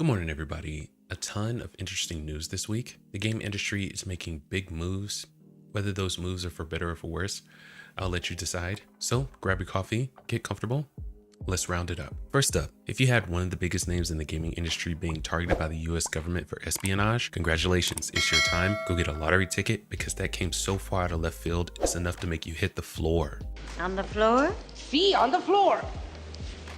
morning, everybody. A ton of interesting news this week. The game industry is making big moves. Whether those moves are for better or for worse, I'll let you decide. So grab your coffee, get comfortable. Let's round it up. First up, if you had one of the biggest names in the gaming industry being targeted by the US government for espionage, congratulations, it's your time. Go get a lottery ticket because that came so far out of left field, it's enough to make you hit the floor. On the floor? See, on the floor.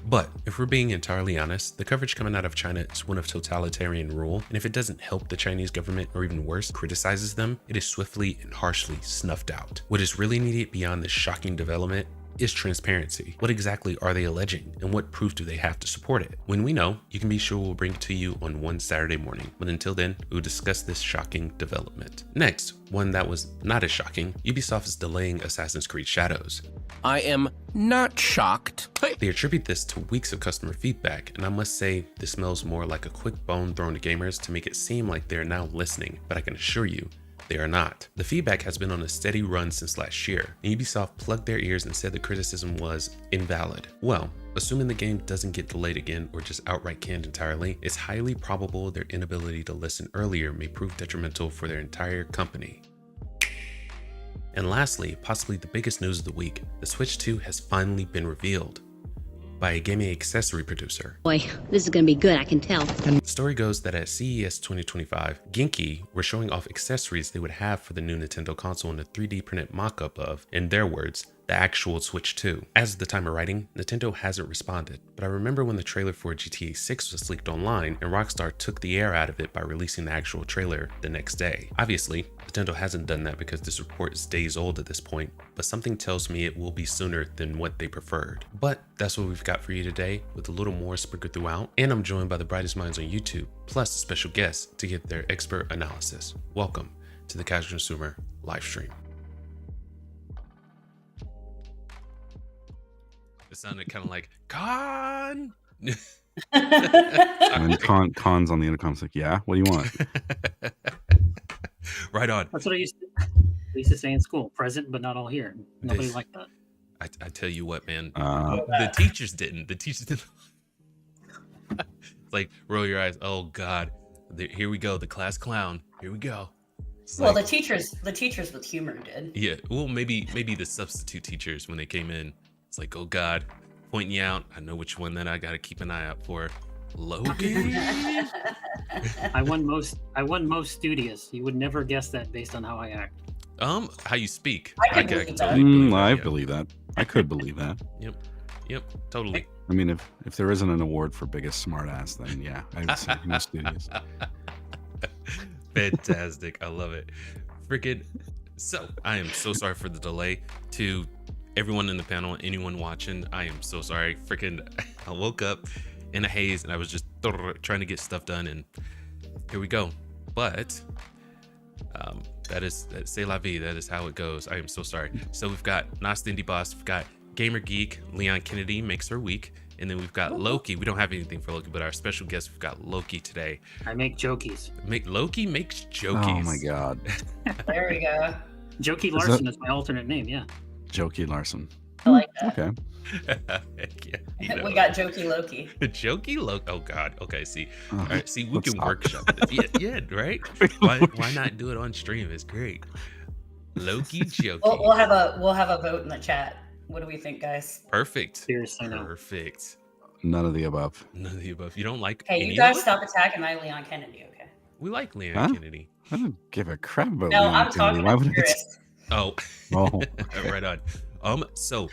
But if we're being entirely honest, the coverage coming out of China is one of totalitarian rule, and if it doesn't help the Chinese government, or even worse, criticizes them, it is swiftly and harshly snuffed out. What is really needed beyond this shocking development is transparency. What exactly are they alleging, and what proof do they have to support it? When we know, you can be sure we'll bring it to you on one Saturday morning. But until then, we'll discuss this shocking development. Next, one that was not as shocking, Ubisoft is delaying Assassin's Creed Shadows. I am not shocked. They attribute this to weeks of customer feedback, and I must say, this smells more like a quick bone thrown to gamers to make it seem like they're now listening, but I can assure you, they are not. The feedback has been on a steady run since last year, and Ubisoft plugged their ears and said the criticism was invalid. Well, assuming the game doesn't get delayed again or just outright canned entirely, it's highly probable their inability to listen earlier may prove detrimental for their entire company. And lastly, possibly the biggest news of the week, the Switch 2 has finally been revealed by a gaming accessory producer. Boy, this is gonna be good, I can tell. The story goes that at CES 2025, Genki were showing off accessories they would have for the new Nintendo console in a 3D printed mock-up of, in their words, the actual Switch 2. As of the time of writing, Nintendo hasn't responded, but I remember when the trailer for GTA 6 was leaked online and Rockstar took the air out of it by releasing the actual trailer the next day. Obviously, Nintendo hasn't done that because this report is days old at this point, but something tells me it will be sooner than what they preferred. But that's what we've got for you today, with a little more sprinkled throughout, and I'm joined by the brightest minds on YouTube, plus a special guest to get their expert analysis. Welcome to the Casual Consumer live stream. It sounded kind of like Con. And Con's on the intercom. Like, yeah, what do you want? Right on. That's what I used to say in school. Present, but not all here. Nobody liked that. I tell you what, man. The teachers didn't. The teachers didn't. It's like, roll your eyes. Oh God, here we go. The class clown. Here we go. Well, the teachers with humor did. Yeah. Well, maybe the substitute teachers when they came in. It's like, oh God, pointing you out. I know which one that I got to keep an eye out for. Loki. I won most studious. You would never guess that based on how I act. How you speak. I could believe that. I believe that. I could believe that. Yep. Totally. I mean, if there isn't an award for biggest smartass, then yeah, I would say no studios. Fantastic. I love it. Freaking. So I am so sorry for the delay. To everyone in the panel, anyone watching, I am so sorry. Freaking, I woke up in a haze and I was just trying to get stuff done, and here we go. But that's c'est la vie. That is how it goes. I am so sorry. So we've got Knossig Boss, we've got Gamer Geek, Leon Kennedy makes her week, and then we've got Loki. We don't have anything for Loki, but our special guest, we've got Loki today. I make jokies. Loki makes jokies. Oh my God. There we go. Jokey Larson is my alternate name, yeah. Jokey Larson. I like that. Okay. Yeah, We got Jokey Loki. Jokey Loki. Oh God. Okay. See. All Uh, right. See, we let's can stop. workshop this. Yeah. Right. Why not do it on stream? It's great. Loki Jokey. We'll have a vote in the chat. What do we think, guys? Perfect. Seriously, no. Perfect. None of the above. None of the above. You don't like? Hey, any you guys of it? stop attacking my Leon Kennedy, okay? We like Leon Huh? Kennedy. I don't give a crap about No, Leon I'm Kennedy. talking Why to would it? Chris. Oh. Oh. Right on. So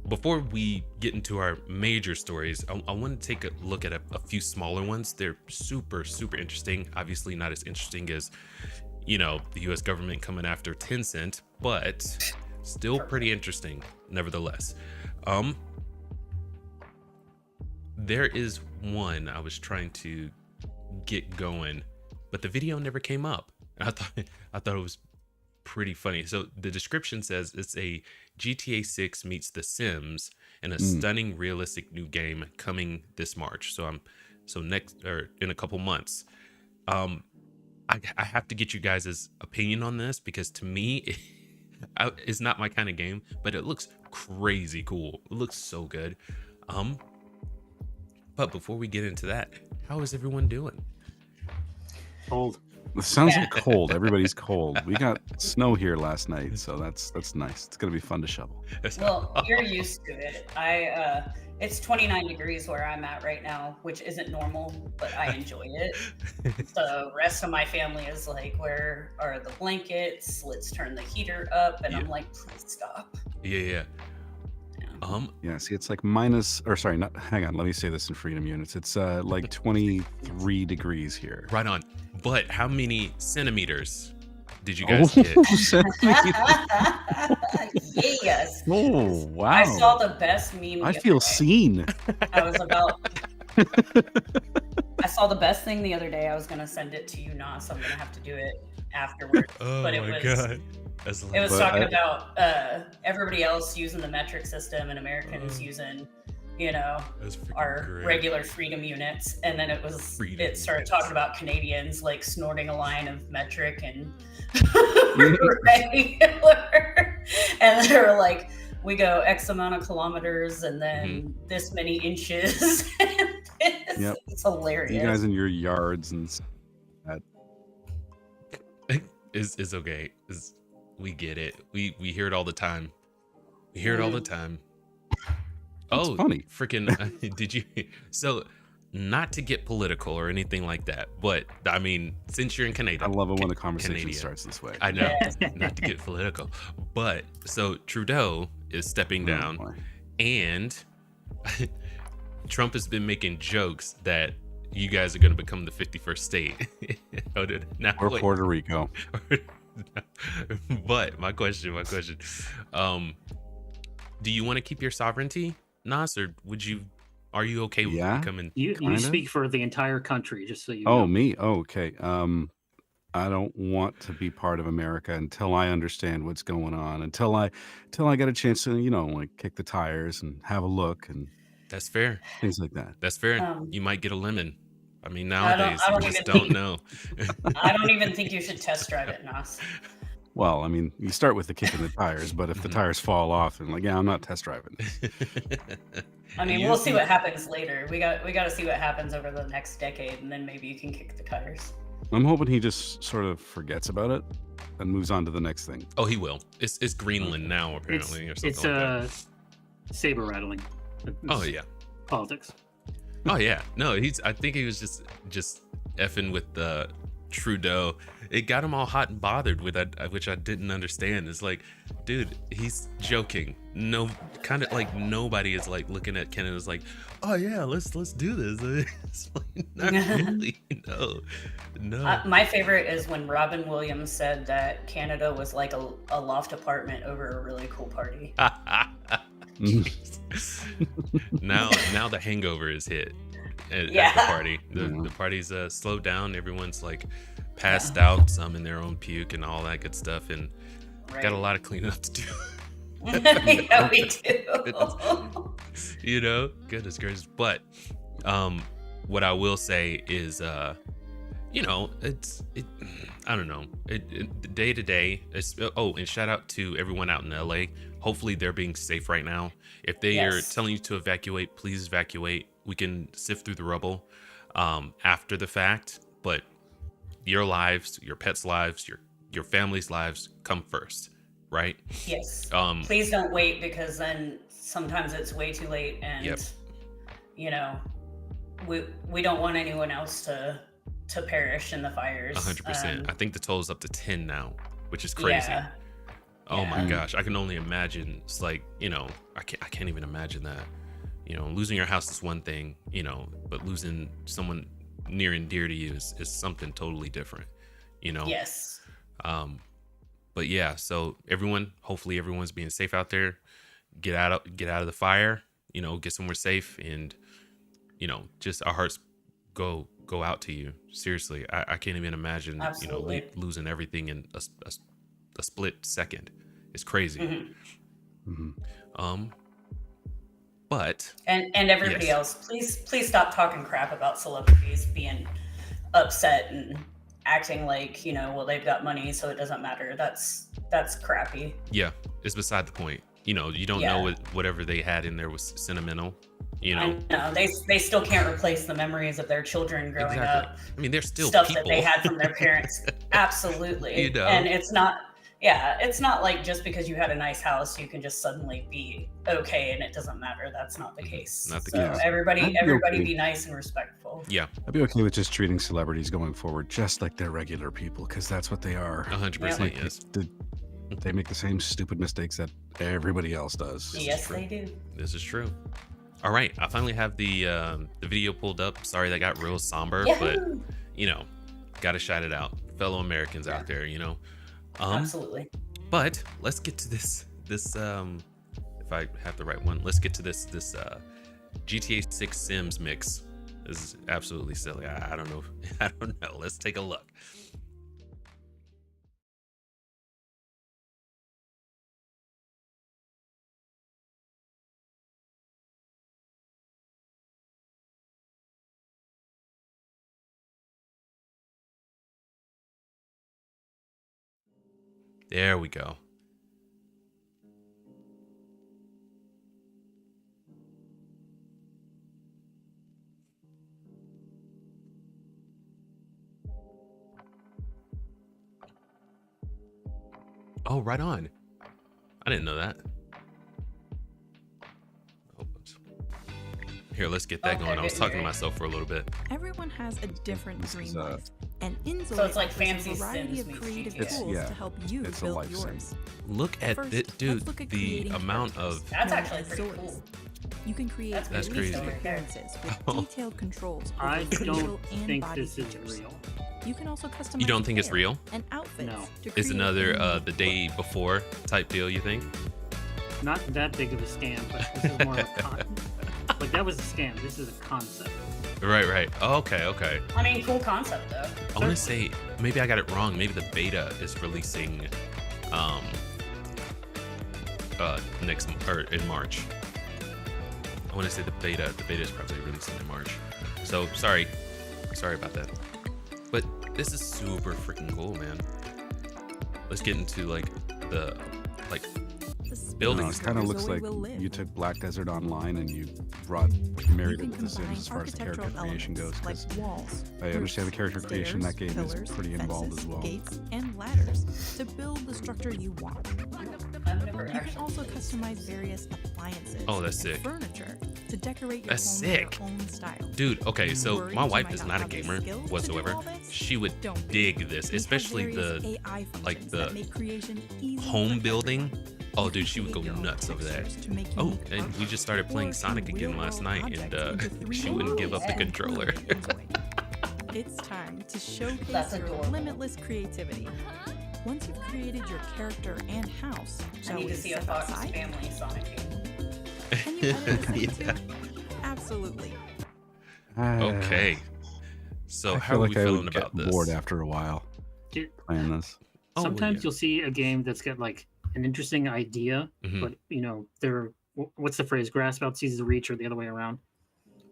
before we get into our major stories, I want to take a look at a few smaller ones. They're super interesting. Obviously not as interesting as, the US government coming after Tencent, but still pretty interesting nevertheless. There is one I was trying to get going, but the video never came up. I thought it was pretty funny. So the description says it's a GTA 6 meets The Sims and a stunning realistic new game coming this March. So next, or in a couple months. I have to get you guys' opinion on this because to me it's not my kind of game, but it looks crazy cool. It looks so good. But before we get into that, How is everyone doing? Cold. It sounds Yeah. like cold. Everybody's cold. We got snow here last night, so that's nice. It's gonna be fun to shovel. Well, you're used to it. It's 29 degrees where I'm at right now, which isn't normal, but I enjoy it. The rest of my family is like, where are the blankets? Let's turn the heater up. And I'm like, please stop. Yeah. Yeah, see, it's like minus, or sorry, not. Hang on, let me say this in freedom units. It's like 23 degrees here. Right on. But how many centimeters did you guys get? Yes. Oh wow! I saw the best meme. I the feel other day. seen. I was about. I saw the best thing the other day. I was gonna send it to you, Nos. I'm gonna have to do it afterwards. Oh but my god. That's It was But talking I- about everybody else using the metric system and Americans using, That's freaking our great. regular freedom units. And then it started talking about Canadians like snorting a line of metric and regular. And they were like, we go X amount of kilometers and then this many inches. Yep. It's hilarious. You guys in your yards and It's okay. We get it. We hear it all the time. We hear it all the time. Oh, funny. Freaking! Did you? So, not to get political or anything like that, but I mean, since you're in Canada, I love it when the conversation Canadian. starts this way. I know, Yes. not to get political, but so Trudeau is stepping down, boy. and Trump has been making jokes that you guys are going to become the 51st state. Now, Or wait. Puerto Rico. But my question, do you want to keep your sovereignty, Nas, or are you okay with Yeah. becoming? You Kinda. speak for the entire country, just so you Oh, know. me? Oh, okay. I don't want to be part of America until I understand what's going on. Until I get a chance to, like kick the tires and have a look and That's fair. things like that. That's fair. Um, You might get a lemon. I mean, I don't- nowadays I don't you just even don't think- know. I don't even think you should test drive it, Nos. Well, I mean, you start with the kicking the tires, but if the tires fall off, and like, yeah, I'm not test driving. I mean, You we'll see see- what happens later. We got to see what happens over the next decade, and then maybe you can kick the tires. I'm hoping he just sort of forgets about it and moves on to the next thing. Oh, he will. It's Greenland now, apparently, or something It's like that. saber rattling. Oh yeah. Politics. Oh yeah. No, I think he was just effing with the Trudeau. It got him all hot and bothered with that, which I didn't understand. It's like, dude, he's joking. No, kind of like nobody is like looking at Canada as like, oh yeah, let's do this. It's like, not really. No. My favorite is when Robin Williams said that Canada was like a loft apartment over a really cool party. now the hangover is hit at the Yeah. party. The Yeah. party's slowed down. Everyone's like passed out, some in their own puke and all that good stuff, and Right? got a lot of cleaning up to do. Yeah, we do. Goodness gracious. But what I will say is I don't know, day to day. And shout out to everyone out in LA. Hopefully they're being safe right now. If they are Yes. telling you to evacuate, please evacuate. We can sift through the rubble after the fact, but your lives, your pets' lives, your family's lives come first, right? Yes. Um, Please don't wait, because then sometimes it's way too late, and Yep. we don't want anyone else to perish in the fires. 100%. I think the total is up to 10 now, which is crazy. Yeah. Oh my Yeah. gosh, I can only imagine. It's like, I can't even imagine that. Losing your house is one thing, but losing someone near and dear to you is something totally different, Yes. But yeah, so hopefully everyone's being safe out there. Get out of the fire, get somewhere safe, and just our hearts go out to you. Seriously, I can't even imagine, Absolutely. losing everything in a split second. It's crazy. Mhm. But And everybody Yes. else, please stop talking crap about celebrities being upset and acting like, well, they've got money, so it doesn't matter. That's crappy. yeah, it's beside the point. You don't Yeah. know whatever they had in there was sentimental. You I know, know they still can't replace the memories of their children growing up. I mean, they're still Stuff people. that they had from their parents. Absolutely. You know? And it's not like just because you had a nice house you can just suddenly be okay and it doesn't matter. That's not the case. Not the so case. everybody okay. be nice and respectful. Yeah, I'd be okay with just treating celebrities going forward just like they're regular people, because that's what they are. 100%. Like, Yes, they make the same stupid mistakes that everybody else does. Yes, they do. this is true. All right, I finally have the video pulled up. Sorry, that got real somber, Yahoo! but you know, gotta shout it out, fellow Americans out there. You know, Absolutely. But let's get to this. If I have the right one, let's get to this GTA 6 Sims mix. This is absolutely silly. I don't know. I don't know. Let's take a look. There we go. Oh, right on. I didn't know that. Oh, oops. Here, let's get that Okay, going. I was getting talking to great. myself for a little bit. Everyone has a different This dream is, life, and Inzoid So it's like offers fancy a variety Sims of meets creative GTA. tools Yeah, to help you it's a build life sim. yours. Look at First, it, let's dude. look at The creating amount characters. of That's known actually as pretty Zords. cool. You can create That's crazy. realistic right there. appearances with Oh. detailed controls over I facial don't and think body this is features. real. You can also customize You don't think it's hair real? and outfits No. to It's create another a the day before type deal, you think? Not that big of a scam, but this is more of a con. Like that was a scam. This is a concept. Right. Oh, okay. I mean, cool concept though. I want to say maybe I got it wrong. Maybe the beta is releasing next or in March. I want to say the beta is probably releasing in March. So sorry about that. But this is super freaking cool, man. Let's get into like the buildings. It kind of looks like you took Black Desert Online and you married it with The Sims as far as the character creation goes. like 'Cause walls, I understand the character creation in that game pillars, is pretty involved as well. Gates and ladders to build the structure you want. I've never You can actually. also customize various appliances Oh, that's and sick. furniture to decorate your That's home in sick. your own style. Dude, okay, so Worried my you wife might is not not a have the gamer skills to do whatsoever. all this? She would Don't be. dig this, We have especially various the AI like functions the that make creation easy home for building. everyone. Oh, You dude, can she would go create your own nuts over that. textures to make Oh, unique and we art, just started playing or Sonic turn again last real-world night, and objects into she 3D wouldn't give up the models controller. and enjoy. It's time to showcase That's your adorable. limitless creativity. Once you've created your character and house, I shall need we to see a step Fox outside? Family Sonic game. Can you edit this Yeah. too? Absolutely. Okay. So I how feel are like we I feeling would about get this? bored after a while Dude, playing this. Oh, sometimes yeah. you'll see a game that's got like an interesting idea, Mhm. but what's the phrase? Grass about sees the reach, or the other way around,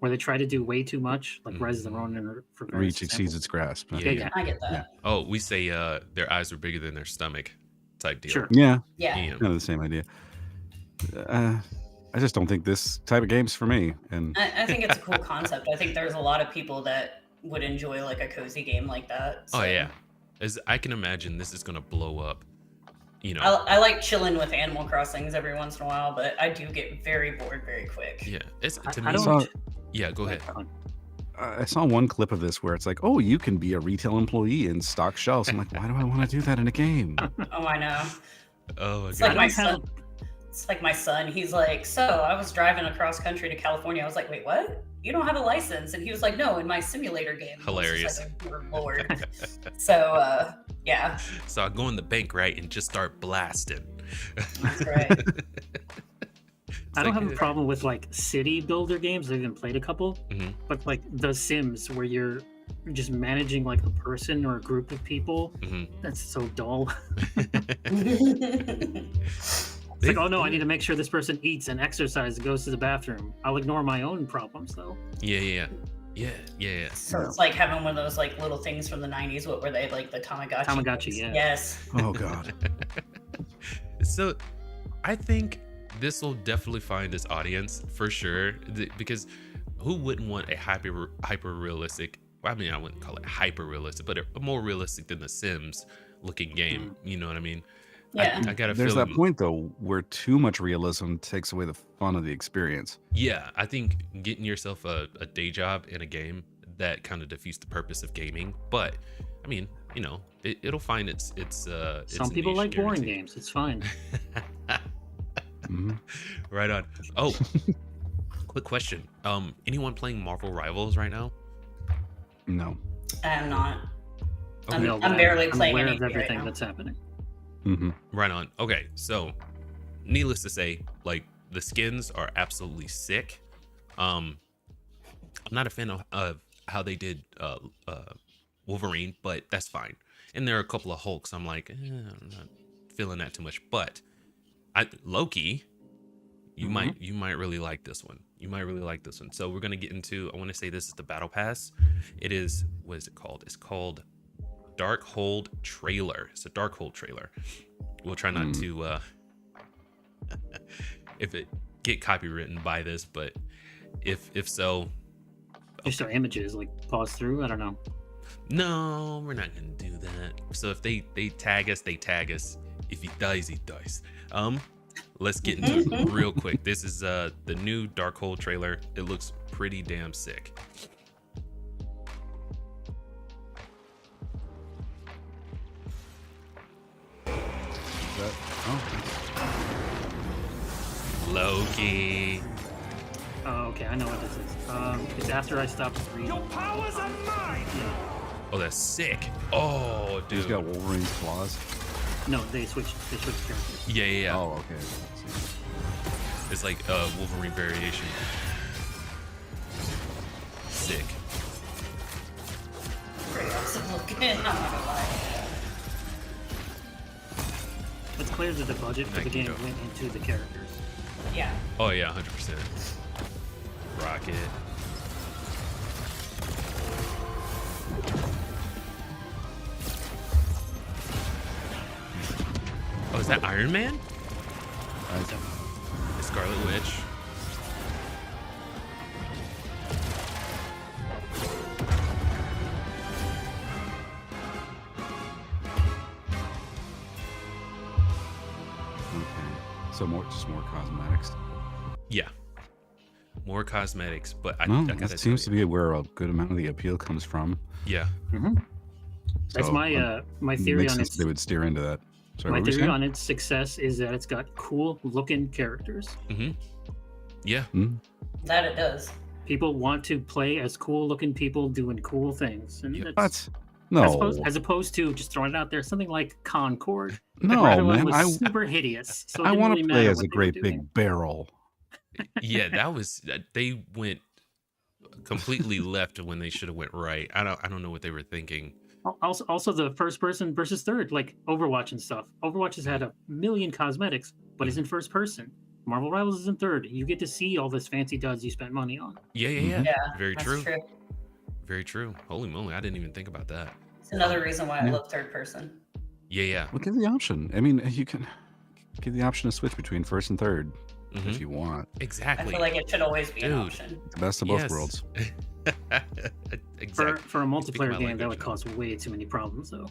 where they try to do way too much, like Rise of the Ronin or for various Reach exceeds examples. its grasp. Yeah. I get that. Oh, we say their eyes are bigger than their stomach type deal. Sure. Yeah, Yeah. Damn. kind of the same idea. I just don't think this type of game's for me. And I think it's a cool concept. I think there's a lot of people that would enjoy like a cozy game like that. Oh so. yeah. As I can imagine this is gonna blow up. You know. I like chilling with Animal Crossings every once in a while, but I do get very bored very quick. Yeah. It's to I me. don't. Yeah, go ahead. I saw one clip of this where it's like, oh, you can be a retail employee and stock shelves. I'm like, why do I want to do that in a game? Oh, I know. Oh my It's god. like my don't have- son. It's like my son. He's like, so I was driving across country to California. I was like, wait, what? You don't have a license? And he was like, no, in my simulator game. I was Hilarious. just like, "Good Lord. So, yeah, So I go in the bank, right, and just start blasting. that's right. I don't have a like, problem with like city builder games. I've even played a couple, Mhm. but like The Sims, where you're just managing like a person or a group of people. Mhm. That's so dull. It's They- like, oh no, I need to make sure this person eats and exercises and goes to the bathroom. I'll ignore my own problems though. Yeah. So it's like having one of those like little things from the 90s where they had like the Tamagotchi. Tamagotchi, things. yeah. Yes. Oh, God. So I think this will definitely find its audience for sure, because who wouldn't want a hyper realistic? I mean, I wouldn't call it hyper realistic, but a more realistic than the Sims looking game. You know what I mean? Yeah. I got a There's feeling. that point though where too much realism takes away the fun of the experience. Yeah, I think getting yourself a day job in a game, that kind of defeats the purpose of gaming. But I mean, you know, it'll find its Some people niche, like boring guaranteed. games. It's fine. Mhm. Right on. Oh, quick question. Anyone playing Marvel Rivals right now? No. I am not. Okay. No, I'm barely I'm playing aware of anything right everything now. that's happening. Mm-hmm. Right on. Okay, so needless to say, like, the skins are absolutely sick. I'm not a fan of how they did Wolverine, but that's fine. And there are a couple of Hulks. I'm like, I'm not feeling that too much. But Loki, you might really like this one. You might really like this one. So we're gonna get into. I want to say this is the Battle Pass. It is. What is it called? It's called Darkhold Trailer. It's a Darkhold trailer. We'll try not to if it get copywritten by this, but if so, Just our images, like pause through. I don't know. no, we're not gonna do that. So if they tag us, they tag us. If he dies, he dies. Let's get into it real quick. This is the new Darkhold trailer. It looks pretty damn sick. Loki. Oh, okay. I know what this is. It's after I stopped reading. Oh, that's sick. Oh, He's dude. got Wolverine's claws. No, they switched characters. Yeah. Oh, okay. It's like a Wolverine variation. Sick. Pretty awesome looking. I'm not gonna lie. It's clear that the budget for the Thank you, game Joe. went into the characters. Yeah. Oh yeah, 100%. Rocket. Oh, is that Iron Man? The Scarlet Witch. Okay. So just more cosmetics. Yeah. More cosmetics, but I No, gotta that seems to tell you, be where a good amount of the appeal comes from. yeah. That's So, my it theory makes on sense its they would steer into that. Sorry, my what were you theory saying? on its success is that it's got cool looking characters. Yeah. That it does. People want to play as cool looking people doing cool things, and Yep. that's What? No, as opposed to just throwing it out there, something like Concord. no, where everyone man. was super hideous. So it I didn't want really to play matter as what a they were great doing. big barrel. Yeah, that was they went completely left when they should have went right. I don't know what they were thinking. Also, the first person versus third, like Overwatch and stuff. Overwatch has had a million cosmetics, but is in first person. Marvel Rivals is in third. You get to see all this fancy duds you spent money on. Yeah. Yeah. Very that's true. Very true. Holy moly, I didn't even think about that. It's another reason why I Yeah. love third person. Yeah. Well, give the option. I mean, you can give the option to switch between first and third Mhm. if you want. I Exactly. feel like it should always be an Dude. option. The best of both Yes. worlds. Exactly. For a my multiplayer game, that language would now. cause way too many problems, though.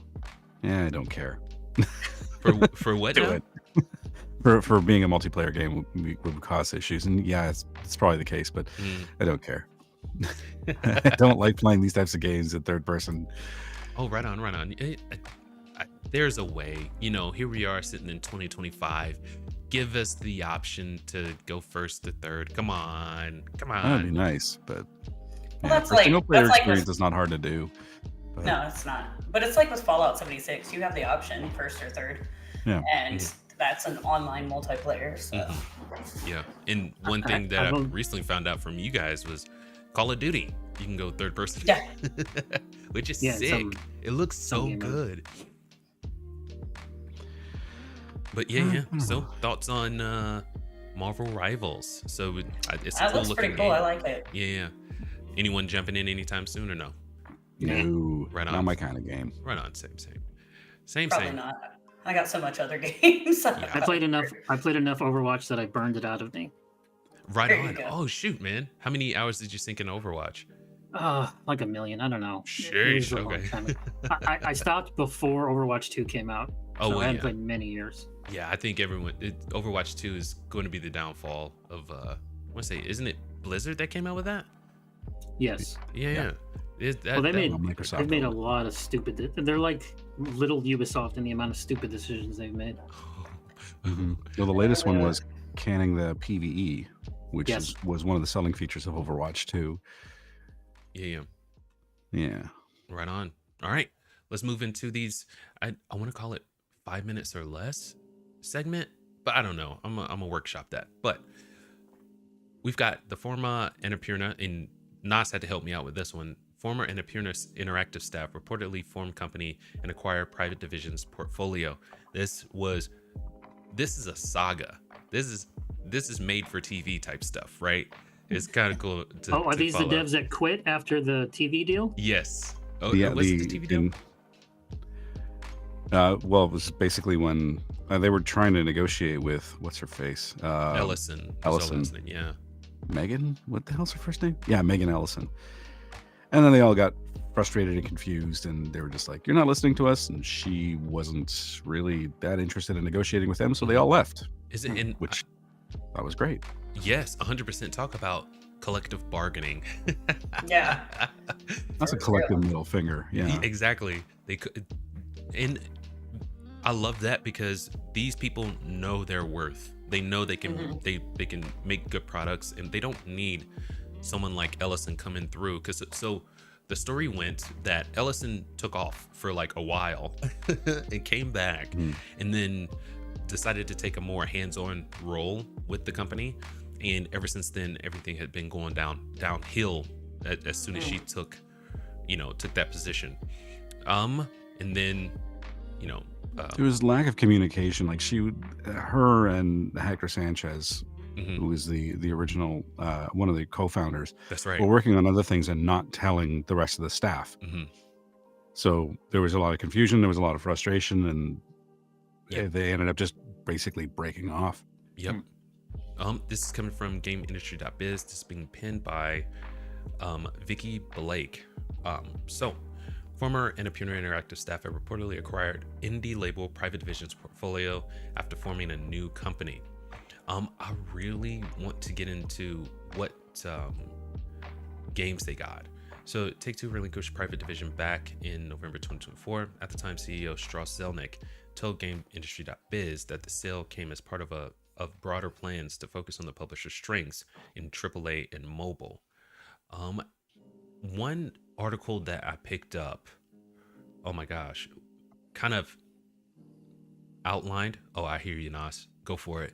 Yeah, I don't care. For what Do now? it. For being a multiplayer game would cause issues, and yeah, it's probably the case, but Mm. I don't care. I don't like playing these types of games in third person. Oh, right on. There's a way. You know, here we are sitting in 2025. Give us the option to go first to third. Come on. That'd be nice, but that's for like- single player that's like experience, with- it's not hard to do. But, No, it's not. But it's like with Fallout 76. You have the option first or third. Yeah. And that's an online multiplayer. So Yeah. And one thing that I don't- recently found out from you guys was Call of Duty. You can go third person. yeah. Which is Yeah, sick. some- It looks so game mode. good. But yeah. So thoughts on Marvel Rivals? So it's a That cool looks looking pretty cool. game. I like it. Yeah. Anyone jumping in anytime soon or no? No, Right not on. my kind of game. Right on. Same. Probably not. I got so much other games. Yeah. I played enough Overwatch that I burned it out of me. Right There you on. go. Oh shoot, man! How many hours did you sink in Overwatch? Like 1 million. I don't know. It Sheesh. was a long Okay. time ago. I stopped before Overwatch 2 came out. Oh, So well, I hadn't yeah. played in many years. Yeah, I think Overwatch 2 is going to be the downfall of I want to say, isn't it Blizzard that came out with that? Yes. Yeah. Well, they made Microsoft they've made a owned it. lot of stupid. They're like little Ubisoft in the amount of stupid decisions they've made. Well, the latest one was canning the PvE, which Yes. was one of the selling features of Overwatch 2. Yeah. Yeah. Right on. All right, let's move into these. I want to call it 5 minutes or less segment, but I don't know. I'm a workshop that. But we've got the former Annapurna, and Nas had to help me out with this one. Former Annapurna Interactive staff reportedly formed company and acquire private division's portfolio. This is a saga. This is made for TV type stuff, right? It's kind of cool. Are these follow. the devs that quit after the TV deal? Yes. Oh, Yeah, was it the TV deal? Well, it was basically when they were trying to negotiate with what's her face, Ellison. Ellison. Yeah. Megan. What the hell's her first name? Yeah, Megan Ellison. And then they all got frustrated and confused, and they were just like, "You're not listening to us." And she wasn't really that interested in negotiating with them, so they all left, Is it in which that was great. Yes, 100%. Talk about collective bargaining. Yeah. That's a collective middle finger. Yeah. Exactly. They could, and I love that because these people know their worth. They know they can they can make good products, and they don't need someone like Ellison coming through. Because so the story went that Ellison took off for like a while and came back, and then decided to take a more hands-on role with the company. And ever since then, everything had been going downhill as soon as she took that position. And then, There was lack of communication. Like her and Hector Sanchez, who was the original one of the co-founders, that's right. were working on other things and not telling the rest of the staff. So there was a lot of confusion. There was a lot of frustration, and they ended up just basically breaking off. Yep. This is coming from GameIndustry.biz. This is being pinned by Vicky Blake. So, former Annapurna Interactive staff have reportedly acquired indie label Private Division's portfolio after forming a new company. I really want to get into what games they got. So, Take-Two relinquished Private Division back in November 2024. At the time, CEO Strauss Zelnick told GameIndustry.biz that the sale came as part of broader plans to focus on the publisher's strengths in AAA and mobile. One article that I picked up, oh my gosh, kind of outlined. Oh, I hear you, Nas. Go for it.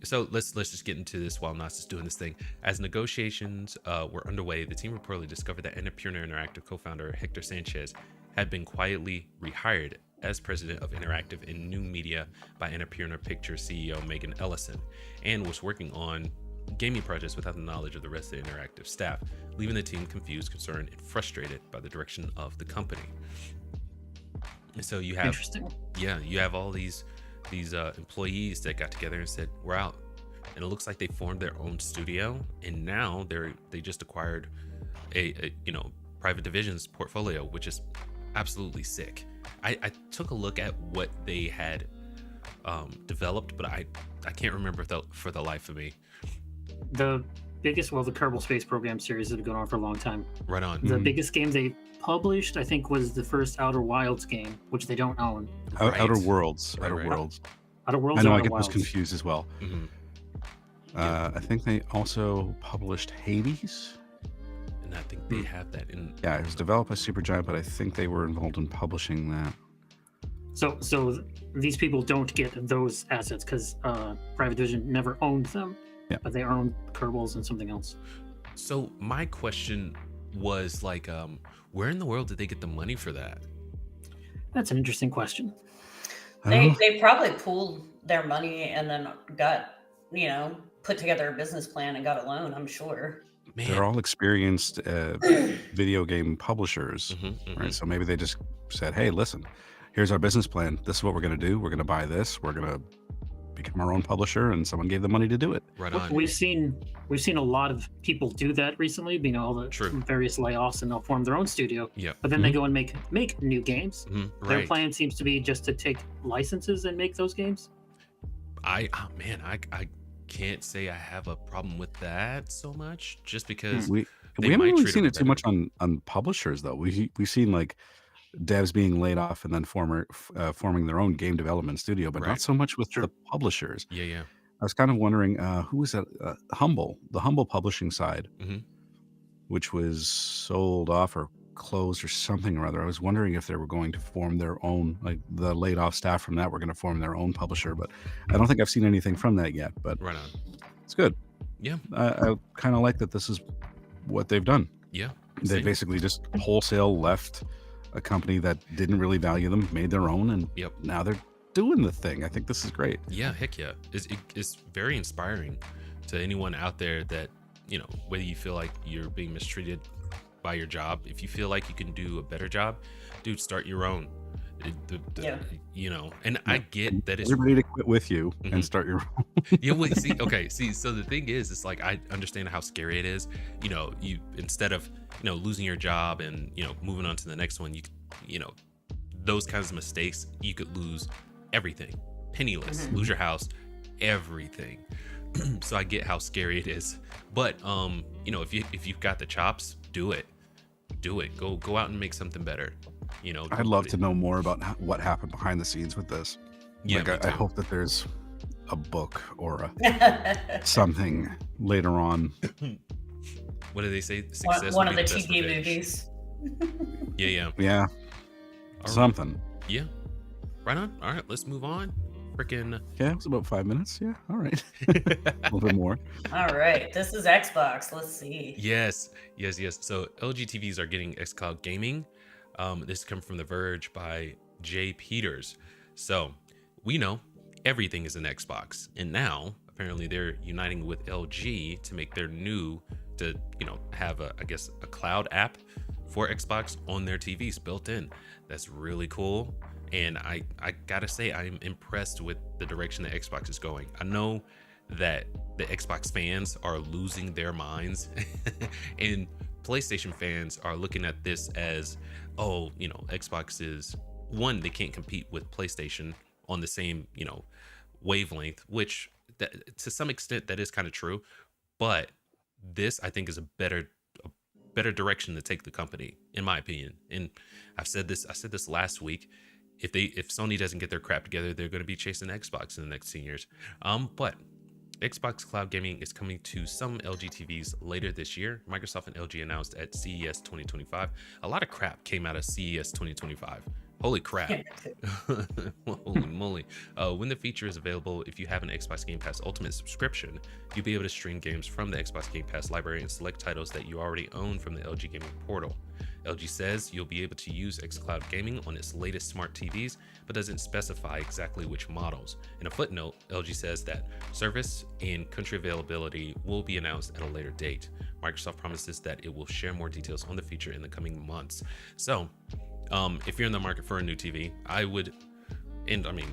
So let's just get into this while Nas is doing this thing. As negotiations were underway, the team reportedly discovered that Annapurna Interactive co-founder Hector Sanchez had been quietly rehired as president of Interactive and New Media by Annapurna Pictures CEO Megan Ellison, and was working on gaming projects without the knowledge of the rest of the Interactive staff, leaving the team confused, concerned, and frustrated by the direction of the company. And so you have, you have all these employees that got together and said, "We're out," and it looks like they formed their own studio, and now they just acquired a Private Division's portfolio, which is absolutely sick. I took a look at what they had developed, but I can't remember for the life of me. The biggest, the Kerbal Space Program series that have gone on for a long time. Right on. The biggest game they published, I think, was the first Outer Wilds game, which they don't own. Outer Worlds. Right. Outer Worlds. I know, or I Outer get Wilds? those confused as well. I think they also published Hades. And I think they have that in. Yeah, it was developed by Supergiant, but I think they were involved in publishing that. So these people don't get those assets because Private Division never owned them. Yeah. But they own Kerbals and something else. So my question was like, where in the world did they get the money for that? That's an interesting question. They probably pooled their money and then got, put together a business plan and got a loan, I'm sure. Man. They're all experienced video game publishers, right? So maybe they just said, "Hey, listen, here's our business plan. This is what we're going to do. We're going to buy this. We're going to become our own publisher, and someone gave them money to do it. Right on. We've seen a lot of people do that recently, being all the various layoffs, and they'll form their own studio. Yeah. But then they go and make new games. Their Right. plan seems to be just to take licenses and make those games. I can't say I have a problem with that so much, just because We they haven't might really treat seen them it too much on publishers though. We've seen like devs being laid off and then forming their own game development studio, but Right. not so much with the publishers. Yeah. I was kind of wondering who was that? The Humble publishing side, Mhm. which was sold off or closed or something or other. I was wondering if they were going to form their own, like the laid off staff from that were going to form their own publisher, but I don't think I've seen anything from that yet. But Right on. it's good. Yeah. I kind of like that this is what they've done. Yeah. They Same. basically just wholesale left a company that didn't really value them, made their own, and Yep. now they're doing the thing. I think this is great. Yeah, heck yeah. It's very inspiring to anyone out there that, whether you feel like you're being mistreated by your job, if you feel like you can do a better job, dude, start your own. And I get that it's Everybody to quit with you Mhm. and start your own. yeah. Well, see. So the thing is, it's like I understand how scary it is. You instead of losing your job and moving on to the next one, those kinds of mistakes, you could lose everything, penniless, lose your house, everything. So I get how scary it is, but if you've got the chops, do it. Go out and make something better. I'd love to know more about what happened behind the scenes with this. Yeah, Like, me I too. hope that there's a book or something later on. What do they say? Success One will of be the best TV revenge. movies. Yeah. Yeah, All right. something. Yeah. Right on. All right, let's move on. Freaking. Yeah, it was about 5 minutes. Yeah, all right. A little bit more. All right, this is Xbox. Let's see. Yes. So LG TVs are getting xCloud gaming. This comes from The Verge by Jay Peters. So we know everything is an Xbox, and now apparently they're uniting with LG to make their have a cloud app for Xbox on their TVs built in. That's really cool. And I gotta say, I'm impressed with the direction that Xbox is going. I know that the Xbox fans are losing their minds and PlayStation fans are looking at this as, Xbox is one, they can't compete with PlayStation on the same, wavelength, which to some extent that is kind of true. But this, I think, is a better direction to take the company, in my opinion. And I said this last week. If Sony doesn't get their crap together, they're going to be chasing Xbox in the next 10 years. But Xbox Cloud Gaming is coming to some LG TVs later this year. Microsoft and LG announced at CES 2025. A lot of crap came out of CES 2025. Holy crap. Holy moly. When the feature is available, if you have an Xbox Game Pass Ultimate subscription, you'll be able to stream games from the Xbox Game Pass library and select titles that you already own from the LG Gaming portal. LG says you'll be able to use xCloud Gaming on its latest smart TVs, but doesn't specify exactly which models. In a footnote, LG says that service and country availability will be announced at a later date. Microsoft promises that it will share more details on the feature in the coming months. So, if you're in the market for a new TV, I would, and I mean,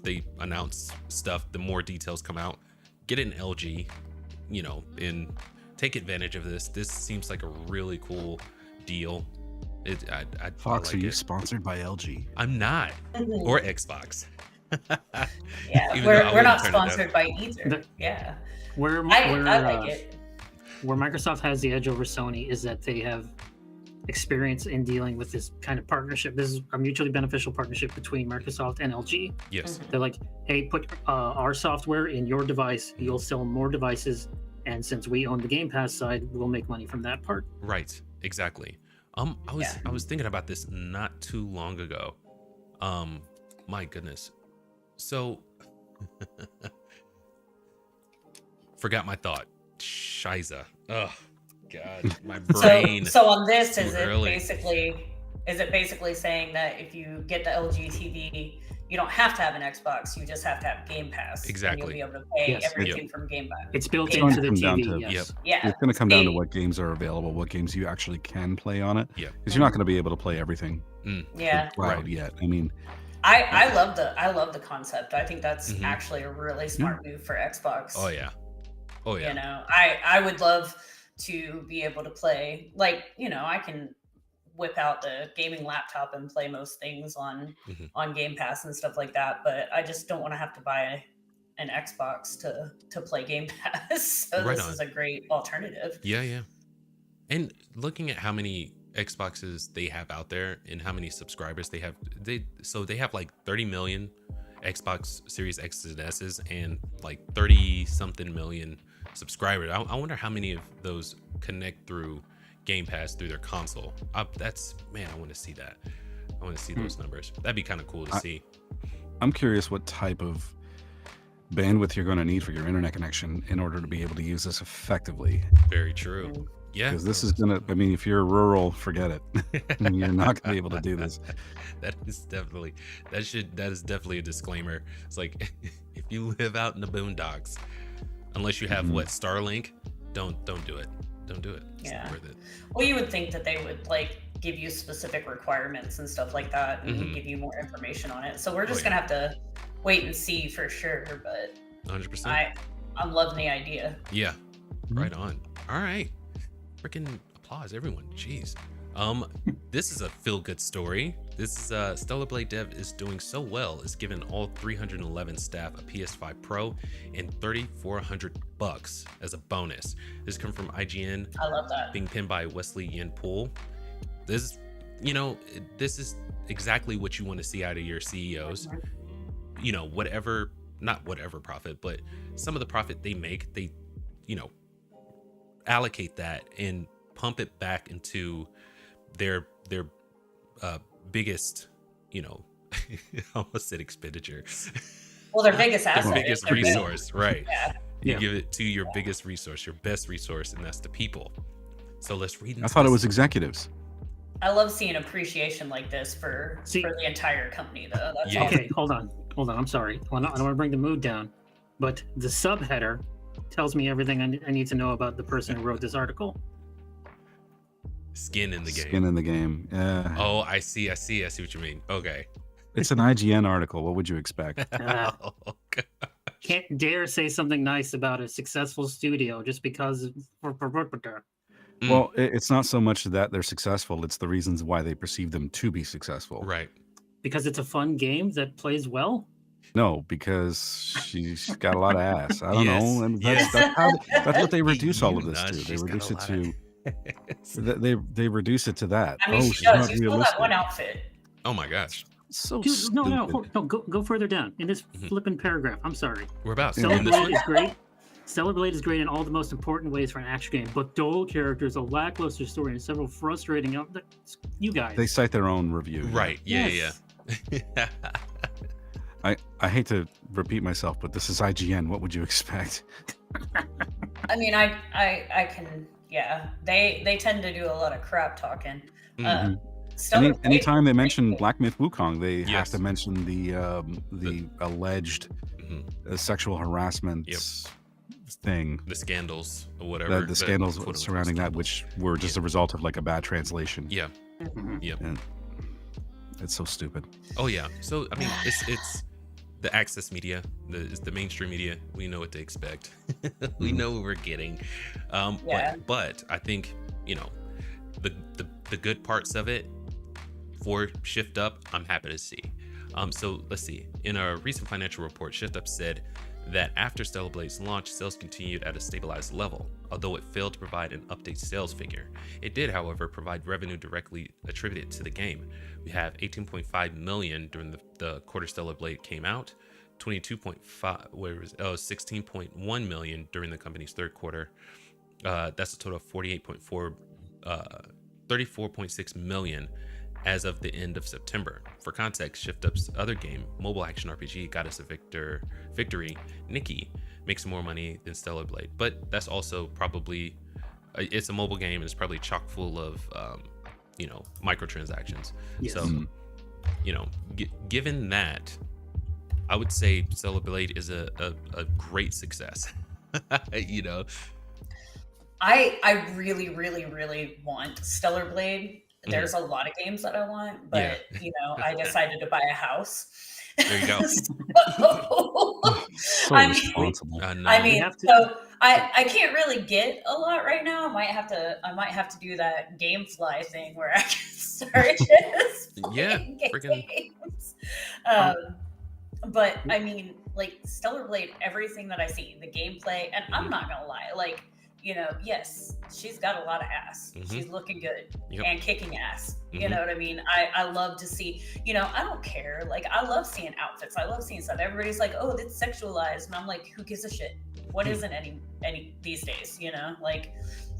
they announce stuff, the more details come out, get an LG, and take advantage of this. This seems like a really cool deal. Fox, like are you it. sponsored by LG? I'm not, or Xbox. Yeah, Even though I we're not wouldn't turn it down. sponsored by either. Yeah, Where I like it. Where Microsoft has the edge over Sony is that they have experience in dealing with this kind of partnership. This is a mutually beneficial partnership between Microsoft and LG. Yes. They're like, hey, put our software in your device. You'll sell more devices. And since we own the Game Pass side, we'll make money from that part. Right. Exactly. I was thinking about this not too long ago. My goodness. So forgot my thought. Shiza. Oh God, my brain. So on this, too is early. it basically saying that if you get the LG TV, you don't have to have an Xbox. You just have to have Game Pass. Exactly. And you'll be able to pay Yes. everything from Game Pass. It's built Game into the Pass. Come down TV. to- Yes. Yeah. It's going to come down to They- what games are available, what games you actually can play on it. Yeah. Because you're not going to be able to play everything Yeah. cloud Right. yet. I mean, I love the concept. I think that's Mhm. actually a really smart move for Xbox. Oh yeah. Oh yeah. You know, I would love to be able to play, like, you know, I can whip out the gaming laptop and play most things on Mhm. on Game Pass and stuff like that, but I just don't want to have to buy an Xbox to play Game Pass. So Right this on. is a great alternative. Yeah, yeah. And looking at how many Xboxes they have out there and how many subscribers they have, they have like 30 million Xbox Series X's and S's and like 30 something million subscribers. I wonder how many of those connect through Game Pass through their console. I want to see that. I want to see those numbers. That'd be kind of cool to see. I'm curious what type of bandwidth you're going to need for your internet connection in order to be able to use this effectively. Very true. Yeah. Because this is going to, I mean, if you're rural, forget it. You're not going to be able to do this. That is definitely a disclaimer. It's like if you live out in the boondocks, unless you have what, Starlink, don't do it. Don't do it. It's Yeah. not worth it. Well, you would think that they would like give you specific requirements and stuff like that and Mhm. give you more information on it. So we're just yeah. gonna have to wait and see for sure. But 100%. I'm loving the idea. Yeah. Right on. All right. Freaking applause, everyone. Jeez. This is a feel-good story. This is Stellar Blade Dev is doing so well. It's given all 311 staff a PS5 Pro and $3,400 as a bonus. This comes from IGN, I love that. being pinned by Wesley Yin Poole. This, this is exactly what you want to see out of your CEOs. You know, not whatever profit, but some of the profit they make, they, allocate that and pump it back into their biggest, I almost said expenditure. Well, their biggest Their asset. biggest is their people. resource, right? Yeah. You Yeah. give it to your biggest resource, your best resource, and that's the people. So let's read into I thought it this. was executives. I love seeing appreciation like this for the entire company, though. That's Yeah. awesome. Okay, hold on. I'm sorry. I don't want to bring the mood down, but the subheader tells me everything I need to know about the person who wrote this article. Skin in the game. Skin in the game. Yeah. Oh, I see what you mean. Okay. It's an IGN article. What would you expect? Uh, Oh, God. Can't dare say something nice about a successful studio just because. Well, it's not so much that they're successful, it's the reasons why they perceive them to be successful. Right. Because it's a fun game that plays well. No, because she's got a lot of ass. I don't Yes, know. And yes. that's what they reduce all of this Nuts, to. They she's got reduce a it lot to of- they reduce it to that. I mean, Oh, she she's does. not You saw that realistic. one outfit. Oh my gosh. So Dude, stupid. no, go further down in this Mhm. flipping paragraph. I'm sorry. We're about to Stellar end this Blade one. is great. Stellar Blade is great in all the most important ways for an action game, but dull characters, a lackluster story, and several frustrating. You guys. They cite their own review. Right. Yeah, Yes. yeah. I hate to repeat myself, but this is IGN. What would you expect? I mean, I can. Yeah, they tend to do a lot of crap talking. Mhm. Stellar Blade- Anytime they mention Black Myth Wukong, they have Yes. to mention the alleged Mhm. Sexual harassment Yep. thing. The scandals or whatever. The scandals quote-unquote surrounding that, which were just a result of like a bad translation. Yeah. Mhm. Yep. And it's so stupid. Oh yeah. So I mean, it's the access media, it's the mainstream media. We know what to expect. We know what we're getting. Yeah. But I think the good parts of it for Shift Up, I'm happy to see. So let's see. In a recent financial report, Shift Up said that after Stellar Blade's launch, sales continued at a stabilized level, although it failed to provide an update sales figure. It did, however, provide revenue directly attributed to the game. We have 18.5 million during the quarter Stellar Blade came out, 16.1 million during the company's third quarter. That's a total of 34.6 million as of the end of September. For context, Shift Up's other game, mobile action RPG, got us a victory. Nikki makes more money than Stellar Blade, but that's also probably it's a mobile game and it's probably chock full of microtransactions. Yes. So given that, I would say Stellar Blade is a great success. You know, I really, really, really want Stellar Blade. Mhm. There's a lot of games that I want, but Yeah. you know, I decided to buy a house. There you go. So I mean, responsible. I know. I mean, have to- so I can't really get a lot right now. I might have to do that GameFly thing where I can start just Yeah, playing freaking- games. But I mean, like Stellar Blade, everything that I see, the gameplay, and I'm not gonna lie, like, you know, yes, she's got a lot of ass. Mhm. She's looking good Yep. and kicking ass. You Mhm. know what I mean? I love to see, you know, I don't care. Like, I love seeing outfits. I love seeing stuff. Everybody's like, oh, that's sexualized. And I'm like, who gives a shit? What Hmm. isn't any these days, you know? Like,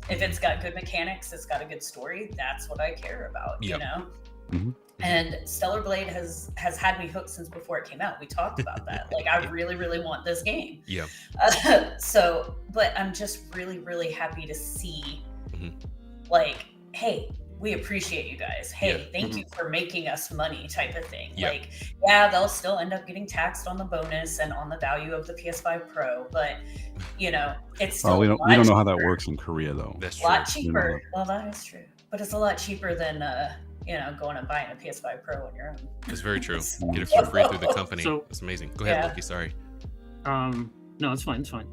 if it's got good mechanics, it's got a good story, that's what I care about, you Yep. know? Mhm. And Stellar Blade has had me hooked since before it came out. We talked about that. Like, I really, really want this game. Yeah. So, but I'm just really, really happy to see, Mhm. like, hey, we appreciate you guys. Hey, Yeah. thank you for making us money, type of thing. Yeah. Like, yeah, they'll still end up getting taxed on the bonus and on the value of the PS5 Pro, but you know, it's still Oh, we a don't lot know how that cheaper. works in Korea though. That's A lot true. cheaper. Well, that is true, but it's a lot cheaper than you know, going and buying a PS5 Pro on your own. It's very true. Get it for free through the company. So- That's amazing. Go ahead, Yeah. Loki. Sorry. No, it's fine. It's fine.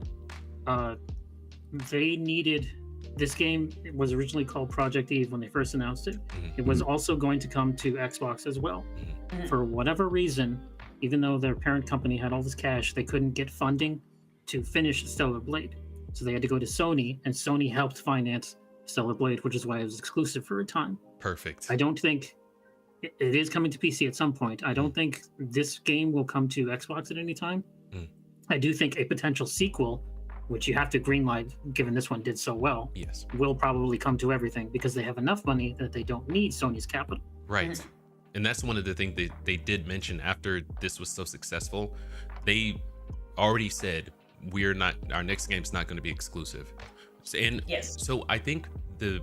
They needed this game. It was originally called Project Eve when they first announced it. Mhm. It was also going to come to Xbox as well. Mhm. For whatever reason, even though their parent company had all this cash, they couldn't get funding to finish Stellar Blade. So they had to go to Sony, and Sony helped finance Stellar Blade, which is why it was exclusive for a time. Perfect. I don't think it is coming to PC at some point. I don't think this game will come to Xbox at any time. Mm. I do think a potential sequel, which you have to greenlight given this one did so well, Yes. will probably come to everything because they have enough money that they don't need Sony's capital. Right. Mhm. And that's one of the things they did mention after this was so successful. They already said our next game's not going to be exclusive. And Yes. so I think the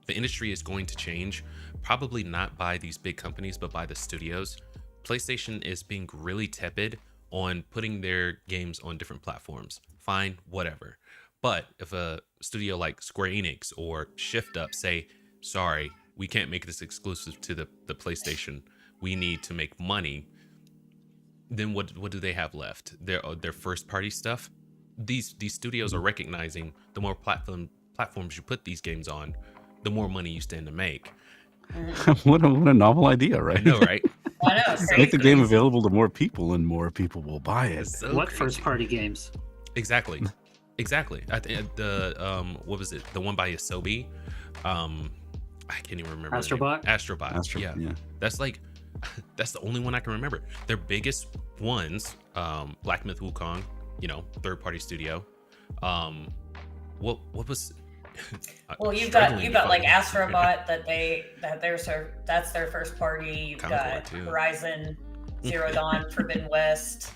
industry is going to change, probably not by these big companies, but by the studios. PlayStation is being really tepid on putting their games on different platforms. Fine, whatever. But if a studio like Square Enix or Shift Up say, sorry, we can't make this exclusive to the PlayStation, we need to make money, then what do they have left? Their first party stuff. These studios are recognizing the more platforms you put these games on, the more money you stand to make. what a novel idea, right? I know, right? I know. It's Make the crazy. game available to more people, and more people will buy it. It's so What crazy. first party games? Exactly. I think the what was it? The one by Asobi. I can't even remember. the name. Astrobot? Astrobot. Yeah. yeah. That's like that's the only one I can remember. Their biggest ones, Black Myth Wukong, third party studio. What was Well, you've struggling got to like find- Astrobot that's their first party. You've Comic got Book, too. Horizon Zero Dawn, Forbidden West,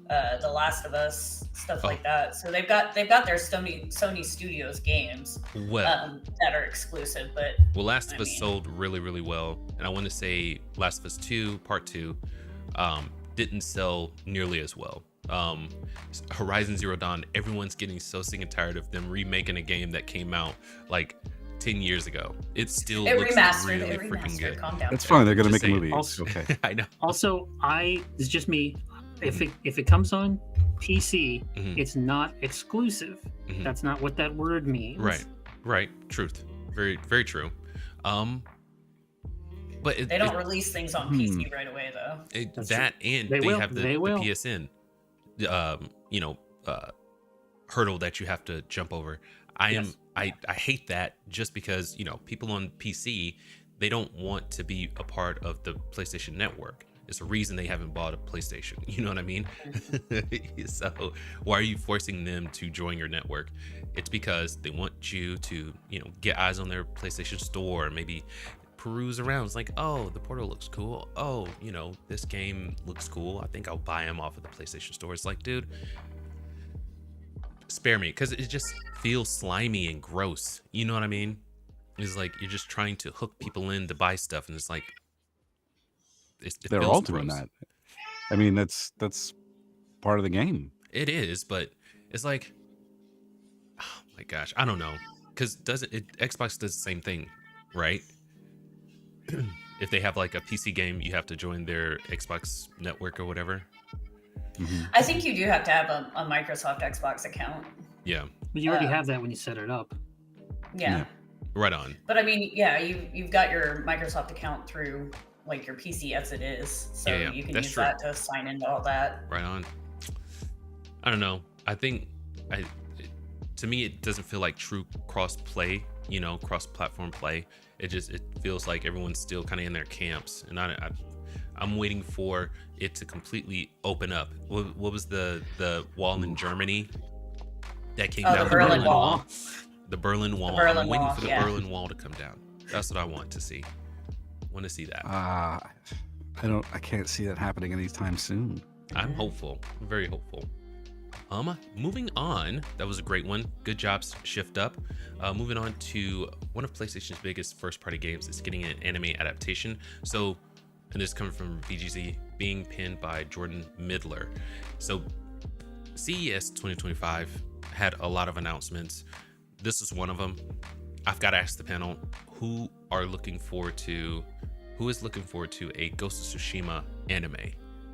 The Last of Us, stuff Oh. like that. So they've got their Sony Studios games Well, that are exclusive. But Last of I Us mean- sold really, really well, and I want to say Last of Us 2 Part 2 didn't sell nearly as well. Horizon Zero Dawn, everyone's getting so sick and tired of them remaking a game that came out like 10 years ago. It still it looks remastered. really It freaking remastered. good. Calm down. That's sir. fine. They're gonna Just make a saying. movie. Also- It's okay. I know. Also, it's just me. If it comes on PC, Mhm. it's not exclusive. Mhm. That's not what that word means. Right. Truth. Very, very true. But They don't release things on PC right away, though. That's that and They they will. have the They will. PSN hurdle that you have to jump over. Yes. I hate that just because people on PC, they don't want to be a part of the PlayStation network. It's a reason they haven't bought a PlayStation. You know what I mean? So why are you forcing them to join your network? It's because they want you to get eyes on their PlayStation store, maybe peruse around. It's like, oh, the Portal looks cool. Oh, this game looks cool. I think I'll buy them off of the PlayStation store. It's like, dude, spare me, because it just feels slimy and gross. You know what I mean? It's like you're just trying to hook people in to buy stuff, and it's like it They're feels all doing gross. that. I mean, that's part of the game. It is, but it's like, oh my gosh, I don't know, because doesn't it? Xbox does the same thing, right? If they have like a PC game, you have to join their Xbox network or whatever. I think you do have to have a Microsoft Xbox account. Yeah, But you already have that when you set it up. Yeah. right on. But I mean, yeah, you've got your Microsoft account through like your PC as it is, so Yeah, you can that's use true. that to sign into all that. Right on. I don't know. I think to me it doesn't feel like true cross play, cross platform play. It feels like everyone's still kind of in their camps, and I'm waiting for it to completely open up. What was the wall in Germany that came down? The Berlin Wall. The Berlin Wall. Berlin I'm waiting Wall, for the yeah. Berlin Wall to come down. That's what I want to see. Want to see that. I can't see that happening anytime soon. I'm hopeful. I'm very hopeful. Moving on. That was a great one. Good job, Shift Up. Moving on to one of PlayStation's biggest first-party games. It's getting an anime adaptation. So, and this coming from VGZ, being pinned by Jordan Midler. So, CES 2025 had a lot of announcements. This is one of them. I've got to ask the panel, who is looking forward to a Ghost of Tsushima anime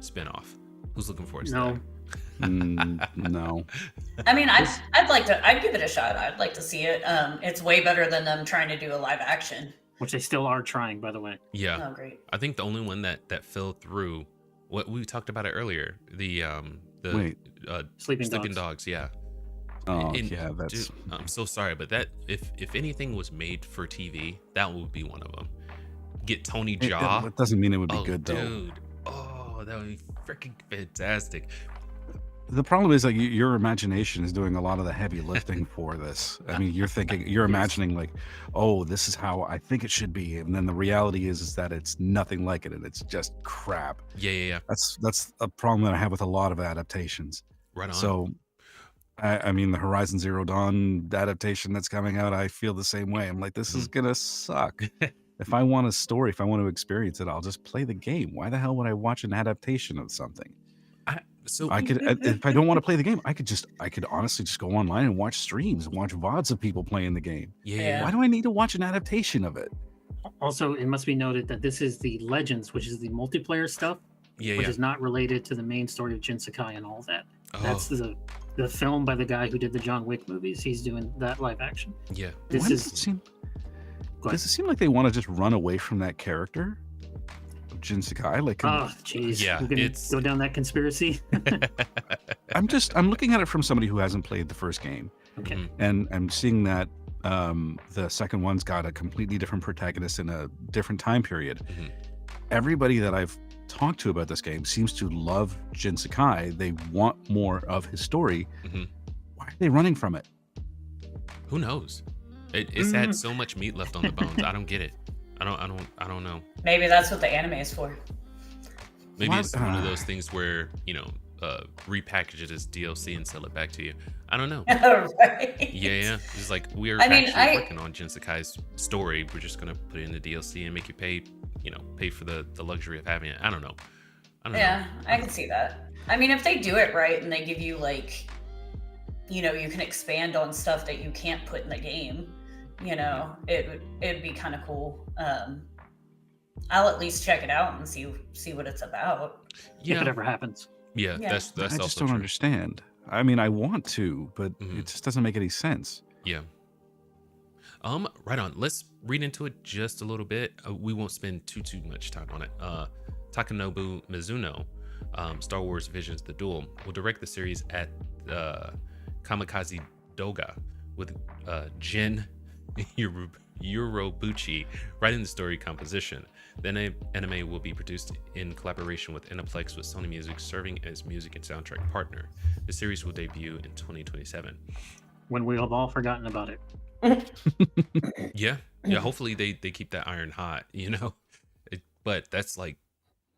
spinoff? Who's looking forward to that? No. I mean, I'd give it a shot. I'd like to see it. It's way better than them trying to do a live action. Which they still are trying, by the way. Yeah. Oh, great. I think the only one that fell through, what we talked about it earlier, the Sleeping Dogs, yeah. Oh, And, yeah, that's. dude, I'm so sorry, but that if anything was made for TV, that would be one of them. Get Tony Jaa. It doesn't mean it would be good, though. Dude. Oh, that would be freaking fantastic. The problem is, like, your imagination is doing a lot of the heavy lifting for this. I mean, you're imagining like, oh, this is how I think it should be, and then the reality is that it's nothing like it, and it's just crap. Yeah. That's a problem that I have with a lot of adaptations. Right on. So, I mean, the Horizon Zero Dawn adaptation that's coming out, I feel the same way. I'm like, this is gonna suck. If I want a story, if I want to experience it, I'll just play the game. Why the hell would I watch an adaptation of something? I could, if I don't want to play the game, I could honestly just go online and watch streams, watch VODs of people playing the game. Yeah. Why do I need to watch an adaptation of it? Also, it must be noted that this is the Legends, which is the multiplayer stuff, which is not related to the main story of Jin Sakai and all that. That's the film by the guy who did the John Wick movies. He's doing that live action. Yeah. Does it seem like they want to just run away from that character? Jin Sakai, like, oh jeez, yeah, we're gonna go down that conspiracy. I'm looking at it from somebody who hasn't played the first game. Okay. And I'm seeing that the second one's got a completely different protagonist in a different time period. Everybody that I've talked to about this game seems to love Jin Sakai. They want more of his story. Why are they running from it? Who knows? It's had so much meat left on the bones. I don't get it. I don't know. Maybe that's what the anime is for. Maybe it's one of those things where, repackage it as DLC and sell it back to you. I don't know. Right. Yeah. It's like we're working on Jin Sakai's story. We're just gonna put it in the DLC and make you pay for the luxury of having it. I don't know. I can see that. I mean, if they do it right and they give you you can expand on stuff that you can't put in the game, it'd be kind of cool. I'll at least check it out and see what it's about. Yeah. If it ever happens. Yeah. That's I just also don't true. understand. I mean, I want to, but it just doesn't make any sense. Yeah. Right on. Let's read into it just a little bit. We won't spend too much time on it. Takanobu Mizuno, Star Wars Visions: The Duel, will direct the series at Kamikaze Doga with Jin Urobuchi writing the story composition. The anime will be produced in collaboration with Aniplex, with Sony Music serving as music and soundtrack partner. The series will debut in 2027. When we have all forgotten about it. Yeah. Hopefully they keep that iron hot, but that's like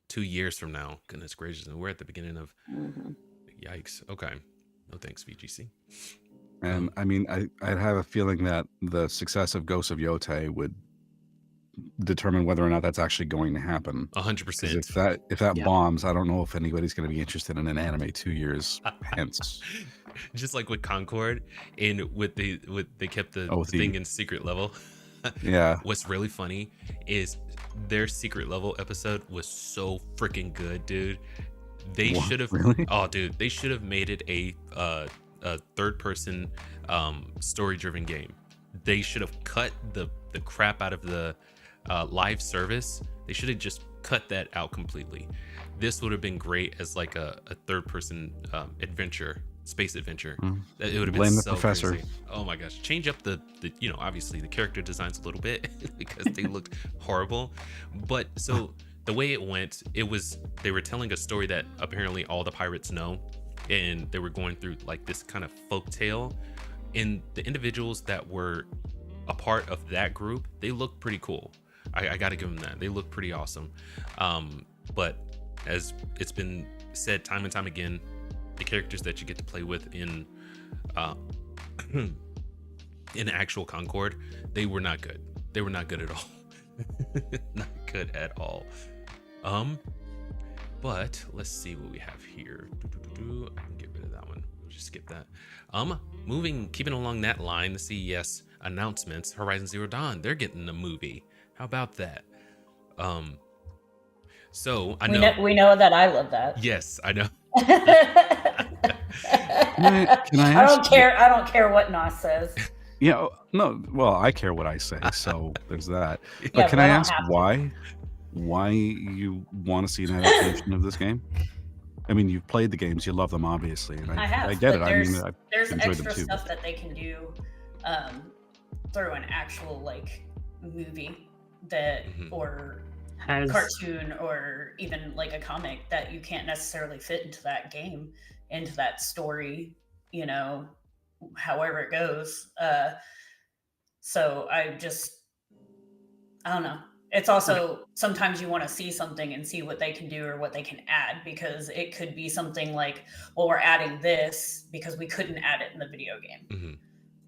2 years from now. Goodness gracious, and we're at the beginning of. Yikes. Okay. No thanks, VGC. And I mean, I have a feeling that the success of Ghost of Yotei would determine whether or not that's actually going to happen. 100%. If that Yeah. bombs, I don't know if anybody's going to be interested in an anime 2 years hence. Just like with Concord, and they kept the Oh, thing in secret level. Yeah. What's really funny is their secret level episode was so freaking good, dude. They What? should have Really? Oh, dude, they should have made it a third person story driven game. They should have cut the crap out of the live service. They should have just cut that out completely. This would have been great as like a third person adventure, space adventure. It would have been Blame the so professor. crazy. Oh my gosh, change up the obviously the character designs a little bit because they looked horrible. But so the way it went, they were telling a story that apparently all the pirates know, and they were going through like this kind of folk tale, and the individuals that were a part of that group, they look pretty cool. I gotta give them that. They look pretty awesome. But as it's been said time and time again, the characters that you get to play with in actual Concord, they were not good. They were not good at all. Not good at all. But let's see what we have here. I can get rid of that one. We'll just skip that. Keeping along that line, the CES announcements, Horizon Zero Dawn, they're getting a movie. How about that? So I know we know that I love that. Yes, I know. Can I I ask don't care. I don't care what Nos says. Yeah, no. Well, I care what I say, so there's that. But Yeah, can but I I don't ask have to. why you want to see an adaptation of this game? I mean, you've played the games, you love them, obviously, and I have. I get it. but I mean, I've there's enjoyed them extra too. stuff that they can do through an actual like movie that or Has cartoon or even like a comic that you can't necessarily fit into that game, into that story, however it goes. So I don't know. It's also sometimes you want to see something and see what they can do or what they can add, because it could be something like, well, we're adding this because we couldn't add it in the video game,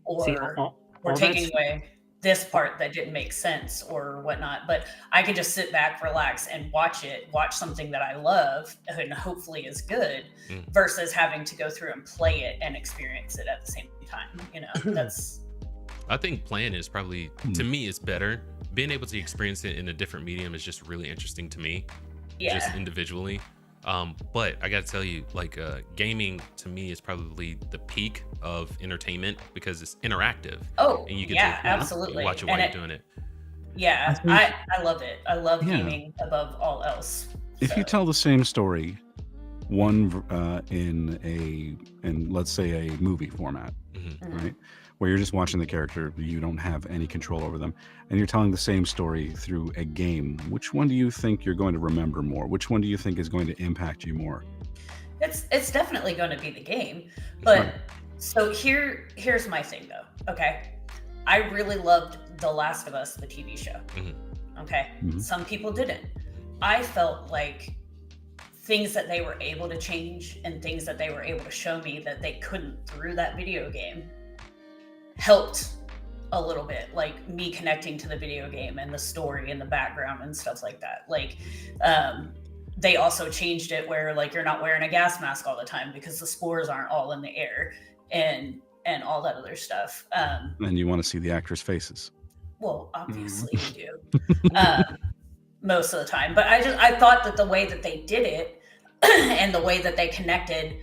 or See, we're all taking that's- away this part that didn't make sense or whatnot. But I could just sit back, relax, and watch something that I love and hopefully is good, versus having to go through and play it and experience it at the same time. That's. I think playing is probably, to me, is better. Being able to experience it in a different medium is just really interesting to me, just individually. But I gotta tell you, like, gaming to me is probably the peak of entertainment because it's interactive. Oh, and you get yeah, to absolutely. watch it while you're doing it. Yeah, I love it. I love gaming above all else. If you tell the same story, one in let's say a movie format, right, where you're just watching the character, you don't have any control over them, and you're telling the same story through a game, which one do you think you're going to remember more? Which one do you think is going to impact you more? It's definitely going to be the game. But so here's my thing though. Okay, I really loved The Last of Us, the TV show. Okay, some people didn't. I felt like things that they were able to change and things that they were able to show me that they couldn't through that video game helped a little bit, like me connecting to the video game and the story and the background and stuff like that. Like they also changed it where like you're not wearing a gas mask all the time because the spores aren't all in the air and all that other stuff. And you want to see the actors' faces. Well, obviously you do. Most of the time. But I thought that the way that they did it and the way that they connected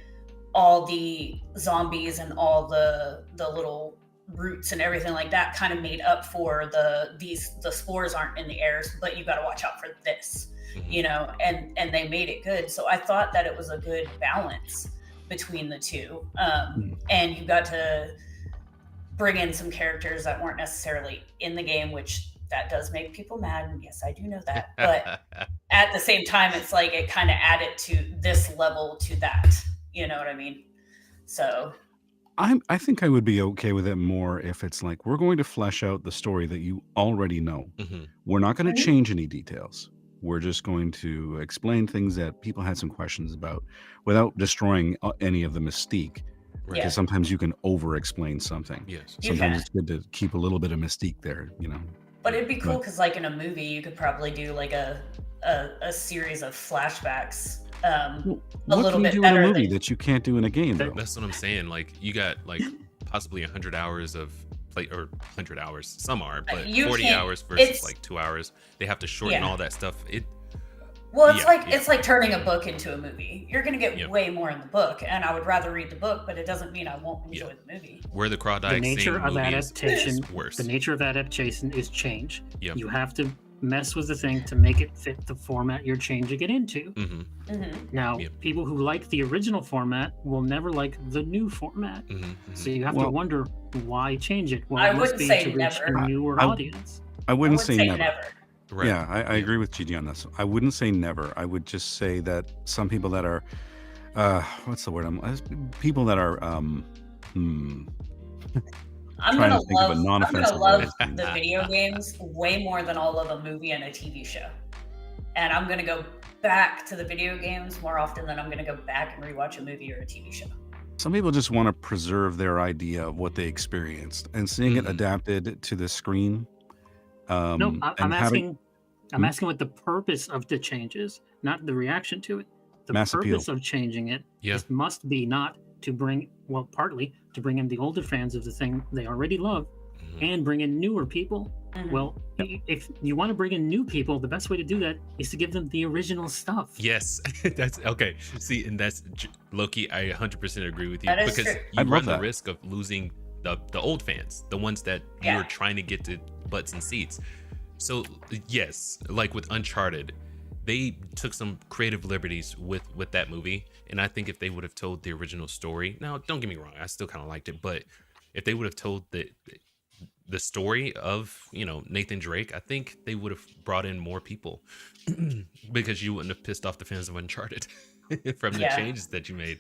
all the zombies and all the little roots and everything like that kind of made up for the spores aren't in the air, but you got to watch out for this, and they made it good. So I thought that it was a good balance between the two. And you got to bring in some characters that weren't necessarily in the game, which that does make people mad. And yes, I do know that. But at the same time, it's like it kind of added to this level to that. You know what I mean? So I think I would be okay with it more if it's like, we're going to flesh out the story that you already know. We're not going to change any details. We're just going to explain things that people had some questions about without destroying any of the mystique. Because sometimes you can over-explain something. Yes. Sometimes it's good to keep a little bit of mystique there, But it'd be cool because, like, in a movie, you could probably do like a series of flashbacks. A What little can you bit do in better a movie than that you can't do in a game, though? That's what I'm saying. Like you got like possibly 100 hours of play, or 100 hours. Some are, but You 40 can't- hours versus it's- like 2 hours. They have to shorten Yeah. all that stuff. Well, it's Yeah, like yeah. it's like turning a book into a movie. You're gonna get Yep. way more in the book, and I would rather read the book, but it doesn't mean I won't enjoy Yeah. the movie. Where the The Crawdaddy nature Sing of movie adaptation, is worse. the nature of adaptation is change. Yep. You have to mess with the thing to make it fit the format you're changing it into. Mm-hmm. Now, Yep. people who like the original format will never like the new format. Mm-hmm. So you have Well- to wonder why change it. Well, I it must wouldn't be say to reach never. a newer I- audience. I I wouldn't would say never. Right. Yeah, I agree with Gigi on this. I wouldn't say never. I would just say that some people that are, what's the word? People that are, I'm Trying gonna to think of a love. I'm non-offensive gonna love word. the video games way more than I'll love a movie and a TV show. And I'm gonna go back to the video games more often than I'm gonna go back and rewatch a movie or a TV show. some people just want to preserve their idea of what they experienced, and seeing it Mhm. adapted to the screen. No, and I'm having- asking. I'm asking what the purpose of the change is, not the reaction to it. The Mass appeal. purpose of changing it Yeah. must be not to bring, well, partly to bring in the older fans of the thing they already love, Mhm. and bring in newer people. Mhm. Well, if you want to bring in new people, the best way to do that is to give them the original stuff. Yes, that's okay. See, and that's Loki. I 100% agree with you That is because true. you I'd run love the that. risk of losing the old fans, the ones that you Yeah. were trying to get to butts and seats. So yes, like with Uncharted, they took some creative liberties with that movie, and I think if they would have told the original story, now don't get me wrong, I still kind of liked it, but if they would have told the story of Nathan Drake, I think they would have brought in more people because you wouldn't have pissed off the fans of Uncharted from the Yeah. changes that you made.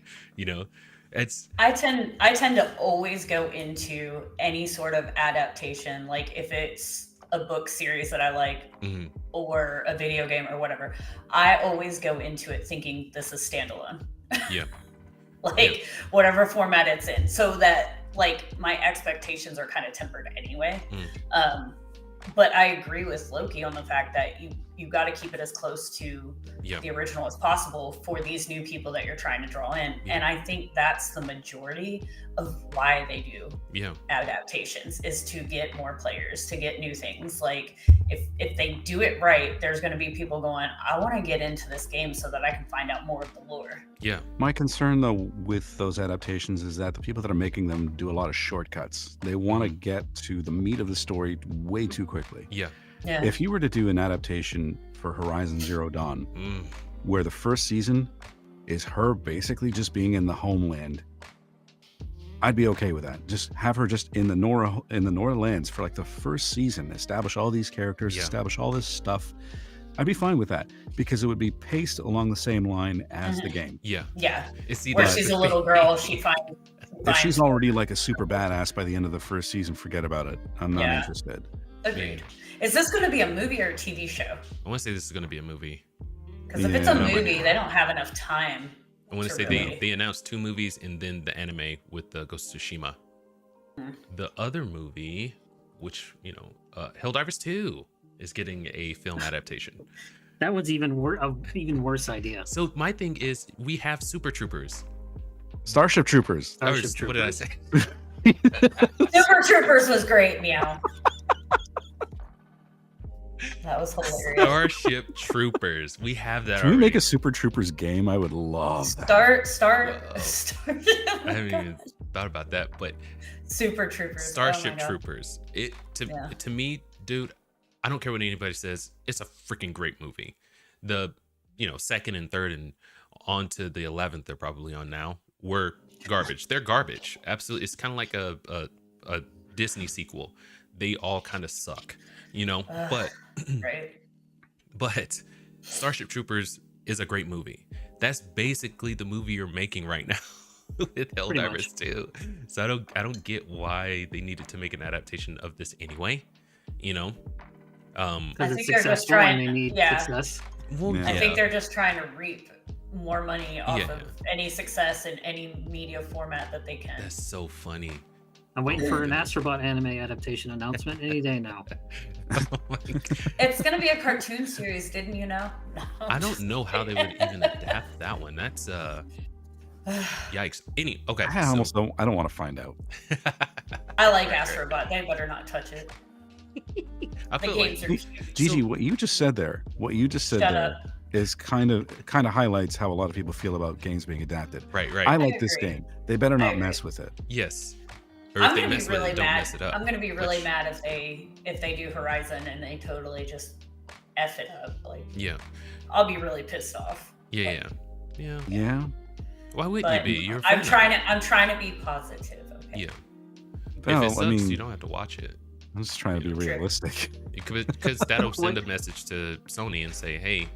It's I tend to always go into any sort of adaptation, like if it's a book series that I like mhm, or a video game or whatever, I always go into it thinking this is standalone. yeah, Like whatever format it's in, so that like my expectations are kind of tempered anyway. But I agree with Loki on the fact that you got to keep it as close to yeah, the original as possible for these new people that you're trying to draw in. Yeah. And I think that's the majority of why they do yeah, adaptations, is to get more players, to get new things. Like if they do it right, there's going to be people going, I want to get into this game so that I can find out more of the lore. yeah, My concern, though, with those adaptations is that the people that are making them do a lot of shortcuts. They want to get to the meat of the story way too quickly. yeah. Yeah. If you were to do an adaptation for Horizon Zero Dawn, Mm, where the first season is her basically just being in the homeland, I'd be okay with that. Just have her just in the Nora lands for like the first season, establish all these characters, Yeah. establish all this stuff. I'd be fine with that because it would be paced along the same line as the game. yeah. Yeah. It's Where either she's a little girl, she finds. If she's already like a super badass by the end of the first season, forget about it. I'm not Yeah. interested. Agreed. Is this going to be a movie or a TV show? I want to say this is going to be a movie. Because if it's a Yeah. movie, they don't have enough time. I want to say really- they announced 2 movies and then the anime with the Ghost of Tsushima. The other movie, which Helldivers 2 is getting a film adaptation. That one's even worse idea. So my thing is, we have Super Troopers. Starship Troopers. Starship What did I Troopers. say? Super Troopers was great, meow. That was hilarious. Starship Troopers. We have that Can we already. make a Super Troopers game? I would love that. Start. I haven't even thought about that, but Super Troopers. Starship Oh my God. Troopers. Yeah. To me, dude, I don't care what anybody says. It's a freaking great movie. The second and third and on to the 11th they're probably on now were garbage. They're garbage. Absolutely. It's kind of like a Disney sequel. They all kind of suck, but Right. but Starship Troopers is a great movie. That's basically the movie you're making right now with Helldivers 2. So I don't get why they needed to make an adaptation of this anyway. I Because it's think they're just successful and trying- they need yeah. success. Well, Yeah. I think they're just trying to reap more money off Yeah. of any success in any media format that they can. That's so funny. I'm waiting for an Astrobot anime adaptation announcement any day now. Oh my God. It's gonna be a cartoon series, didn't you know? No, I don't just know how they would kidding. even adapt that one. That's yikes. Okay, I almost don't. I don't want to find out. I like Right. Astrobot. They better not touch it. I The feel games like are huge. Gigi, what you just said there, Shut there up. is kind of highlights how a lot of people feel about games being adapted. right. I I like this agree. game. They better I not agree. mess with it. Yes. Or if I'm they gonna be mess with really it, don't mad. mess it up. I'm gonna be really which- mad if they do Horizon and they totally just F it up. Like Yeah. I'll be really pissed off. Yeah. Yeah. Yeah. Why wouldn't you But be? You're a I'm fan of trying to be positive. Okay. it. Yeah. Well, if it sucks, I mean, you don't have to watch it. I'm just trying to be True. realistic. Because that'll send a message to Sony and say, hey,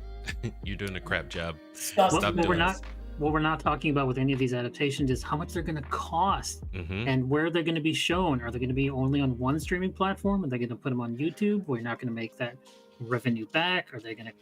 you're doing a crap job. Stop What, Stop what we're doing not what we're not talking about with any of these adaptations is how much they're going to cost Hmm. and where they're going to be shown. Are they going to be only on one streaming platform? Are they going to put them on YouTube? We're not going to make that revenue back. Are they going to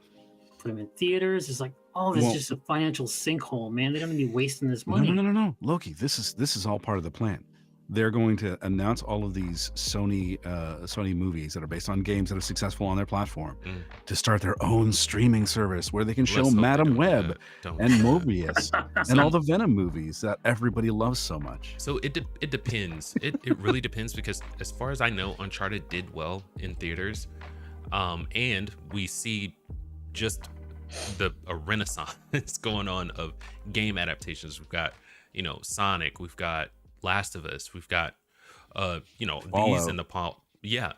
put them in theaters? It's like, oh, this is Well- just a financial sinkhole, man. They don't need to be wasting this No, money. no. Loki, this is all part of the plan. They're going to announce all of these Sony movies that are based on games that are successful on their platform Mm. to start their own streaming service where they can show Let's hope they Madam don't do Web that. Don't. and Mobius and all the Venom movies that everybody loves so much. So it depends. It really depends because as far as I know, Uncharted did well in theaters, and we see just a renaissance going on of game adaptations. We've got Sonic, we've got Last of Us, we've got these Fallout. in the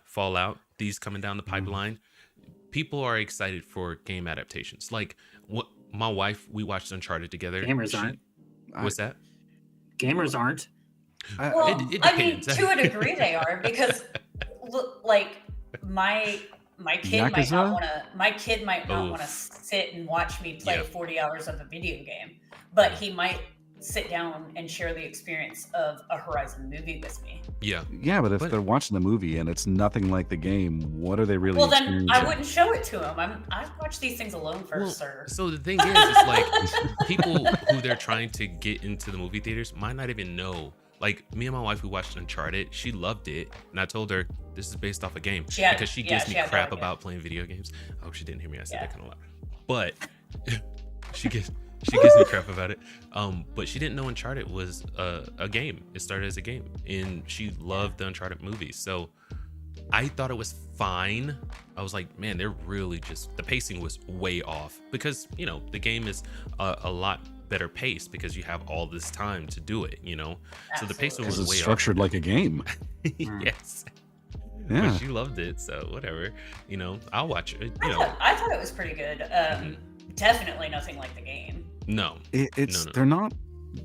Fallout, these coming down the pipeline. People are excited for game adaptations. Like what my wife, we watched Uncharted together. Gamers aren't. What's that? Gamers aren't. Well, It I mean, depends. to a degree they are because, like, my kid might Yakuza? not want to. My kid might not Oof. want to sit and watch me play Yeah. 40 hours of a video game, but he might sit down and share the experience of a Horizon movie with me. Yeah. Yeah, but if But- they're watching the movie and it's nothing like the game, what are they really Well, then experiencing? I wouldn't show it to him. I watch these things alone first, Well, sir. so the thing is, it's like people who they're trying to get into the movie theaters might not even know. Like me and my wife, we watched Uncharted. She loved it, and I told her this is based off a game because she gives me had crap no idea. about playing video games. I hope she didn't hear me. I said Yeah. that kind of loud, but she gives me crap about it. But she didn't know Uncharted was a game. It started as a game, and she loved the Uncharted movies. So I thought it was fine. I was like, man, they're really just the pacing was way off because the game is a lot better paced because you have all this time to do it. So the pacing Because was it's way structured like a game. off. Yes, Yeah. but she loved it, so whatever. I'll watch it. I thought it was pretty good. Mhm. Definitely nothing like the game. No, It's No. they're not.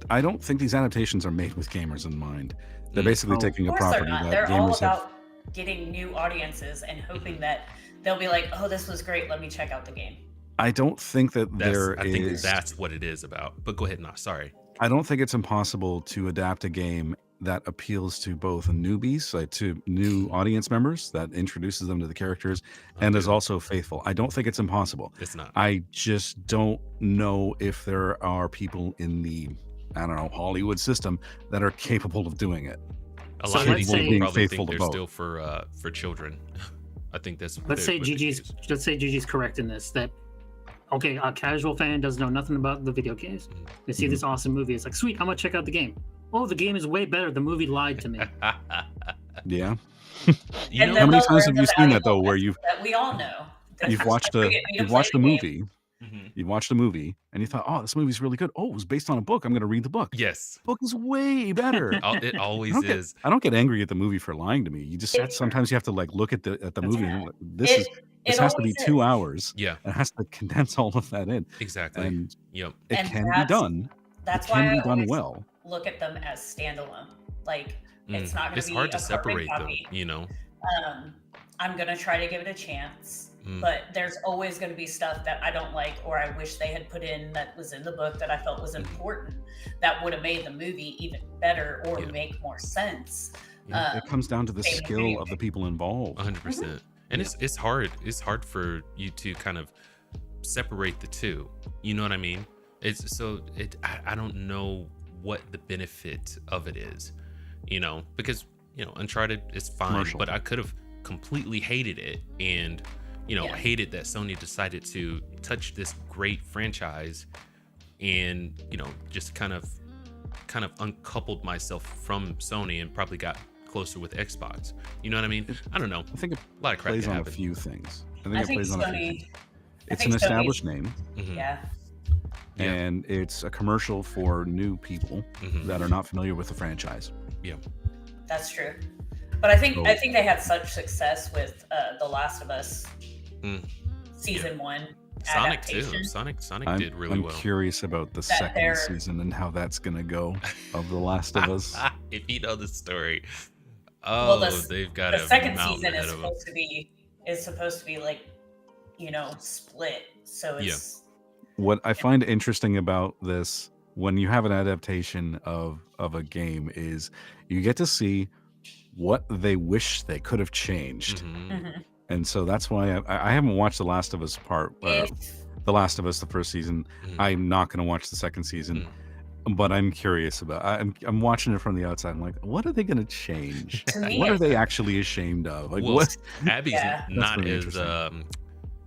I don't think these adaptations are made with gamers in mind. They're Mm. basically Oh. taking Of a course they're property not. that They're all gamers have. about getting new audiences and hoping that they'll be like, "Oh, this was great. Let me check out the game." I don't think that I think that's what it is about. But go ahead, no, sorry. I don't think it's impossible to adapt a game that appeals to both newbies, like to new audience members, that introduces them to the characters, and is Okay. also faithful. I don't think it's impossible. It's not. I just don't know if there are people in the, I don't know, Hollywood system that are capable of doing it. A So lot of let's these say- people being probably faithful think to they're both. still for children. I think that's Let's say what it Gigi's is. correct in this, that okay, a casual fan doesn't know nothing about the video games. They see Mhm. this awesome movie, it's like, sweet, I'm gonna check out the game. Oh, the game is way better. The movie lied to me. Yeah. You And know, then How many they'll times learn have you the seen that valuable though, where lessons that we all know. you've watched Forget a me to you've watched a play the game. movie, Mhm. you watched a movie, and you thought, oh, this movie's really good. Oh, it was based on a book. I'm going to read the book. yes, The book is way better. it always I don't is. I don't get angry at the movie for lying to me. You just It's- sometimes you have to like look at the That's movie. right. And like, this It has to be always 2 is. hours. Yeah, It has to condense all of that in, exactly. and Yep. it And can be that's- done. That's It why can I be done always well. look at them as standalone. Like it's Mm. not going It's to be hard to a carbon separate them. copy. I'm going to try to give it a chance, Mm. but there's always going to be stuff that I don't like or I wish they had put in that was in the book that I felt was important that would have made the movie even better or Yeah. make more sense. Yeah, it comes down to the same with skill video of the people involved. 100%. And Yeah. it's hard. It's hard for you to kind of separate the two. You know what I mean? It's so I don't know what the benefit of it is, because Uncharted is fine, Commercial. but I could have completely hated it and hated that Sony decided to touch this great franchise and just kind of uncoupled myself from Sony and probably got closer with Xbox. You know what I mean? I don't know. I think it A lot of crap plays can on a happen. few things. I think plays on a few Sony. things. I It's think an Sony's- established name, Mhm. Yeah. Yeah. and it's a commercial for new people Mhm. that are not familiar with the franchise. That's true. But I think So- they had such success with The Last of Us Mm. season 1 Sonic too. adaptation. Sonic I'm, did really I'm well. curious about the That second they're- season and how that's gonna go of The Last of Us. If you know the story, Well, they've got The a second mountain season ahead is of them. supposed to be like, split. So it's What I find interesting about this, when you have an adaptation of a game, is you get to see what they wish they could have changed. Mhm. Mhm. And so that's why I haven't watched The Last of Us if The Last of Us, the first season. Mhm. I'm not going to watch the second season, but I'm curious about. I'm watching it from the outside. I'm like, what are they going to change? To me, What are it's- they actually ashamed of? Like, Well, what? Abby's Yeah. not pretty as interesting.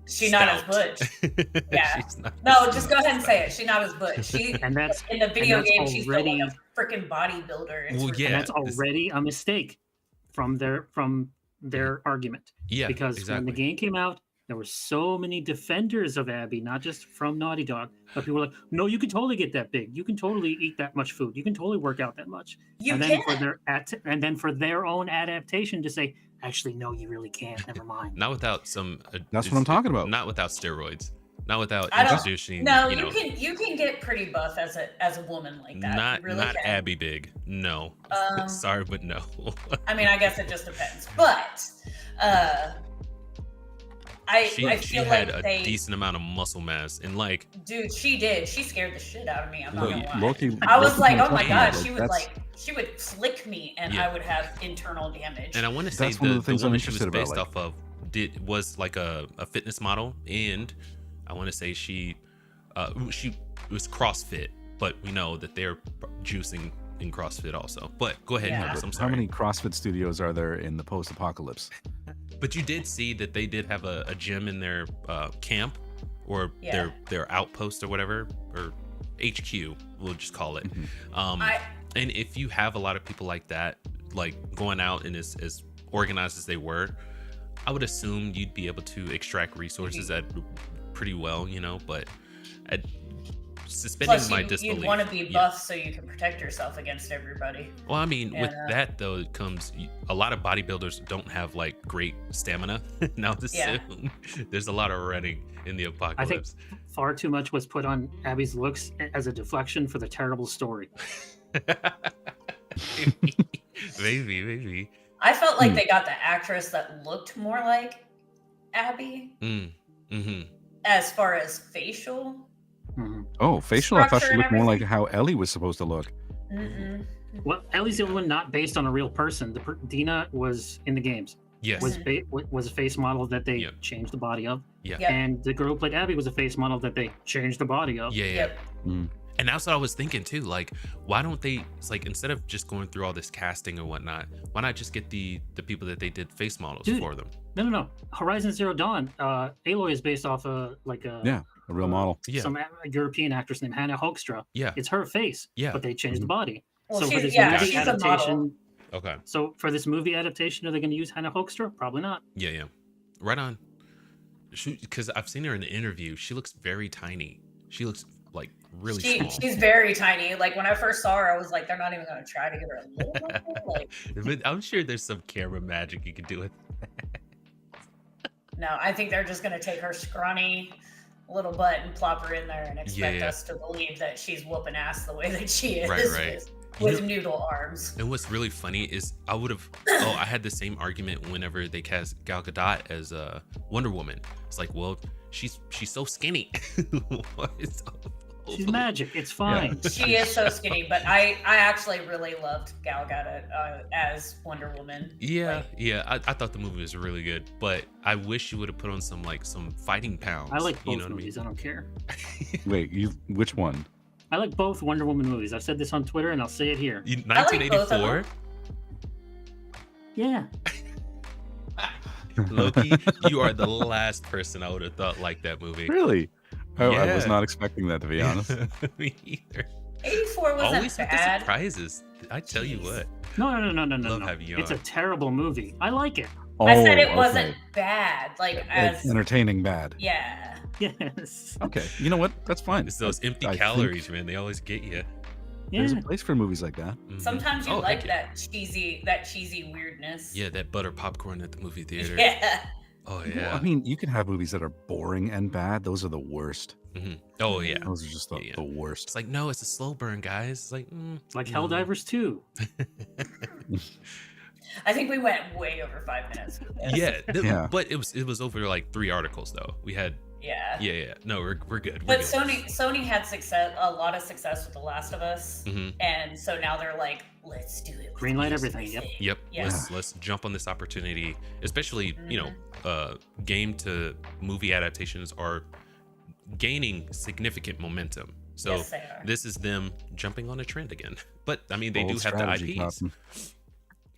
she's not as stout. butch. Yeah. She's not No, as just go ahead and say it. She's not as butch. She And that's in the video that's game, she's built like already- a freaking bodybuilder. It's Well, ridiculous. yeah. and that's it's- already a mistake from their argument. Yeah, Because exactly. when the game came out, there were so many defenders of Abby, not just from Naughty Dog, but people were like, "No, you can totally get that big. You can totally eat that much food. You can totally work out that much." You and then can. for their own adaptation to say, "Actually, no, you really can't. Never mind." Not without some. That's what I'm talking about. Not without steroids. Not without I don't- introducing. No, you know, you can get pretty buff as a woman like that. not you really not can. Abby big. No. Sorry, but no. I mean, I guess it just depends. But I she feel had like a they, decent amount of muscle mass and like dude, she did. She scared the shit out of me. I'm not gonna lie. Loki. I was like, Loki oh my from god, Kentucky, she would flick me, and Yeah. I would have internal damage. and I want to say That's one of the the things I'm woman she was interested about, based like- off of was like a fitness model, and I want to say she was CrossFit, but we know that they're juicing in CrossFit also. But go ahead, Yeah. Marcus, I'm How sorry. many CrossFit studios are there in the post-apocalypse? But you did see that they did have a gym in their camp or Yeah. their outpost or whatever, or HQ, we'll just call it. And if you have a lot of people like that, like going out and as organized as they were, I would assume you'd be able to extract resources at pretty well, but suspending Plus, my you'd disbelief. want to be Yeah. buff so you can protect yourself against everybody. Well, I mean, with And, that though comes a lot of bodybuilders don't have like great stamina. Now to Yeah. assume there's a lot of running in the I think apocalypse. far too much was put on Abby's looks as a deflection for the terrible story. maybe. I felt like they got the actress that looked more like Abby Mm-hmm. as far as facial. Mhm. Oh, facial. I thought Structure she and looked more like everything. how Ellie was supposed to look. Mm-mm. Well, Ellie's the only one not based on a real person. Dina was in the games. Yes. Was a face model that they Yep. changed the body of, Yeah. Yep. and the girl who played Abby was a face model that they changed the body of. Yeah. Yep. And that's what I was thinking too. Like, why don't they? It's like instead of just going through all this casting or whatnot, why not just get the people that they did face models Dude. for them? No. Horizon Zero Dawn. Aloy is based off a A real model. Yeah. some European actress named Hannah Hoekstra. Yeah. It's her face. Yeah. But they changed the Mhm. body. Well, so for she's this yeah, movie she's a model. adaptation, Okay. so for this movie adaptation, are they going to use Hannah Hoekstra? Probably not. Yeah. Right on. Because I've seen her in the interview. She looks very tiny. She looks like really small. She's very tiny. Like when I first saw her, I was like, they're not even going to try to get her a little bit. Like, But I'm sure there's some camera magic you could do with. no, I think they're just going to take her scrawny little butt and plop her in there and expect Yeah. us to believe that she's whooping ass the way that she is Right. with You- noodle arms. And what's really funny is I had the same argument whenever they cast Gal Gadot as Wonder Woman. It's like, well, she's so skinny. She's magic. It's fine. She is so skinny, but I actually really loved Gal Gadot as Wonder Woman. Yeah, Like, yeah. I thought the movie was really good, but I wish you would have put on some fighting pounds. I like both you know what I mean? movies. I don't care. Wait, which one? I like both Wonder Woman movies. I've said this on Twitter and I'll say it here. I like both of 1984. Yeah. Loki, you are the last person I would have thought liked that movie. Really? I was Yeah. not expecting that, to be honest. Me either. 84 wasn't Always with the bad. surprises. I tell you Jeez. what. No. Love having you It's a on. terrible movie. I like it. I said it okay. wasn't bad. Like as entertaining bad. yeah. Yes. Okay, you know what? That's fine. It's those empty I think calories, man. They always get you. There's Yeah. a place for movies like that. Mhm. Sometimes you Oh, like heck yeah. that cheesy weirdness. Yeah, that butter popcorn at the movie theater. Yeah. Oh Well, yeah. I mean, you can have movies that are boring and bad. Those are the worst. Mhm. Oh yeah. Those are just the, Yeah. the worst. It's like, no, it's a slow burn, guys. It's like, Like no. Helldivers 2. I think we went way over 5 minutes with this. Yeah, Yeah. but it was over like 3 articles though. We had Yeah. yeah. No, we're good. We're But good. Sony had a lot of success with The Last of Us, Mhm. and so now they're like, let's do it. with Greenlight this everything, yep. thing. Yep. Yeah. Let's jump on this opportunity, especially Mm-hmm. game to movie adaptations are gaining significant momentum. So Yes, they are. this is them jumping on a trend again. But I mean, they Bold do have the strategy, IPs. Cotton.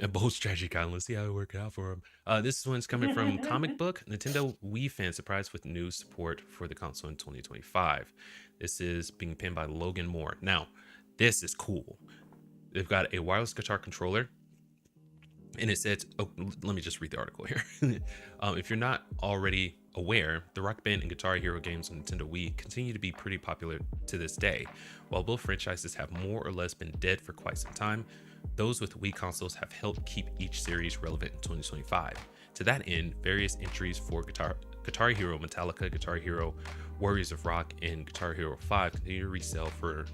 A bold strategy, Colin. Let's see how it worked out for them. This one's coming from Comic Book. Nintendo Wii fans surprised with new support for the console in 2025. This is being penned by Logan Moore. Now, this is cool. They've got a wireless guitar controller. And it says, oh, let me just read the article here. If you're not already aware, the Rock Band and Guitar Hero games on Nintendo Wii continue to be pretty popular to this day. While both franchises have more or less been dead for quite some time, those with Wii consoles have helped keep each series relevant in 2025. To that end, various entries for Guitar Hero Metallica, Guitar Hero Warriors of Rock, and Guitar Hero 5 continue to resell for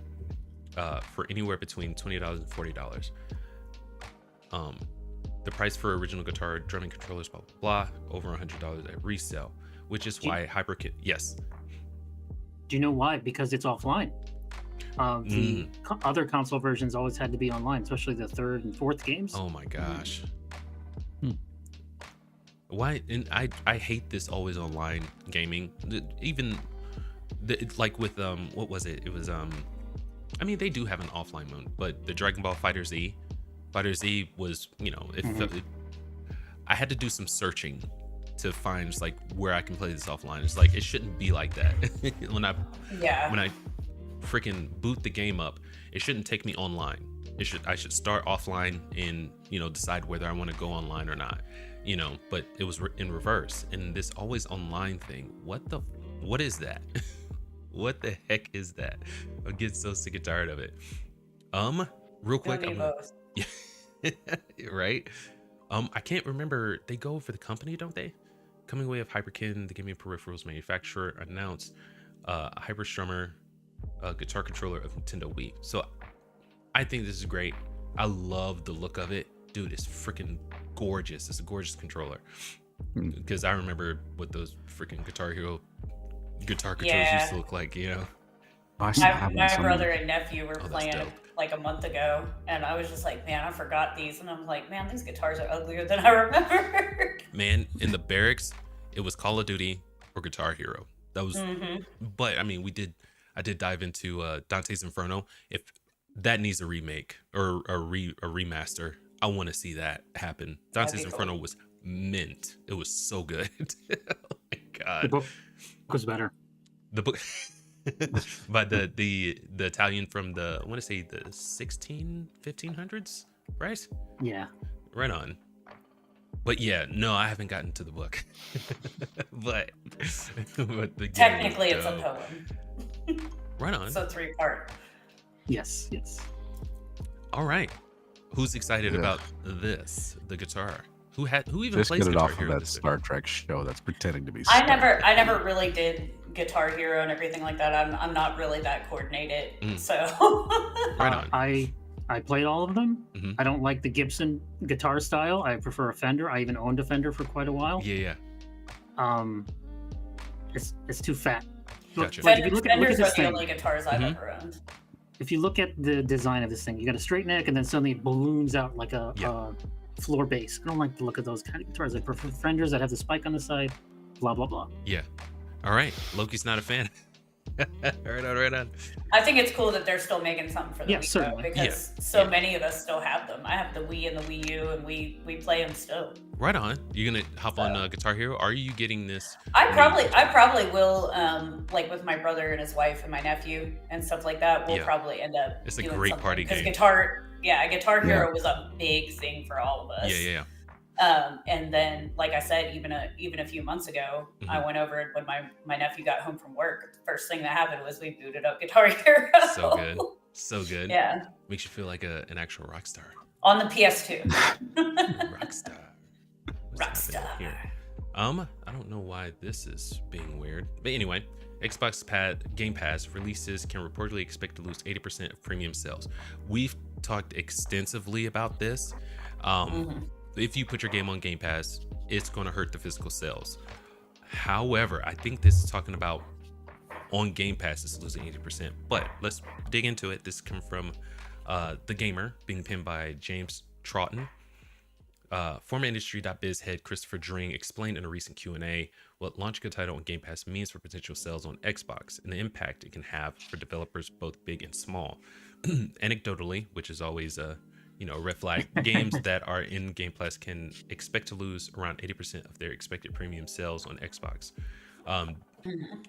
anywhere between $20 and $40. The price for original guitar, drumming controllers, blah blah blah, over $100 at resale, which is why HyperKit. Yes. Do you know why? Because it's offline. The other console versions always had to be online, especially the 3rd and 4th games. Oh my gosh. Why? And I hate this always online gaming. Like with what was it? It was I mean, they do have an offline mode, but the Dragon Ball Fighter Z was, I had to do some searching to find just like where I can play this offline. It's like, it shouldn't be like that. when I freaking boot the game up, it shouldn't take me online. I should start offline and decide whether I want to go online or not. But it was in reverse. And this always online thing, what is that? What the heck is that? I'm getting so sick and tired of it. Real quick, right? I can't remember. They go for the company, don't they? Coming away of Hyperkin, the gaming peripherals manufacturer, announced a Hyperstrummer guitar controller of Nintendo Wii. So I think this is great. I love the look of it, dude. It's freaking gorgeous. It's a gorgeous controller. Because I remember what those freaking Guitar Hero guitar controllers used to look like. My brother and nephew were playing dope. like a month ago, and I was just like, man, I forgot these. And I'm like, man, these guitars are uglier than I remember. Man, in the barracks, it was Call of Duty or Guitar Hero. That was, but I mean, I did dive into Dante's Inferno. If that needs a remake or a remaster, I want to see that happen. Dante's Inferno was mint. It was so good. Oh my god. The book was better. The book by the Italian from the, I want to say the 1500s, right? Yeah. Right on. But yeah, no, I haven't gotten to the book. but the Technically, game it's a poem. Right on. So 3-part. Yes. All right. Who's excited about this? The guitar. Who even Just plays get it Guitar off Hero of that this Star Trek show that's pretending to be. I never really did Guitar Hero and everything like that. I'm not really that coordinated. So Right on. I played all of them. Mhm. I don't like the Gibson guitar style. I prefer a Fender. I even owned a Fender for quite a while. Yeah. It's too fat. Gotcha. Like, if you look at Fenders this are the thing, only guitars I've ever owned. if you look at the design of this thing, you got a straight neck and then suddenly it balloons out like a floor bass. I don't like the look of those kind of guitars. I prefer Fenders that have the spike on the side, blah, blah, blah. Yeah. All right. Loki's not a fan. Right on. I think it's cool that they're still making something for the Wii though, certainly. because so many of us still have them. I have the Wii and the Wii U, and we play them still. Right on. You gonna hop on Guitar Hero? Are you getting this? I probably will, like with my brother and his wife and my nephew and stuff like that. We'll probably end up. It's a doing great something. party game. Guitar Hero was a big thing for all of us. Yeah. And then, like I said, even a few months ago, I went over when my nephew got home from work. The first thing that happened was we booted up Guitar Hero. So good. Yeah. Makes you feel like an actual rock star. On the PS2. Rockstar. Rockstar. Here. I don't know why this is being weird, but anyway, Xbox Game Pass releases can reportedly expect to lose 80% of premium sales. We've talked extensively about this. If you put your game on Game Pass, it's going to hurt the physical sales. However, I think this is talking about on Game Pass is losing 80%. But let's dig into it. This comes from The Gamer, being pinned by James Troughton. Former Industry.biz head Christopher Dring explained in a recent Q&A what launching a title on Game Pass means for potential sales on Xbox and the impact it can have for developers both big and small. Anecdotally, which is always a red flag, games that are in Game Pass can expect to lose around 80% of their expected premium sales on Xbox.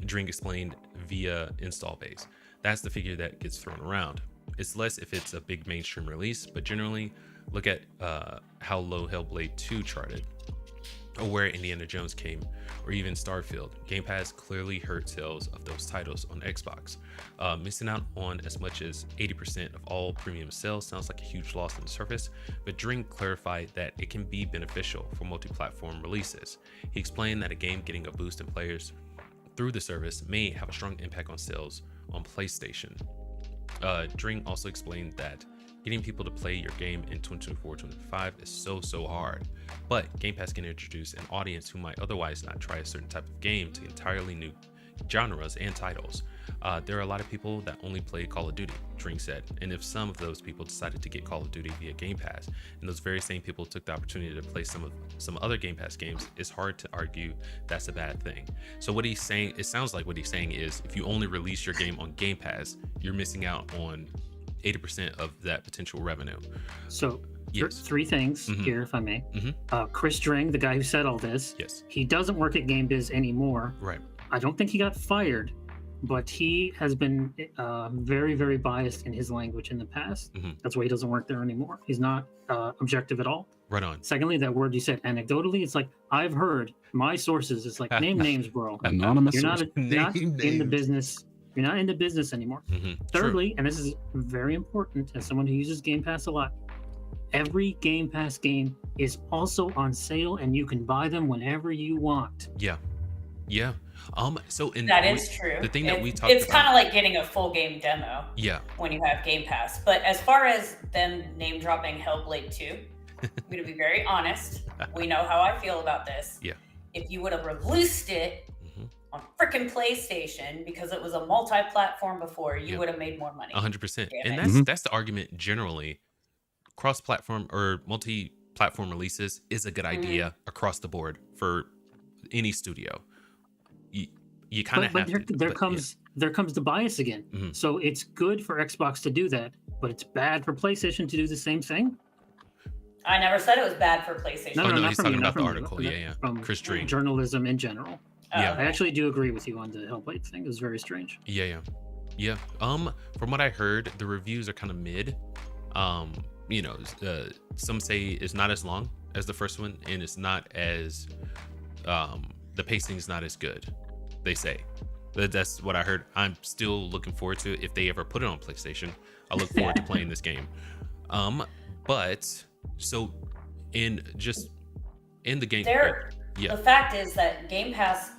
Dring explained via install base. That's the figure that gets thrown around. It's less if it's a big mainstream release, but generally, look at how low Hellblade 2 charted, or where Indiana Jones came, or even Starfield. Game Pass clearly hurt sales of those titles on Xbox. Missing out on as much as 80% of all premium sales sounds like a huge loss on the surface, but Dring clarified that it can be beneficial for multi-platform releases. He explained that a game getting a boost in players through the service may have a strong impact on sales on PlayStation. Dring also explained that getting people to play your game in 2024-2025 is so hard, but Game Pass can introduce an audience who might otherwise not try a certain type of game to entirely new genres and titles. There are a lot of people that only play Call of Duty, Dring said, and if some of those people decided to get Call of Duty via Game Pass, and those very same people took the opportunity to play some other Game Pass games, it's hard to argue that's a bad thing. So what he's saying, it sounds like what he's saying is, if you only release your game on Game Pass, you're missing out on 80% of that potential revenue. So three things here, if I may. Chris Dring, the guy who said all this, he doesn't work at GameBiz anymore. Right. I don't think he got fired, but he has been very, very biased in his language in the past. That's why he doesn't work there anymore. He's not objective at all. Right on. Secondly, that word you said, anecdotally, it's like, I've heard my sources. It's like, name names, bro. Anonymous. You're not in the business. You're not in the business anymore. Thirdly, and this is very important as someone who uses Game Pass a lot, every Game Pass game is also on sale and you can buy them whenever you want. Yeah. So that is true. The thing that we talked about, it's kind of like getting a full game demo. Yeah. When you have Game Pass, but as far as them name dropping Hellblade 2, I'm gonna be very honest. We know how I feel about this. Yeah. If you would have released it on frickin' PlayStation because it was a multi-platform before, you would have made more money. 100%. And that's the argument generally. Cross-platform or multi-platform releases is a good idea across the board for any studio. You kind of have to. There comes the bias again. So it's good for Xbox to do that, but it's bad for PlayStation to do the same thing. I never said it was bad for PlayStation. No, he's talking about the article. From Chris Dring. Journalism in general. Yeah. I actually do agree with you on the Hellblade thing. It was very strange. Yeah. From what I heard, the reviews are kind of mid. Some say it's not as long as the first one, and it's not as the pacing is not as good, they say. That's what I heard. I'm still looking forward to it. If they ever put it on PlayStation, I look forward to playing this game. But so in the game, the fact is that Game Pass,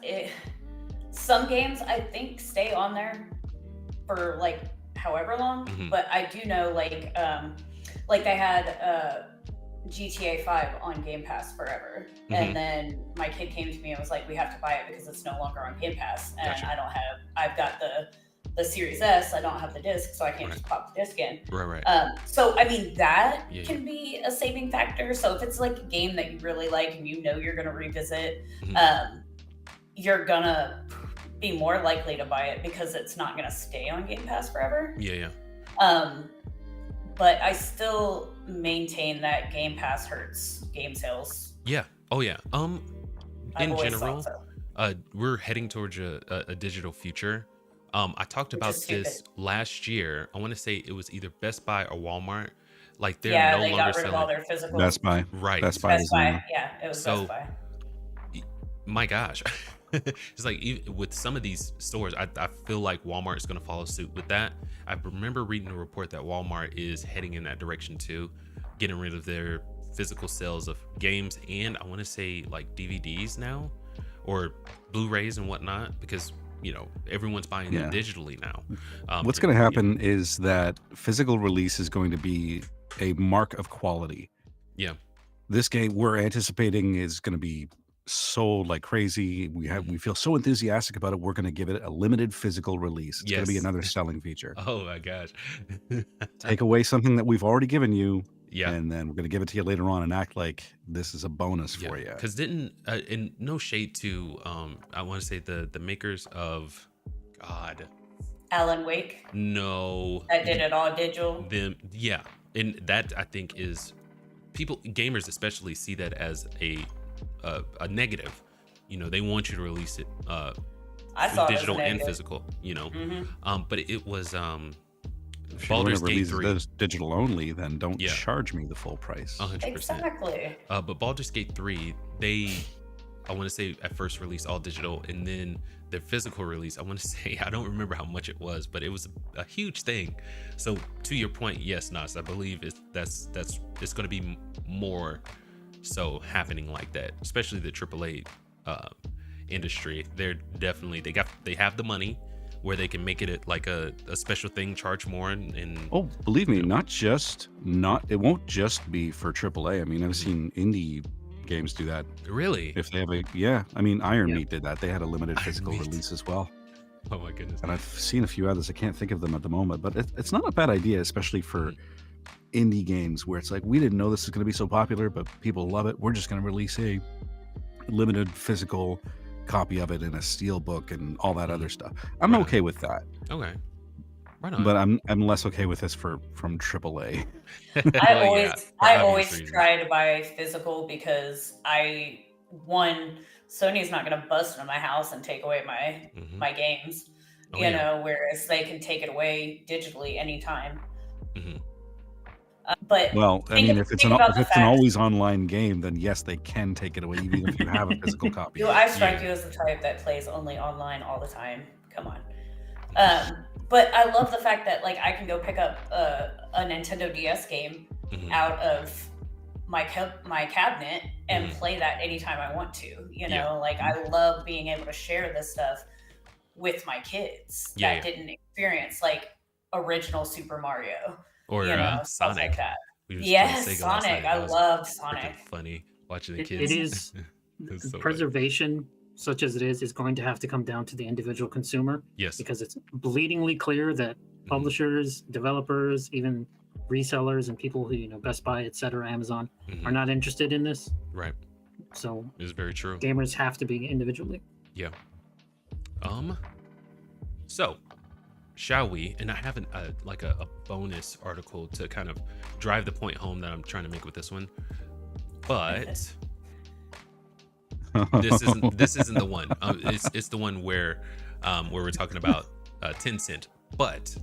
some games I think stay on there for like however long, but I do know like they had GTA 5 on Game Pass forever, and then my kid came to me and was like, we have to buy it because it's no longer on Game Pass, and I've got the Series S, I don't have the disc, so I can't just pop the disc in. Right. So I mean that can be a saving factor. So if it's like a game that you really like and you know you're gonna revisit, you're gonna be more likely to buy it because it's not going to stay on Game Pass forever. Yeah. But I still maintain that Game Pass hurts game sales. Yeah. Oh yeah. I've In always general, thought so. we're heading towards a digital future. I talked Which about is this stupid. last year. I want to say it was either Best Buy or Walmart. Like they're Yeah, no they longer got rid of all selling. their physical. Best Buy. Right. Best Buy Best was the only Buy. one. Yeah, it was So- Best Buy. My gosh. It's like with some of these stores, I feel like Walmart is going to follow suit with that. I remember reading a report that Walmart is heading in that direction too, getting rid of their physical sales of games and I want to say like DVDs now or Blu-rays and whatnot because everyone's buying them digitally now. What's going to happen is that physical release is going to be a mark of quality. Yeah. This game we're anticipating is going to be sold like crazy. We feel so enthusiastic about it. We're going to give it a limited physical release. It's going to be Yes. another selling feature. Oh my gosh. Take away something that we've already given you, Yeah. and then we're going to give it to you later on and act like this is a bonus for you. Because and no shade to I want to say the makers of God. Alan Wake. No. That did it all digital. Them, yeah, and that I think is gamers especially see that as a negative. They want you to release it I saw digital it as and negative. physical. But it was If you Baldur's wanna Gate release 3. this digital only, then don't Yeah. charge me the full price. 100%. Exactly. But Baldur's Gate 3, I want to say at first released all digital, and then their physical release, I want to say, I don't remember how much it was, but it was a huge thing. So to your point, yes, Nas, I believe it's going to be more so happening like that, especially the AAA industry. They're definitely they have the money where they can make it like a special thing, charge more, and Oh, believe me, it won't just be for AAA. I mean, I've seen indie games do that. really, If they have Iron Yeah. Meat did that. They had a limited Iron physical Meat. release as well. oh my goodness, And I've seen a few others. I can't think of them at the moment, but it's not a bad idea, especially for indie games where it's like, we didn't know this is going to be so popular, but people love it. We're just going to release a limited physical copy of it in a steel book and all that other stuff. I'm Right. okay with that, okay, right on. but I'm less okay with this from AAA. Well, I yeah, always for I obvious always reasons. try to buy physical because Sony's not gonna bust into my house and take away Mhm. my games. Oh, yeah. Whereas they can take it away digitally anytime. Mhm. But Well, I Think mean, ab- if it's think an about the fact- always online game, then yes, they can take it away, even if you have a physical copy. I strike Yeah. you as the type that plays only online all the time. Come on. But I love the fact that I can go pick up a Nintendo DS game Mhm. out of my cabinet and Mhm. play that anytime I want to. Yeah. I love being able to share this stuff with my kids Yeah, that yeah. didn't experience original Super Mario, Or stuff Sonic. like that. We were just playing Yes, Sega last Sonic. night. I That was loved freaking Sonic. funny watching the It kids. is It's so funny. preservation, such as it is going to have to come down to the individual consumer Yes. because it's bleedingly clear that publishers, developers, even resellers, and people who Best Buy, etc., Amazon Mhm. are not interested in this. Right. So It's very true. gamers have to be individually. Yeah. So, shall we? And I have a bonus article to kind of drive the point home that I'm trying to make with this one. But this isn't the one. It's the one where we're talking about Tencent. But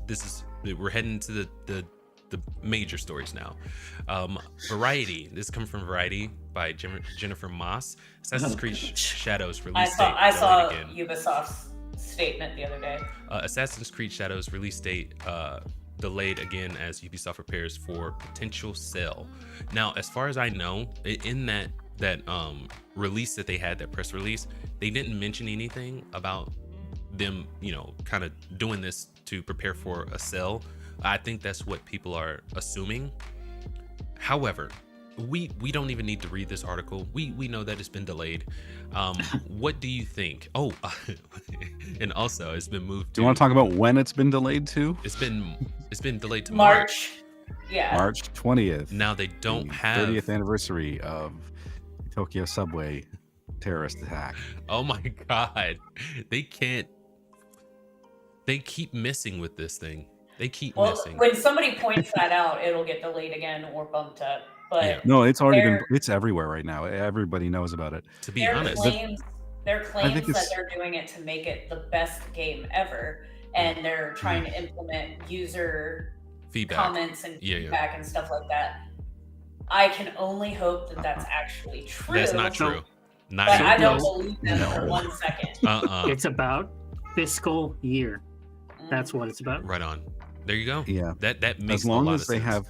we're heading to the major stories now. Variety. This comes from Variety by Jennifer Moss. Assassin's Creed Shadows release date I saw delayed again. Ubisoft's statement the other day. Assassin's Creed Shadows release date delayed again as Ubisoft prepares for potential sale. Now, as far as I know, in that release that they had, that press release, they didn't mention anything about them, kind of doing this to prepare for a sale. I think that's what people are assuming. However, we don't even need to read this article. We know that it's been delayed. What do you think? Oh, and also it's been moved. Do you want to talk about when it's been delayed to? It's been delayed to March. Yeah. March 20th. Now they don't the have 30th anniversary of Tokyo subway terrorist attack. Oh my God, they can't They keep missing with this thing. They keep Well, missing. when somebody points that out, it'll get delayed again or bumped up. But Yeah. No, it's already been. their It's everywhere right now. Everybody knows about it. To be their honest, claims, their claims that it's- they're doing it to make it the best game ever, and they're trying to implement user feedback. comments and Yeah, yeah. feedback and stuff like that. I can only hope that that's actually true. That's not true. Not But even I don't close. believe them for 1 second. It's about fiscal year. That's what it's about. Right on. There you go. Yeah. That makes As long a lot as of they sense. have,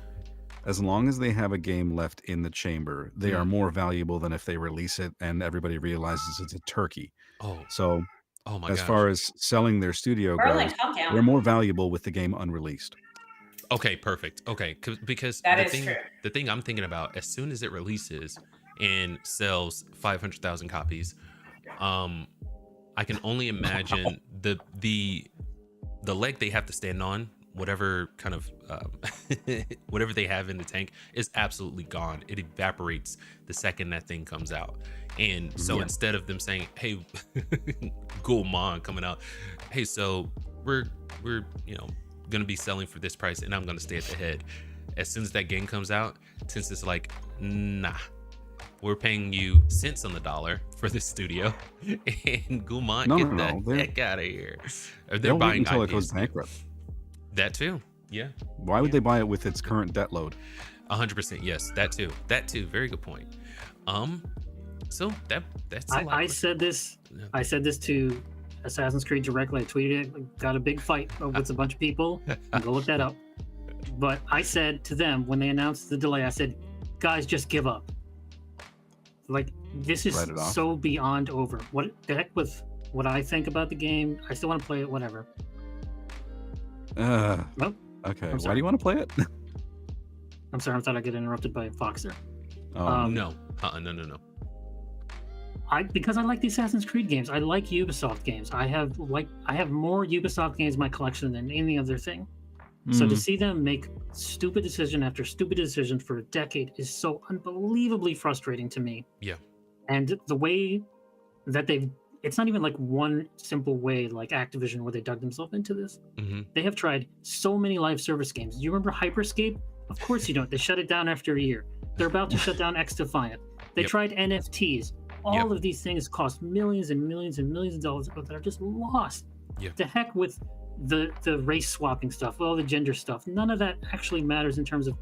as long as they have a game left in the chamber, they are more valuable than if they release it and everybody realizes it's a turkey. Oh, So oh my as gosh. far as selling their studio Merlin, goes, calm down. they're more valuable with the game unreleased. Okay, perfect. Okay, because That the is thing, true. the thing I'm thinking about, as soon as it releases and sells 500,000 copies, I can only imagine the leg they have to stand on, whatever kind of whatever they have in the tank, is absolutely gone. It evaporates the second that thing comes out. And so instead of them saying, "Hey, Gulman coming out, hey, so we're gonna be selling for this price, and I'm gonna stay at the head." As soon as that game comes out, since it's like, nah, we're paying you cents on the dollar for this studio, and Gulman, get the heck out of here. Or they're They'll wait buying until it IPs. goes bankrupt. That too, yeah. Why would they buy it with its current debt load? 100%, yes. That too. Very good point. So that's a lot. I said this. I said this to Assassin's Creed directly. I tweeted it. Got a big fight with a bunch of people. Go look that up. But I said to them when they announced the delay, I said, "Guys, just give up. Like, this is Write it off. so beyond over. What the heck with what I think about the game? I still want to play it. Whatever." Well, Okay. I'm Why sorry. do you want to play it? I'm sorry. I thought I'd get interrupted by Foxer. Oh, No. No. Because I like the Assassin's Creed games. I like Ubisoft games. I have more Ubisoft games in my collection than any other thing. So to see them make stupid decision after stupid decision for a decade is so unbelievably frustrating to me. Yeah. And the way that it's not even like one simple way like Activision where they dug themselves into this. Mm-hmm. They have tried so many live service games. Do you remember Hyperscape? Of course you don't. They shut it down after a year. They're about to shut down X Defiant. They tried NFTs. All of these things cost millions and millions and millions of dollars that are just lost. Yeah. The heck with the race swapping stuff, all the gender stuff. None of that actually matters in terms of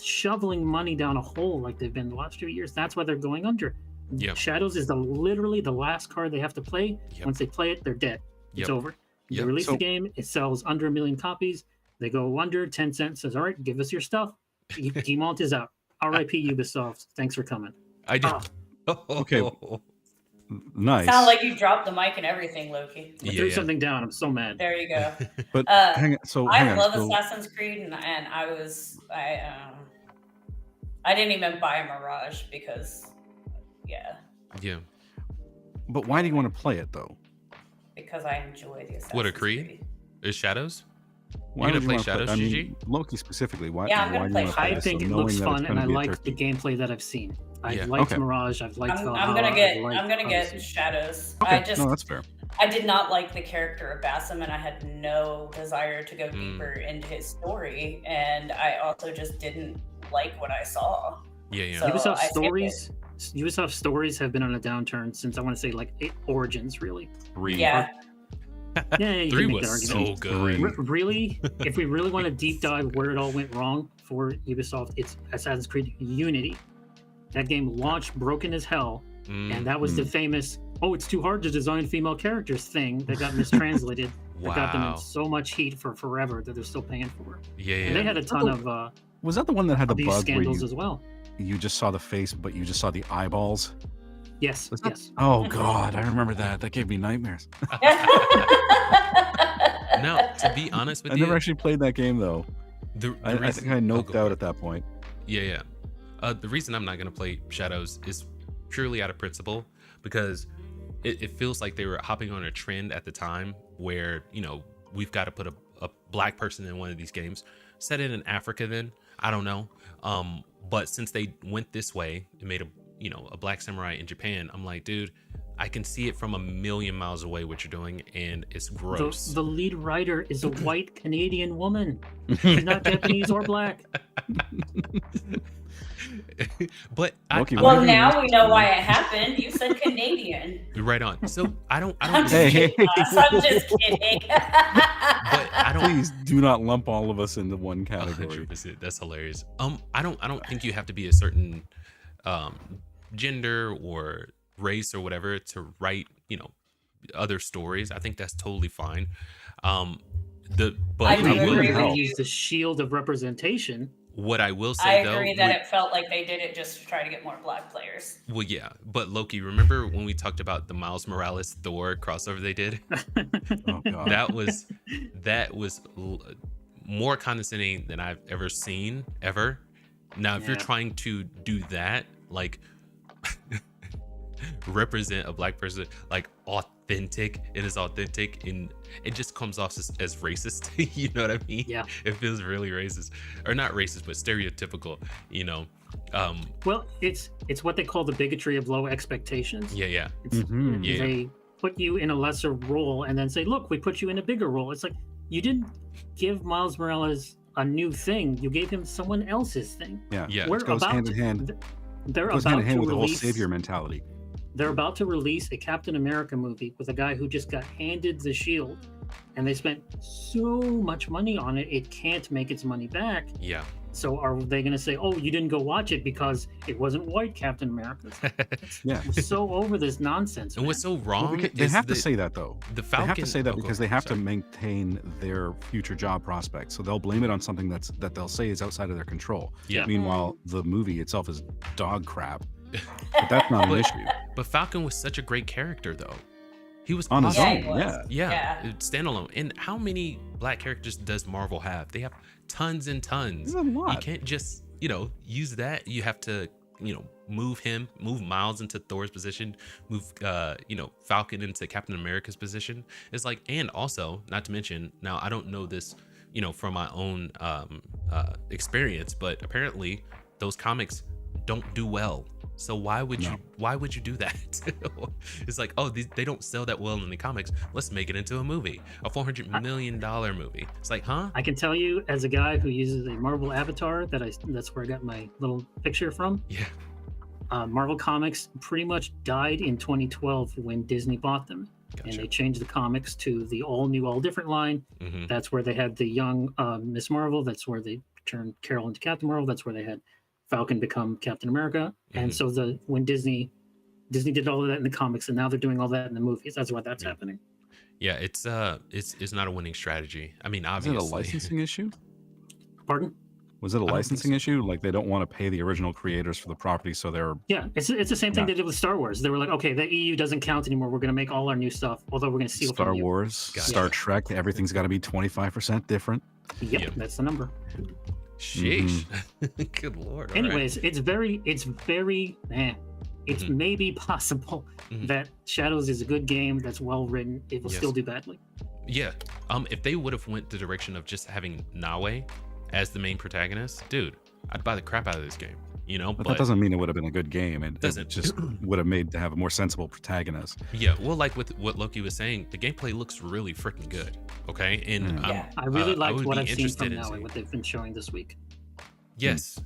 shoveling money down a hole like they've been the last few years. That's why they're going under. Yeah. Shadows is literally the last card they have to play. Yep. Once they play it, they're dead. It's Yep. over. They Yep. release So- the game, it sells under 1 million copies. They go under. Tencent says, "All right, give us your stuff." Demont is out. R.I.P. Ubisoft. Thanks for coming. I do. Ah. Okay. Nice. Sound like you dropped the mic and everything, Loki. I threw something down. I'm so mad. There you go. But hang on. So I hang on. love So- Assassin's Creed, and I didn't even buy a Mirage because, Yeah. But why do you want to play it though? because I enjoy the Assassin's What, a Creed? Is Shadows? Why You're would gonna play you wanna Shadows, I mean, GG? Loki specifically. Why? Yeah, I'm why gonna do play you wanna play I this? think So it knowing looks that it's fun, and gonna I be a like turkey. the gameplay that I've seen. I've Yeah. liked Okay. Mirage. I've liked I'm Valhalla. gonna I've get liked Odyssey. Shadows. Okay. No, that's fair. I did not like the character of Basim, and I had no desire to go Mm. deeper into his story. And I also just didn't like what I saw. Yeah. So- Ubisoft I skipped Ubisoft stories have been on a downturn since I want to say like Origins, really. 3. Yeah, Yeah, you 3 can make that was argument. so good. Really, if we really want to deep dive where it all went wrong for Ubisoft, it's Assassin's Creed Unity. That game launched broken as hell, and that was the famous "oh, it's too hard to design female characters" thing that got mistranslated. That got them Wow. in so much heat for forever that they're still paying for. Yeah. And they had a ton of Was that the one that had the abuse bug where scandals you, as well. you just saw the face, but you just saw the eyeballs? Yes, Was that- yes. Oh God, I remember that. That gave me nightmares. Now, to be honest with I you, never actually played that game though. I think I noped go out for at that point. Yeah. The reason I'm not gonna play Shadows is purely out of principle, because it feels like they were hopping on a trend at the time where, we've got to put a black person in one of these games. Set it in Africa then, I don't know. But since they went this way and made a black samurai in Japan, I'm like, dude, I can see it from a million miles away what you're doing, and it's gross. The lead writer is a white Canadian woman. She's not Japanese or black. But well, now we know why it happened. You said Canadian. Right on. So I don't. I'm just kidding. I'm just kidding. But I don't. Please do not lump all of us into one category. 100%. That's hilarious. I don't think you have to be a certain gender or race or whatever to write, other stories. I think that's totally fine. I do agree with you. Use the shield of representation. What I will say, I agree that it felt like they did it just to try to get more black players. Well, yeah, but Loki, remember when we talked about the Miles Morales Thor crossover they did? Oh God. That was more condescending than I've ever seen ever. Now, if you're trying to do that, like represent a black person, like authentic, it is authentic, and it just comes off as racist. You know what I mean? Yeah, it feels really racist, or not racist, but stereotypical. Well, it's what they call the bigotry of low expectations. Yeah. They put you in a lesser role and then say, look, we put you in a bigger role. It's like, you didn't give Miles Morales a new thing, you gave him someone else's thing. Yeah. We're it goes hand in hand. They're it goes about hand in hand to with the whole release savior mentality. They're about to release a Captain America movie with a guy who just got handed the shield, and they spent so much money on it, it can't make its money back. Yeah. So are they going to say, oh, you didn't go watch it because it wasn't white Captain America? Yeah. We're so over this nonsense. And what's so wrong well, they have to say that, though. The Falcon, they have to say that because they have to maintain their future job prospects. So they'll blame it on something that they'll say is outside of their control. Yeah. Meanwhile, the movie itself is dog crap. But that's not an issue. But Falcon was such a great character, though. He was on his awesome. own. Yeah. Standalone. And how many black characters does Marvel have? They have tons and tons. There's a lot. You can't just, use that. You have to, move Miles into Thor's position, move, Falcon into Captain America's position. It's like, and also, not to mention, now I don't know this, from my own experience, but apparently those comics don't do well. So why would you do that? It's like, oh, they don't sell that well in the comics. Let's make it into a movie, a $400 million movie. It's like, huh? I can tell you, as a guy who uses a Marvel avatar, that's where I got my little picture from. Yeah. Marvel Comics pretty much died in 2012 when Disney bought them. Gotcha. And they changed the comics to the all new, all different line. Mm-hmm. That's where they had the young Miss Marvel. That's where they turned Carol into Captain Marvel. That's where they had Falcon become Captain America. Mm-hmm. And so when Disney did all of that in the comics, and now they're doing all that in the movies. That's why that's happening. Yeah, it's not a winning strategy. I mean, obviously. Is it a licensing issue? Pardon? Was it a licensing issue? Like they don't want to pay the original creators for the property, so they're... Yeah, it's the same thing they did with Star Wars. They were like, okay, the EU doesn't count anymore. We're going to make all our new stuff, although we're going to steal Star from you. Wars, Star Trek, everything's got to be 25% different. Yep, that's the number. Sheesh. Good Lord. Anyways, it's maybe possible that Shadows is a good game that's well written. It will still do badly. Yeah. If they would have went the direction of just having Nawe as the main protagonist, dude, I'd buy the crap out of this game. But that doesn't mean it would have been a good game. It just would have made to have a more sensible protagonist. Yeah, well, like with what Loki was saying, the gameplay looks really freaking good. Okay, and I really liked what I've seen from now and what they've been showing this week. Yes,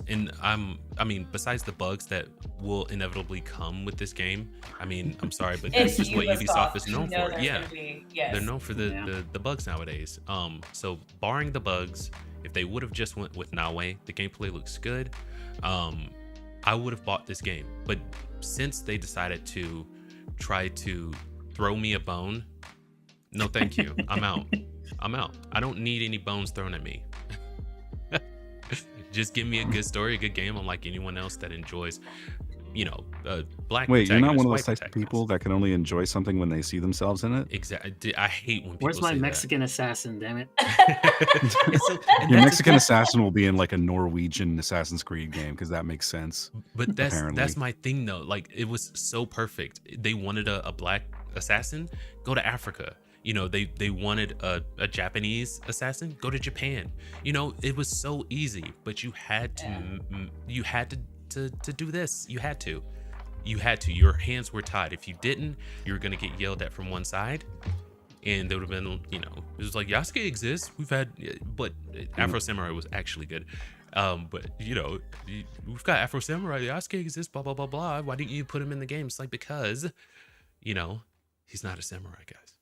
and I mean, besides the bugs that will inevitably come with this game, I mean, I'm sorry, but that's just what Ubisoft is known for. Yeah, they're known for the bugs nowadays. So barring the bugs, if they would have just went with Nawe, the gameplay looks good. I would have bought this game, but since they decided to try to throw me a bone, no thank you. I'm out. I don't need any bones thrown at me. Just give me a good story, a good game, unlike anyone else that enjoys, black. Wait, you're not one of those types of people that can only enjoy something when they see themselves in it? Exactly. I hate when people Where's my say Mexican assassin, damn it? Your Mexican assassin will be in like a Norwegian Assassin's Creed game because that makes sense. But that's my thing though. Like it was so perfect. They wanted a black assassin, go to Africa. They wanted a Japanese assassin, go to Japan. It was so easy, but you had to do this. You had to. You had to. Your hands were tied. If you didn't, you were gonna get yelled at from one side, and there would have been, it was like Yasuke exists. We've had, but Afro Samurai was actually good. But we've got Afro Samurai. Yasuke exists. Blah blah blah blah. Why didn't you put him in the game? It's like because, he's not a samurai, guys.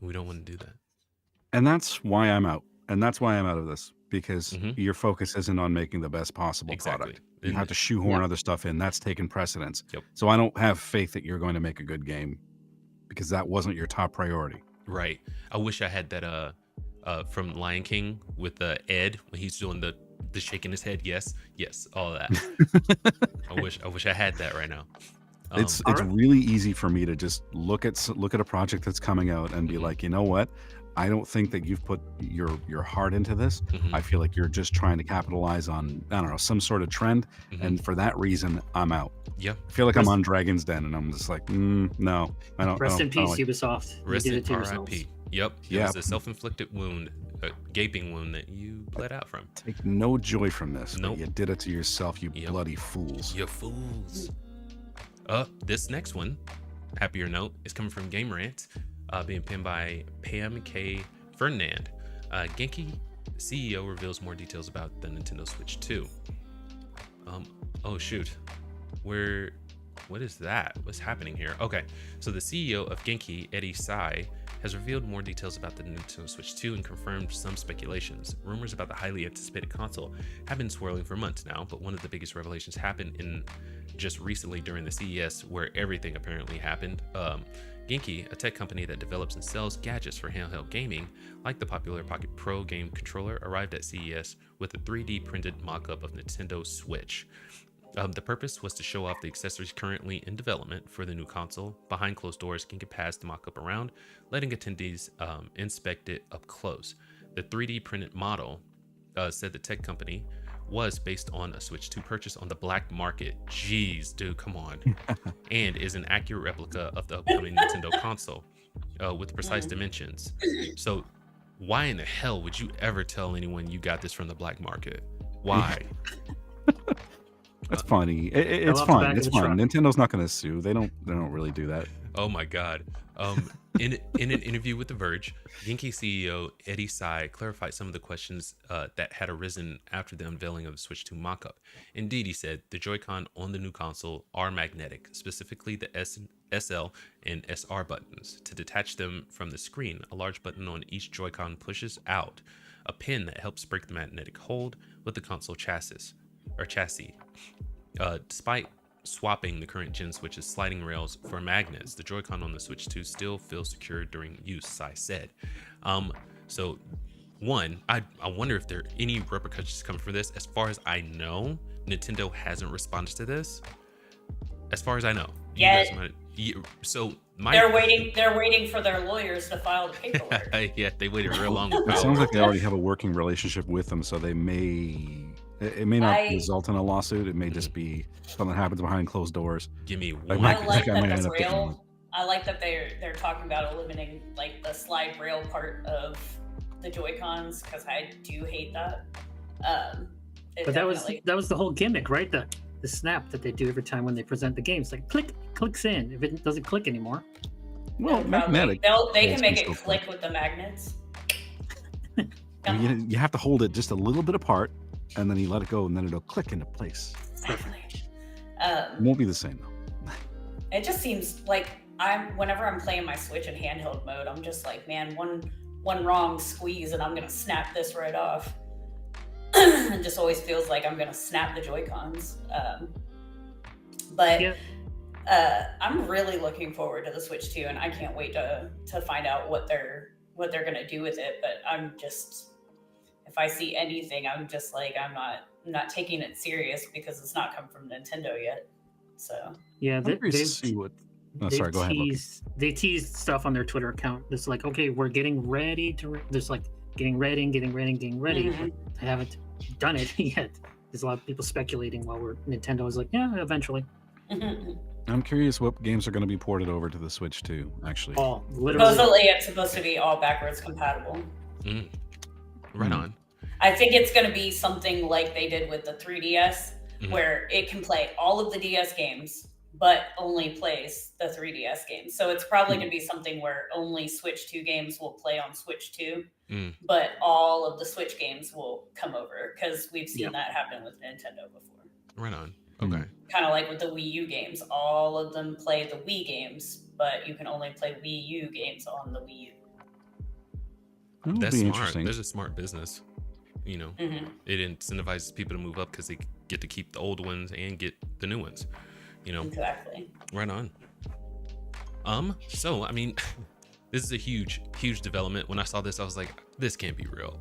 We don't want to do that. And that's why I'm out. And that's why I'm out of this, because your focus isn't on making the best possible product. You have to shoehorn other stuff in. That's taken precedence. Yep. So I don't have faith that you're going to make a good game, because that wasn't your top priority. Right. I wish I had that from Lion King with Ed when he's doing the shaking his head. Yes, all of that. I wish I had that right now. It's really easy for me to just look at a project that's coming out and be like, you know what? I don't think that you've put your heart into this. I feel like you're just trying to capitalize on, I don't know, some sort of trend. And for that reason, I'm out. Yeah. I feel like I'm on Dragon's Den and I'm just like, no, I don't. Rest in peace, like Ubisoft. Rest in RIP. Yep. It Yeah. was a self-inflicted wound, a gaping wound that you bled out from. Take no joy from this. Nope. You did it to yourself, you bloody fools. You fools. This next one, happier note, is coming from Gamerant, being penned by Pam K. Ferdinand. Genki CEO reveals more details about the Nintendo Switch 2. Oh shoot, what is that? What's happening here? Okay, so the CEO of Genki, Eddie Sai, has revealed more details about the Nintendo Switch 2 and confirmed some speculations. Rumors about the highly anticipated console have been swirling for months now, but one of the biggest revelations happened in just recently during the CES, where everything apparently happened. Genki, a tech company that develops and sells gadgets for handheld gaming, like the popular Pocket Pro game controller, arrived at CES with a 3D printed mock-up of Nintendo Switch. The purpose was to show off the accessories currently in development for the new console. Behind closed doors, Genki passed the mock-up around, letting attendees inspect it up close. The 3D printed model, said the tech company, was based on a Switch 2 purchase on the black market. Jeez, dude, come on. And is an accurate replica of the upcoming Nintendo console with precise dimensions. So why in the hell would you ever tell anyone you got this from the black market? Why? That's funny. It's fine. It's fine. Nintendo's not going to sue. They don't really do that. Oh my God. In an interview with The Verge, Genki CEO Eddie Sai clarified some of the questions that had arisen after the unveiling of the Switch 2 mockup. Indeed, he said, the Joy-Con on the new console are magnetic, specifically the SL and SR buttons. To detach them from the screen, a large button on each Joy-Con pushes out a pin that helps break the magnetic hold with the console chassis. Despite swapping the current gen Switch's sliding rails for magnets, the Joy-Con on the Switch 2 still feels secure during use, Sai said. So one, I wonder if there are any repercussions coming from this. As far as I know, Nintendo hasn't responded to this. As far as I know. Yeah. They're waiting for their lawyers to file the paperwork. Yeah, they waited real long. It sounds like they already have a working relationship with them, so they may. It may not result in a lawsuit. It may just be something that happens behind closed doors. Give me one. I like that they're talking about eliminating like the slide rail part of the Joy-Cons, because I do hate that. But that was the whole gimmick, right? The snap that they do every time when they present the games, like clicks in. If it doesn't click anymore, well, magnetic. They can make it click with the magnets. You have to hold it just a little bit apart, and then you let it go, and then it'll click into place. Exactly. It won't be the same though. It just seems like whenever I'm playing my Switch in handheld mode, I'm just like, man, one wrong squeeze and I'm gonna snap this right off. It just always feels like I'm gonna snap the Joy-Cons. I'm really looking forward to the Switch 2, and I can't wait to find out what they're gonna do with it. But I'm just, if I see anything, I'm just like, I'm not taking it serious because it's not come from Nintendo yet. So yeah, go ahead. They teased stuff on their Twitter account. It's like, okay, we're getting ready to. There's like getting ready. Mm-hmm. They haven't done it yet. There's a lot of people speculating while Nintendo is like, yeah, eventually. Mm-hmm. I'm curious what games are going to be ported over to the Switch 2, actually. Oh, literally. Supposedly it's supposed to be all backwards compatible. Right on. I think it's going to be something like they did with the 3DS, where it can play all of the DS games, but only plays the 3DS games. So it's probably going to be something where only Switch 2 games will play on Switch 2, but all of the Switch games will come over, because we've seen that happen with Nintendo before. Right on. Okay. Kind of like with the Wii U games. All of them play the Wii games, but you can only play Wii U games on the Wii U. That's smart. There's a smart business. You know, it incentivizes people to move up because they get to keep the old ones and get the new ones. You know, exactly. Right on. So I mean, this is a huge development. When I saw this, I was like, this can't be real.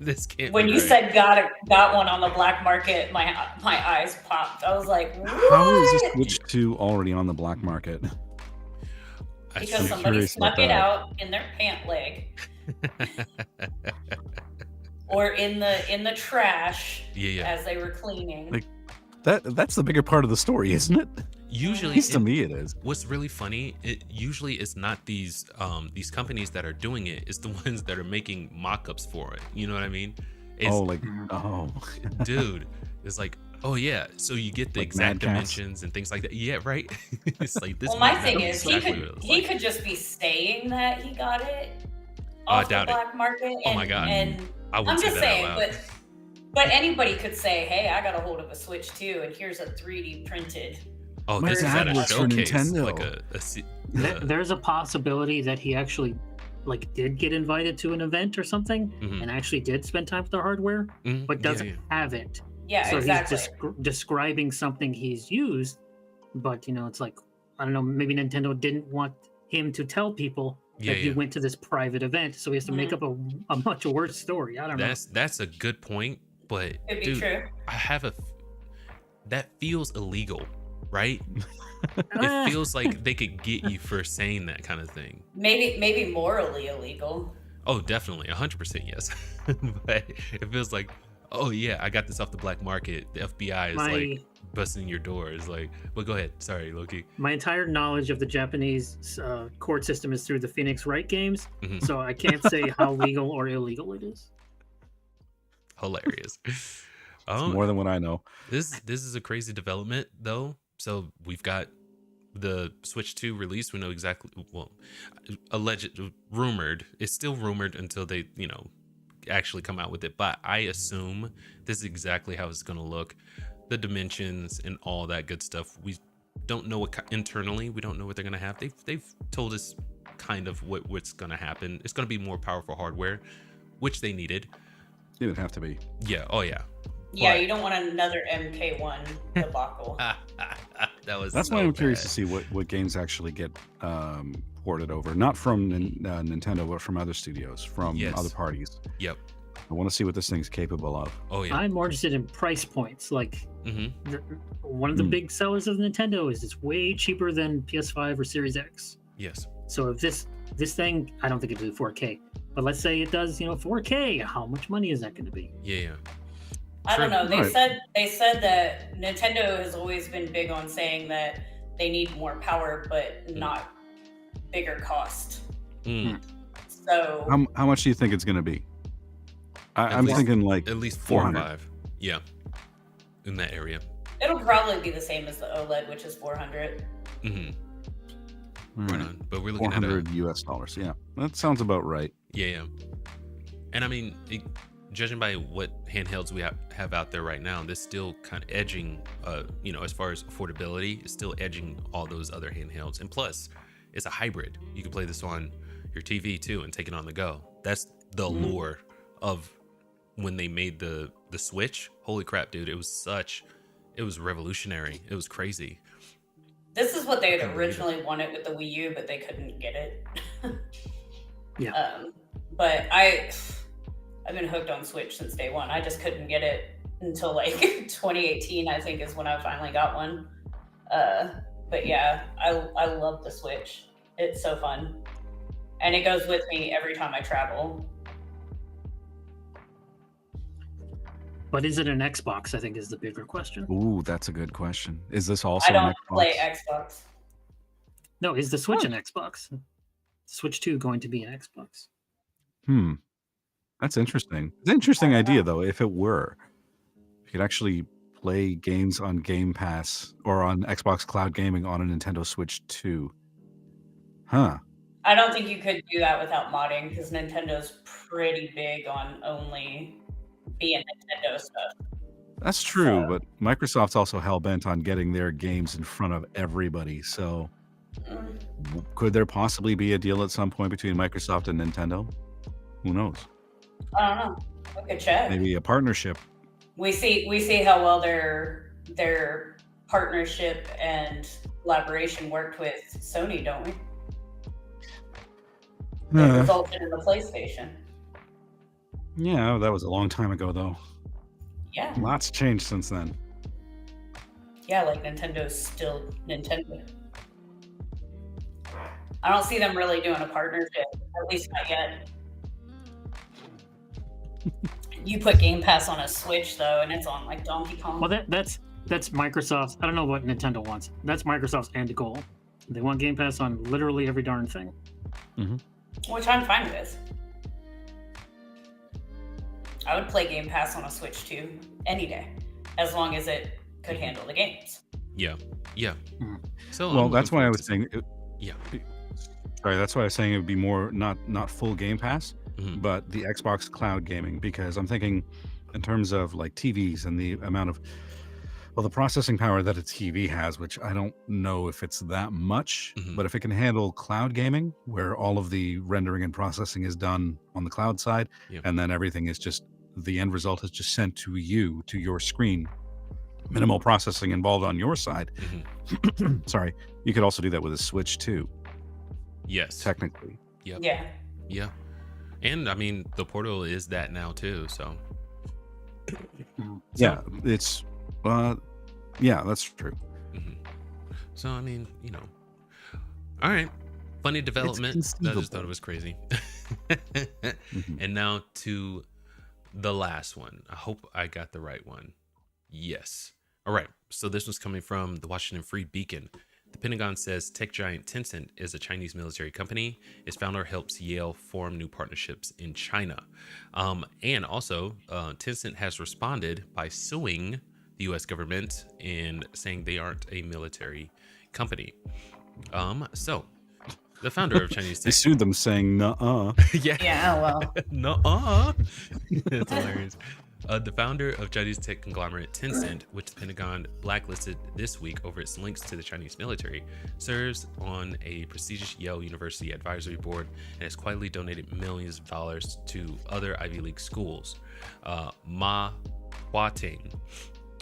This can't. When be you right. said got one on the black market, my eyes popped. I was like, what? How is this Switch 2 already on the black market? Because somebody snuck it out in their pant leg. Or in the trash as they were cleaning. Like that's the bigger part of the story, isn't it? Usually, at least to me, it is. What's really funny, it usually is not these companies that are doing it. It's the ones that are making mock-ups for it. You know what I mean? Dude, it's like, oh yeah, so you get the like exact dimensions and things like that. Yeah, right. It's like this. Well, my thing is, he could just be saying that he got it off the black market. Oh my god! And I'm just saying, but anybody could say, hey, I got a hold of a Switch 2, and here's a 3D printed. Oh, this is at a showcase, like There's a possibility that he actually did get invited to an event or something, and actually did spend time with the hardware, but doesn't have it. Yeah, so exactly. He's describing something he's used, but it's like, I don't know, maybe Nintendo didn't want him to tell people that he went to this private event, so he has to make up a much worse story. I don't know. That's a good point, but Could be dude, true. that feels illegal. Right? It feels like they could get you for saying that kind of thing. Maybe morally illegal. Oh, definitely, 100% yes. But it feels like, oh yeah, I got this off the black market. The FBI is like busting your doors. Like, well, go ahead. Sorry, Loki. My entire knowledge of the Japanese court system is through the Phoenix Wright games, so I can't say how legal or illegal it is. Hilarious. It's more than what I know. This is a crazy development, though. So we've got the Switch 2 release. We know exactly, well, rumored. It's still rumored until they, actually come out with it. But I assume this is exactly how it's going to look. The dimensions and all that good stuff. We don't know what internally. We don't know what they're going to have. They've told us kind of what's going to happen. It's going to be more powerful hardware, which they needed. It would have to be. Yeah. Oh yeah. Yeah, you don't want another MK1 debacle. That's why I'm curious to see what games actually get ported over. Not from Nintendo, but from other studios, from other parties. Yep. I want to see what this thing's capable of. Oh yeah. I'm more interested in price points. Like one of the big sellers of Nintendo is it's way cheaper than PS5 or Series X. Yes. So if this thing, I don't think it'll do 4K, but let's say it does, 4K. How much money is that going to be? Yeah. I don't know. They said that Nintendo has always been big on saying that they need more power, but not bigger cost. So how much do you think it's going to be? I'm thinking like at least 4 or 5. Yeah, in that area. It'll probably be the same as the OLED, which is 400. Right on. But we're looking at $400. Yeah, that sounds about right. Yeah. And I mean, judging by what handhelds we have out there right now, this still kind of edging, as far as affordability, it's still edging all those other handhelds. And plus, it's a hybrid. You can play this on your TV too and take it on the go. That's the lure of when they made the Switch. Holy crap, dude! It was revolutionary. It was crazy. This is what they had originally wanted with the Wii U, but they couldn't get it. Yeah. But I've been hooked on Switch since day one. I just couldn't get it until 2018, I think, is when I finally got one. But yeah, I love the Switch. It's so fun. And it goes with me every time I travel. But is it an Xbox, I think, is the bigger question. Ooh, that's a good question. Is this also I don't an Xbox? play Xbox. No, is the Switch an Xbox? Switch 2 going to be an Xbox? That's interesting. It's an interesting idea, though, if it were. You could actually play games on Game Pass or on Xbox Cloud Gaming on a Nintendo Switch 2. Huh. I don't think you could do that without modding because Nintendo's pretty big on only being Nintendo stuff. That's true, but Microsoft's also hell-bent on getting their games in front of everybody. So could there possibly be a deal at some point between Microsoft and Nintendo? Who knows? I don't know. We could check. Maybe a partnership. We see how well their partnership and collaboration worked with Sony, don't we? It resulted in the PlayStation. Yeah, that was a long time ago, though. Yeah. Lots changed since then. Yeah, like Nintendo's still Nintendo. I don't see them really doing a partnership, at least not yet. You put Game Pass on a Switch though, and it's on like Donkey Kong. Well, that's Microsoft's. I don't know what Nintendo wants. That's Microsoft's end goal. They want Game Pass on literally every darn thing. Which I'm fine with. I would play Game Pass on a Switch too, any day, as long as it could handle the games. Yeah. So Well, that's why I was saying. Yeah. Sorry, that's why I was saying it would be more not full Game Pass, but the Xbox Cloud Gaming, because I'm thinking in terms of like TVs and the amount of the processing power that a TV has, which I don't know if it's that much, but if it can handle cloud gaming, where all of the rendering and processing is done on the cloud side, and then everything is just the end result is just sent to you, to your screen, minimal processing involved on your side. Sorry, you could also do that with a Switch too. Yes. Technically. Yep. Yeah. And I mean, the Portal is that now too. So. Yeah, it's. Yeah, that's true. So I mean, all right, funny development. I just thought it was crazy. And now to the last one. I hope I got the right one. Yes. All right. So this was coming from the Washington Free Beacon. The Pentagon says tech giant Tencent is a Chinese military company. Its founder helps Yale form new partnerships in China. And also, Tencent has responded by suing the U.S. government and saying they aren't a military company. So the founder of Chinese They tech... sued them saying, nuh-uh. Yeah, well. Nuh-uh. That's hilarious. The founder of Chinese tech conglomerate Tencent, which the Pentagon blacklisted this week over its links to the Chinese military, serves on a prestigious Yale University advisory board and has quietly donated millions of dollars to other Ivy League schools. Ma Huating,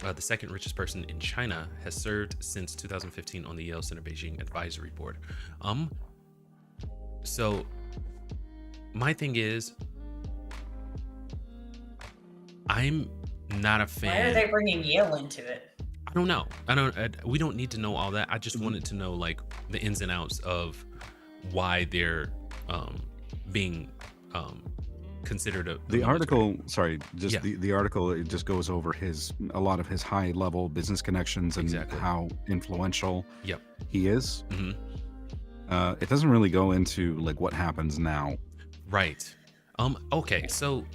the second richest person in China, has served since 2015 on the Yale Center Beijing advisory board. So my thing is, I'm not a fan. Why are they bringing Yale into it? I don't know. We don't need to know all that. I just wanted to know like the ins and outs of why they're being considered the article. Sorry, just the article. It just goes over a lot of his high level business connections and how influential he is. It doesn't really go into like what happens now. Right. Okay. So.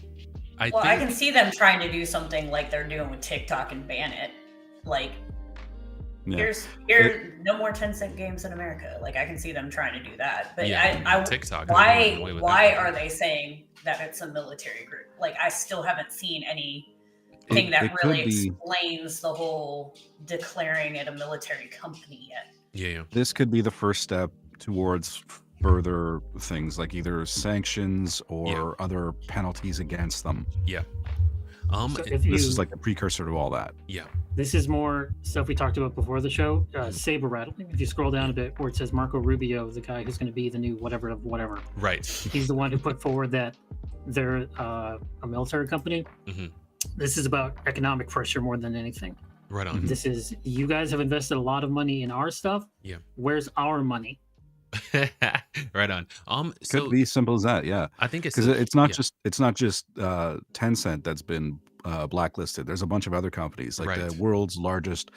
I can see them trying to do something like they're doing with TikTok and ban it. Like, here's no more Tencent games in America. Like, I can see them trying to do that. But TikTok. Why are they saying that it's a military group? Like, I still haven't seen anything that really explains the whole declaring it a military company yet. Yeah. This could be the first step towards further things like either sanctions or other penalties against them. This is like the precursor to all that. This is more stuff we talked about before the show. Saber rattling. If you scroll down a bit where it says Marco Rubio, the guy who's going to be the new whatever of whatever. Right. He's the one who put forward that they're a military company. This is about economic pressure more than anything. Right on. This is, you guys have invested a lot of money in our stuff. Where's our money? Right on. Could be simple as that. Yeah, I think it's because it's not just Tencent that's been blacklisted. There's a bunch of other companies like the world's largest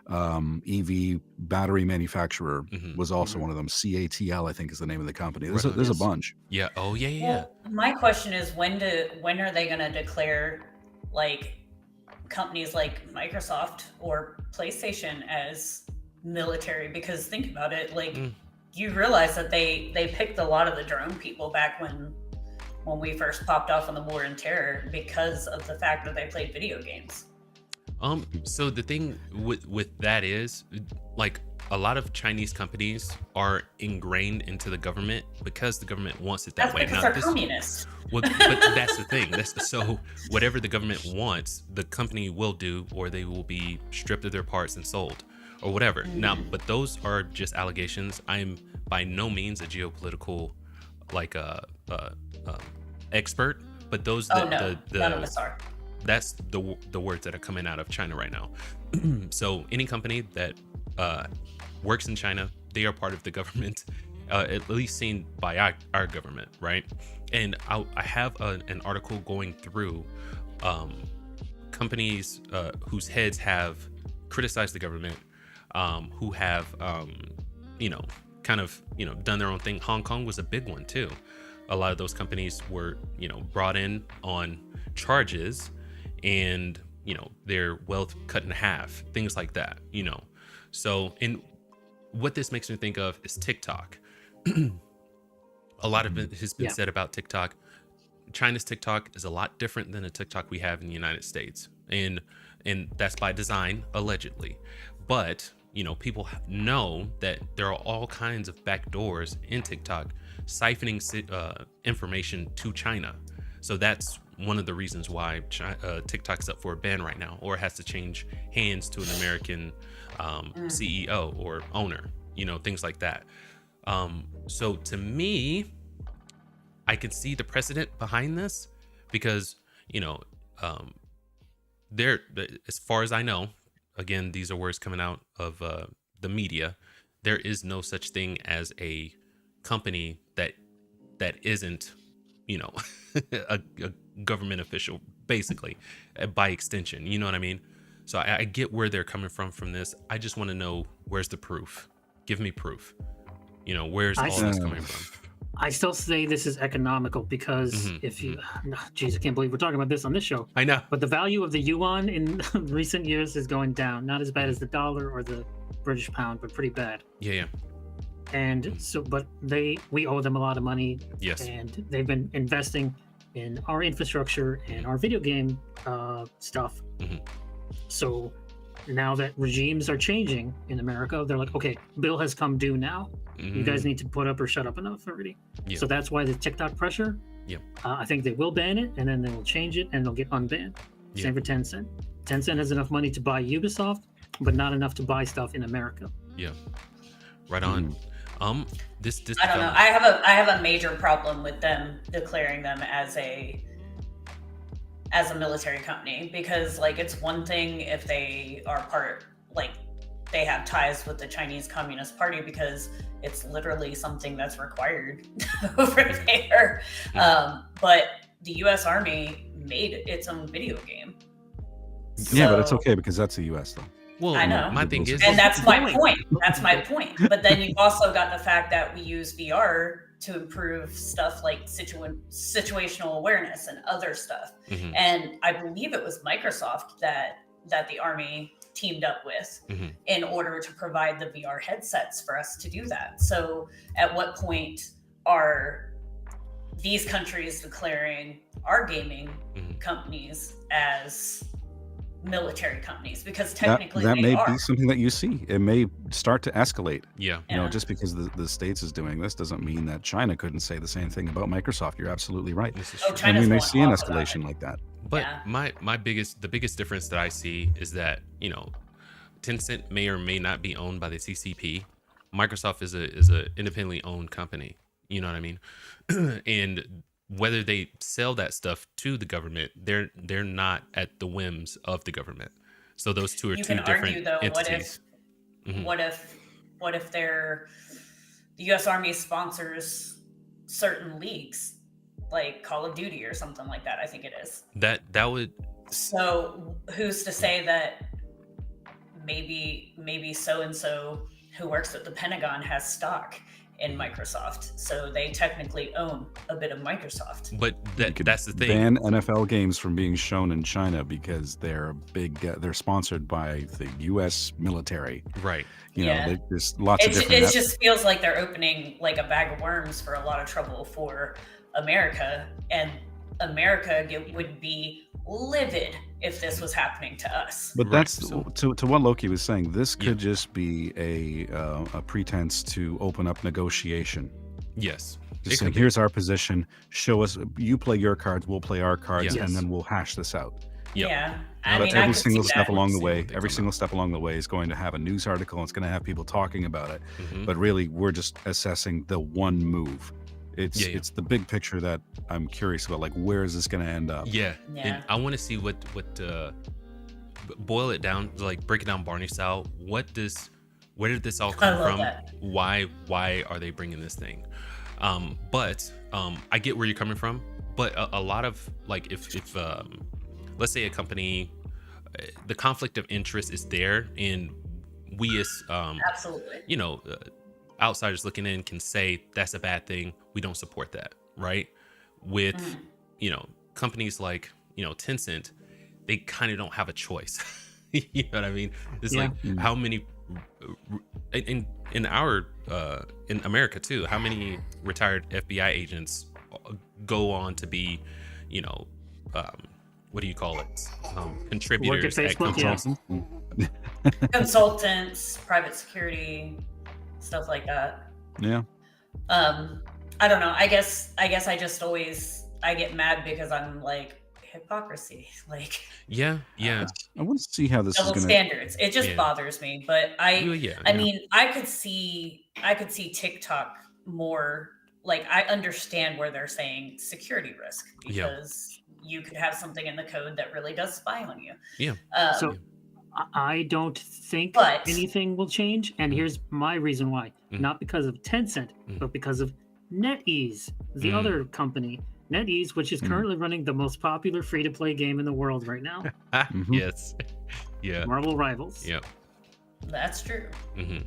EV battery manufacturer was also one of them. CATL, I think, is the name of the company. There's a bunch. Yeah. Oh yeah. Well, my question is, when are they going to declare like companies like Microsoft or PlayStation as military, because think about it, like you realize that they picked a lot of the drone people back when we first popped off on the war and terror because of the fact that they played video games. So the thing with that is, like, a lot of Chinese companies are ingrained into the government because the government wants it that way. Because they're communists. Well, but that's the thing. So whatever the government wants, the company will do, or they will be stripped of their parts and sold, or whatever. Now, but those are just allegations. I am by no means a geopolitical expert, but those none of us are. That's the words that are coming out of China right now. So any company that works in China, they are part of the government, at least seen by our government, right? And I have an article going through companies whose heads have criticized the government, who have done their own thing. Hong Kong was a big one too. A lot of those companies were brought in on charges, and their wealth cut in half, things like that. So, and what this makes me think of is TikTok. A lot of it has been said about TikTok. China's TikTok is a lot different than the TikTok we have in the United States, and that's by design, allegedly. But people know that there are all kinds of backdoors in TikTok siphoning information to China. So that's one of the reasons why TikTok's up for a ban right now, or has to change hands to an American CEO or owner, things like that. So to me, I can see the precedent behind this, because as far as I know, again, these are words coming out of the media, there is no such thing as a company that isn't a government official, basically, by extension. You know what I mean? So I get where they're coming from this. I just want to know, where's the proof? Give me proof. Where's all this coming from? I still say this is economical, because if you, geez, I can't believe we're talking about this on this show. I know. But the value of the yuan in recent years is going down. Not as bad as the dollar or the British pound, but pretty bad. Yeah. And so, but we owe them a lot of money. Yes. And they've been investing in our infrastructure and our video game stuff. So now that regimes are changing in America, they're like, okay, bill has come due now. You guys need to put up or shut up enough already. So that's why the TikTok pressure. I think they will ban it, and then they will change it, and they'll get unbanned. Same for Tencent. Tencent has enough money to buy Ubisoft, but not enough to buy stuff in America. Right on. This I don't know. I have a major problem with them declaring them as a military company, because it's one thing if they are they have ties with the Chinese Communist Party, because it's literally something that's required over there. But the U.S. Army made its own video game. But it's okay, because that's the U.S. though. Well, I know. My thing is, and that's my point. That's my point. But then you've also got the fact that we use VR to improve stuff like situational awareness and other stuff. And I believe it was Microsoft that the Army teamed up with in order to provide the VR headsets for us to do that. So at what point are these countries declaring our gaming companies as military companies? Because technically that may are. be something that you see. It may start to escalate. Just because the States is doing this doesn't mean that China couldn't say the same thing about Microsoft. You're absolutely right. And we may see an escalation like that. But the biggest difference that I see is that Tencent may or may not be owned by the CCP. Microsoft is a independently owned company. You know what I mean? And whether they sell that stuff to the government, they're not at the whims of the government. So those two are two different entities. What if the U.S. Army sponsors certain leagues, like Call of Duty or something like that? I think it is. That would. So who's to say that maybe so and so who works at the Pentagon has stock in Microsoft, so they technically own a bit of Microsoft. But that's the thing. Ban NFL games from being shown in China because they're they're sponsored by the U.S. military. Right. You know, there's lots of different. It just feels like they're opening like a bag of worms for a lot of trouble for America, and America would be livid if this was happening to us. But that's Right. to what Loki was saying. This could just be a pretense to open up negotiation. Yes. Just saying, here's our position. Show us. You play your cards. We'll play our cards, Yes. and then we'll hash this out. Yep. Yeah, But every single step that. along the See way, what they every come single up. step along the way is going to have a news article. And it's going to have people talking about it. Mhm. But really, we're just assessing the one move. It's Yeah. it's the big picture that I'm curious about. Like, where is this going to end up? Yeah. Yeah. And I want to see what boil it down, like break it down Barney style. Where did this all come love from? that. Why are they bringing this thing? But I get where you're coming from. But a lot of, like, if let's say a company, the conflict of interest is there, and we as Absolutely. you know, outsiders looking in can say that's a bad thing. We don't support that, right? With you know, companies like, you know, Tencent, they kind of don't have a choice. You know what I mean? It's like how many in our in America too, how many retired FBI agents go on to be, you know, what do you call it? Contributors Work at at Facebook, companies. Consultants, private security, stuff like that. Yeah. I don't know. I guess I just always get mad because I'm like, hypocrisy, like Yeah. I want to see how this is double going to. standards. It just Yeah. bothers me. But I Yeah. mean, I could see TikTok more. Like, I understand where they're saying security risk, because you could have something in the code that really does spy on you. Yeah. So I don't think But- anything will change, and here's my reason why. Mhm. Not because of Tencent, but because of NetEase, the other company. NetEase, which is currently running the most popular free-to-play game in the world right now, Yes. Yeah. Marvel Rivals. Yep. That's true. hmm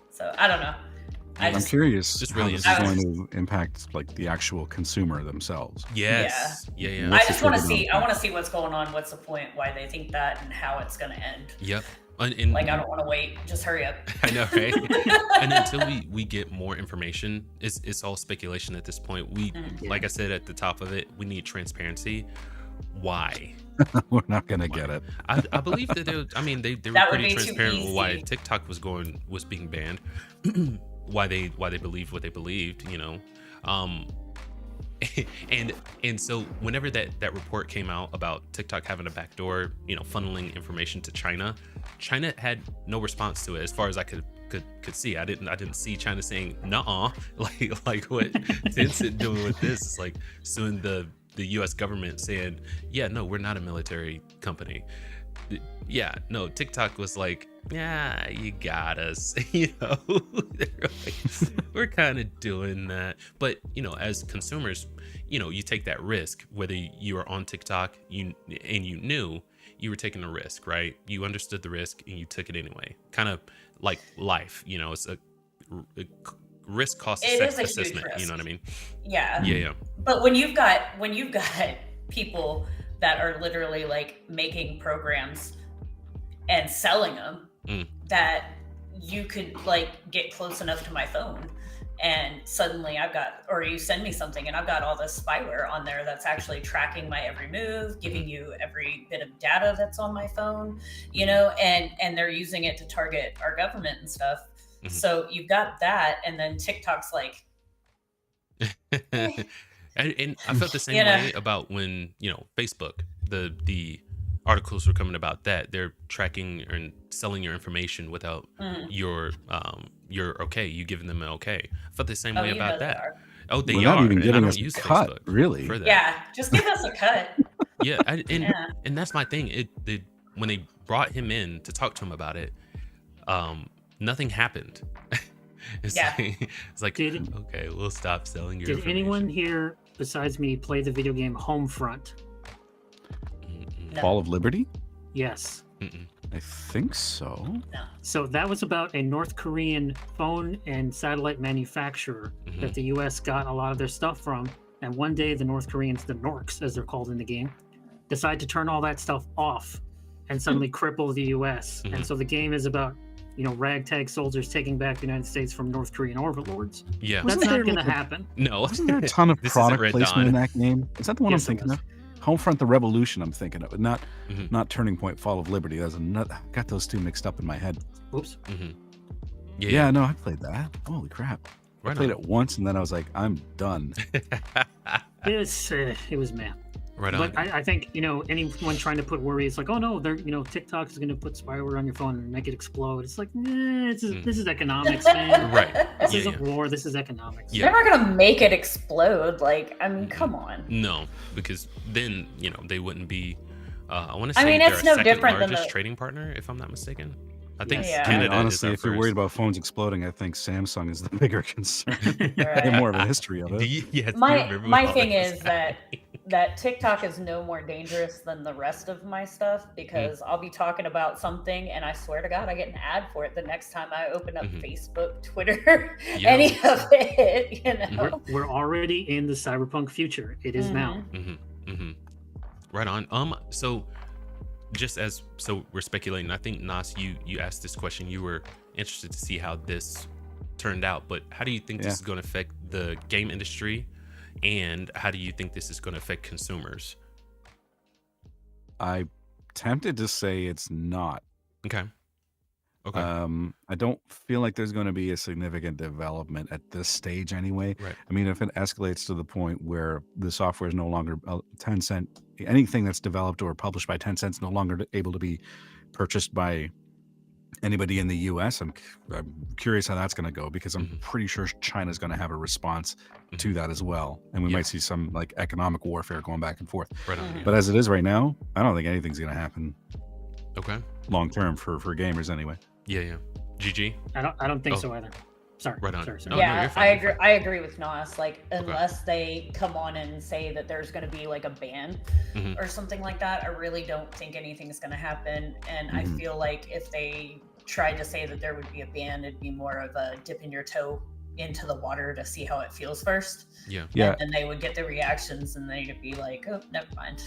So I don't know. I'm curious just how really this is going to impact like the actual consumer themselves. Yes. Yeah. I just want to see. I want to see what's going on. What's the point? Why they think that, and how it's going to end. Yep. And Like, I don't want to wait. Just hurry up. I know, right? And until we get more information, it's all speculation at this point. We, like I said at the top of it, we need transparency. Why? We're not going to get it. I believe that they were That would pretty be too transparent with why easy. TikTok was being banned. why they believed what they believed, you know. And so whenever that report came out about TikTok having a backdoor, you know, funneling information to China had no response to it as far as I could see. I didn't see China saying nuh-uh, like what Tencent doing with this. It's like suing the US government saying, yeah, no, we're not a military company. Yeah, no, TikTok was like, yeah, you got us. You know, we're kind of doing that. But, you know, as consumers, you know, you take that risk, whether you are on TikTok and you knew you were taking a risk, right? You understood the risk and you took it anyway. Kind of like life, you know, it's a risk cost It is a huge assessment. You risk. know what I mean? Yeah. Yeah. But when you've got people that are literally like making programs and selling them, that you could like get close enough to my phone and suddenly or you send me something and I've got all this spyware on there that's actually tracking my every move, giving you every bit of data that's on my phone, you know, and they're using it to target our government and stuff. So you've got that, and then TikTok's like, and I felt the same You know. way about when, you know, Facebook, the articles were coming about that they're tracking and selling your information without your okay, you giving them an okay. I felt the same way you know about they that. are. Oh, they We're are. not even and I getting don't us a use cut, Facebook really. for that. Yeah, just give us a cut. Yeah, and Yeah. and that's my thing. When they brought him in to talk to him about it, nothing happened. It's like okay, we'll stop selling your Did information. anyone here besides me play the video game Homefront? No. Fall of Liberty? Yes. I think so. So that was about a North Korean phone and satellite manufacturer that the U.S. got a lot of their stuff from. And one day the North Koreans, the Norks, as they're called in the game, decide to turn all that stuff off and suddenly cripple the U.S. And so the game is about, ragtag soldiers taking back the United States from North Korean overlords. Yeah. That's not going to happen. No. Wasn't there a ton of This isn't product Red placement Dawn. in that game? Is that the one Yes, I'm it thinking was. of? Homefront: The Revolution I'm thinking of, not Turning Point: Fall of Liberty. That's another. Got those two mixed up in my head. Oops. Yeah, no, I played that. Holy crap. I played it once and then I was like, I'm done. It was meh. Right But on. I think, anyone trying to put worries like, oh no, they're, TikTok is going to put spyware on your phone and make it explode. It's like, this is economics, man. Right. This Yeah, isn't yeah. war. This is economics. Yeah. They're not gonna make it explode. Like, I mean, come on. No, because then they wouldn't be. I want to I say mean, they're it's a no second different than largest the- trading partner, if I'm not mistaken. I think Yeah. Canada Honestly, is if you're worried about phones exploding, I think Samsung is the bigger concern. They have more of a history of it. My thing is that TikTok is no more dangerous than the rest of my stuff because I'll be talking about something and I swear to God I get an ad for it the next time I open up Facebook, Twitter, any of it. We're already in the cyberpunk future. It is now. Right on. So we're speculating. I think Nas, you asked this question. You were interested to see how this turned out, but how do you think this is going to affect the game industry, and how do you think this is going to affect consumers? I'm tempted to say it's not. Okay. I don't feel like there's going to be a significant development at this stage anyway. Right. I mean, if it escalates to the point where the software is no longer Tencent, anything that's developed or published by Tencent is no longer able to be purchased by anybody in the US, I'm curious how that's going to go because I'm pretty sure China's going to have a response to that as well. And we might see some like economic warfare going back and forth. Right on. But as it is right now, I don't think anything's going to happen Okay. long term for gamers anyway. Yeah. GG. I don't think so either. Sorry. Right on. Sorry. No, Yeah, you're fine, I you're agree. fine. I agree with Nos. Like, unless they come on and say that there's going to be like a ban or something like that, I really don't think anything's going to happen. And I feel like if they tried to say that there would be a ban, it'd be more of a dipping your toe into the water to see how it feels first. Yeah. Yeah. And they would get the reactions, and they'd be like, "Oh, never mind."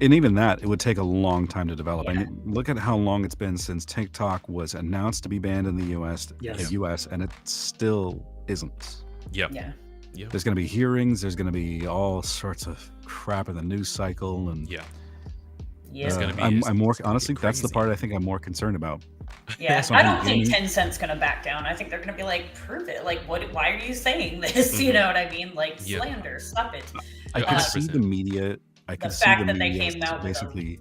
And even that, it would take a long time to develop. Yeah. I mean, look at how long it's been since TikTok was announced to be banned in the US, and it still isn't. Yep. Yeah. There's going to be hearings. There's going to be all sorts of crap in the news cycle, and Yeah. Yeah. gonna be- I'm it's more gonna be honestly. That's the crazy. part I think I'm more concerned about. Yeah, Something I don't think gaming. Tencent's gonna back down. I think they're gonna be like, prove it. Like, what? Why are you saying this? You know what I mean? Like, Yeah. slander. Stop it. I can Uh, see the media. I can see fact the that they media came out with basically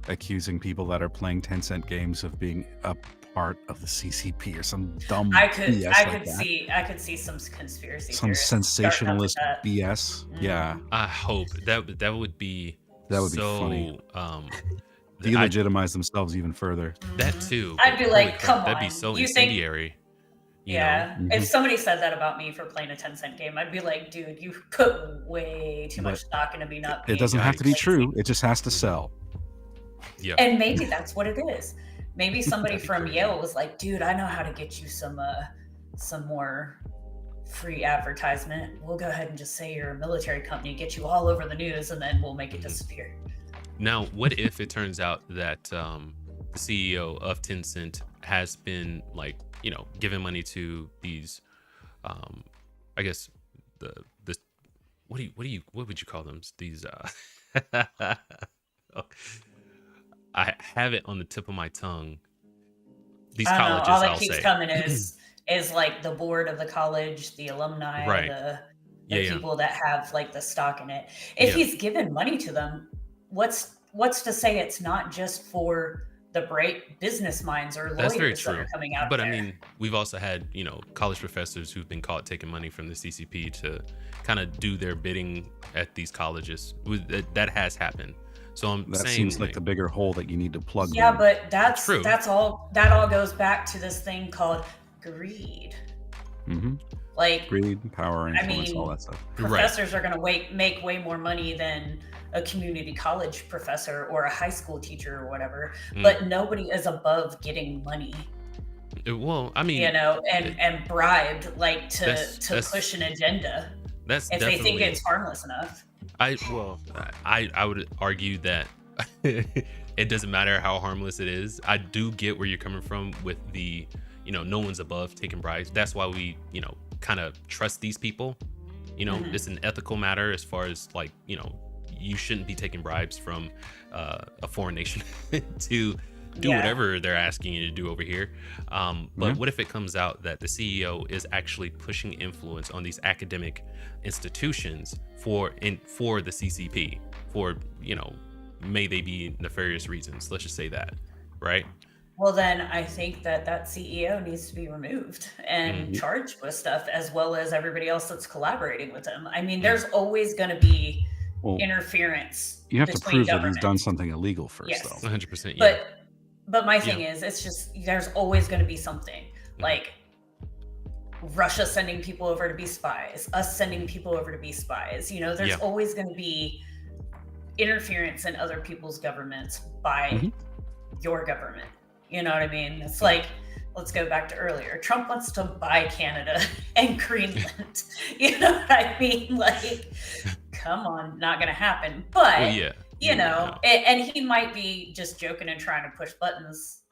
accusing people that are playing Tencent games of being a part of the CCP or some dumb I could BS like that. I could see some conspiracy. Some theorists starting up with sensationalist that. BS. Yeah, I hope that would be That would be so, funny. I- delegitimize themselves even further. that too. I'd be Holy like, crap, come that'd be on, so you think- incendiary. you Yeah, know? if somebody said that about me for playing a Tencent game, I'd be like, dude, you put way too much But stock into me not. It being doesn't have to be lazy. true. It just has to sell. Yeah. And maybe that's what it is. Maybe somebody That'd be from crazy. Yale was like, dude, I know how to get you some more free advertisement. We'll go ahead and just say you're a military company, get you all over the news, and then we'll make it disappear. Now, what if it turns out that the CEO of Tencent has been giving money to these, I guess the what would you call them? These I have it on the tip of my tongue. These I don't colleges, know. All that I'll keeps say. coming is like the board of the college, the alumni, Right. the Yeah. people that have like the stock in it. If Yeah. he's given money to them, what's to say it's not just for the bright business minds or That's very lawyers that true. are coming out But there? I mean, we've also had, college professors who've been caught taking money from the CCP to kind of do their bidding at these colleges. That has happened. So I'm That saying, seems like the bigger hole that you need to plug. Yeah, then. but that all goes back to this thing called greed. Mhm. Like, Greed, power, influence, all mean, that stuff. professors are going to make way more money than a community college professor or a high school teacher or whatever, but nobody is above getting money. Well, I mean, and bribed, like, to push an agenda. That's if they think it's harmless enough. I would argue that it doesn't matter how harmless it is. I do get where you're coming from with the, no one's above taking bribes. That's why we, kind of trust these people. It's an ethical matter as far as, like, you shouldn't be taking bribes from a foreign nation to do whatever they're asking you to do over here. But what if it comes out that the CEO is actually pushing influence on these academic institutions for the CCP for, may they be nefarious reasons? Let's just say that, right? Well, then I think that CEO needs to be removed and charged with stuff, as well as everybody else that's collaborating with him. I mean, there's always going to be interference. You have to prove that he's done something illegal first, though. 100%. Yeah. But my thing is, it's just, there's always going to be something. Like, Russia sending people over to be spies, us sending people over to be spies. There's always going to be interference in other people's governments by your government. You know what I mean? It's like, let's go back to earlier. Trump wants to buy Canada and Greenland. You know what I mean? Like, come on, not going to happen. But, and he might be just joking and trying to push buttons.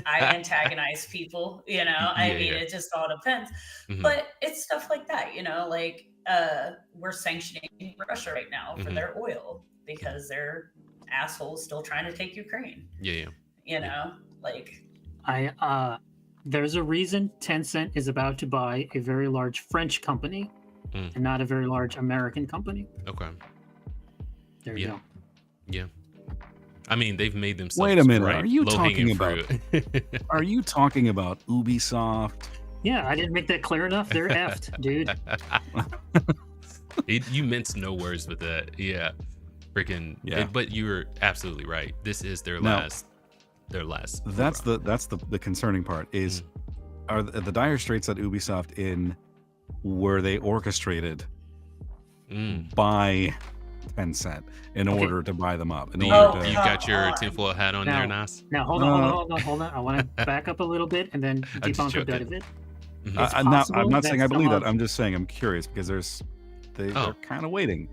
I antagonize people, I mean, it just all depends. But it's stuff like that, like, we're sanctioning Russia right now for their oil because they're assholes still trying to take Ukraine. Like, there's a reason Tencent is about to buy a very large French company and not a very large American company. Okay. There you go. Yeah. I mean, they've made themselves. Wait a minute. Right, are you talking about? Are you talking about Ubisoft? Yeah, I didn't make that clear enough. They're effed, dude. You mince no words with that. Yeah. Freaking. Yeah. But you were absolutely right. This is their last. That's the concerning part is, are the dire straits that Ubisoft in, were they orchestrated by Tencent in order to buy them up? You got your tinfoil hat on there, Nas? Now hold on. I want to back up a little bit and then debunk a bit of it. I'm not saying I believe that. I'm just saying I'm curious because they're kind of waiting.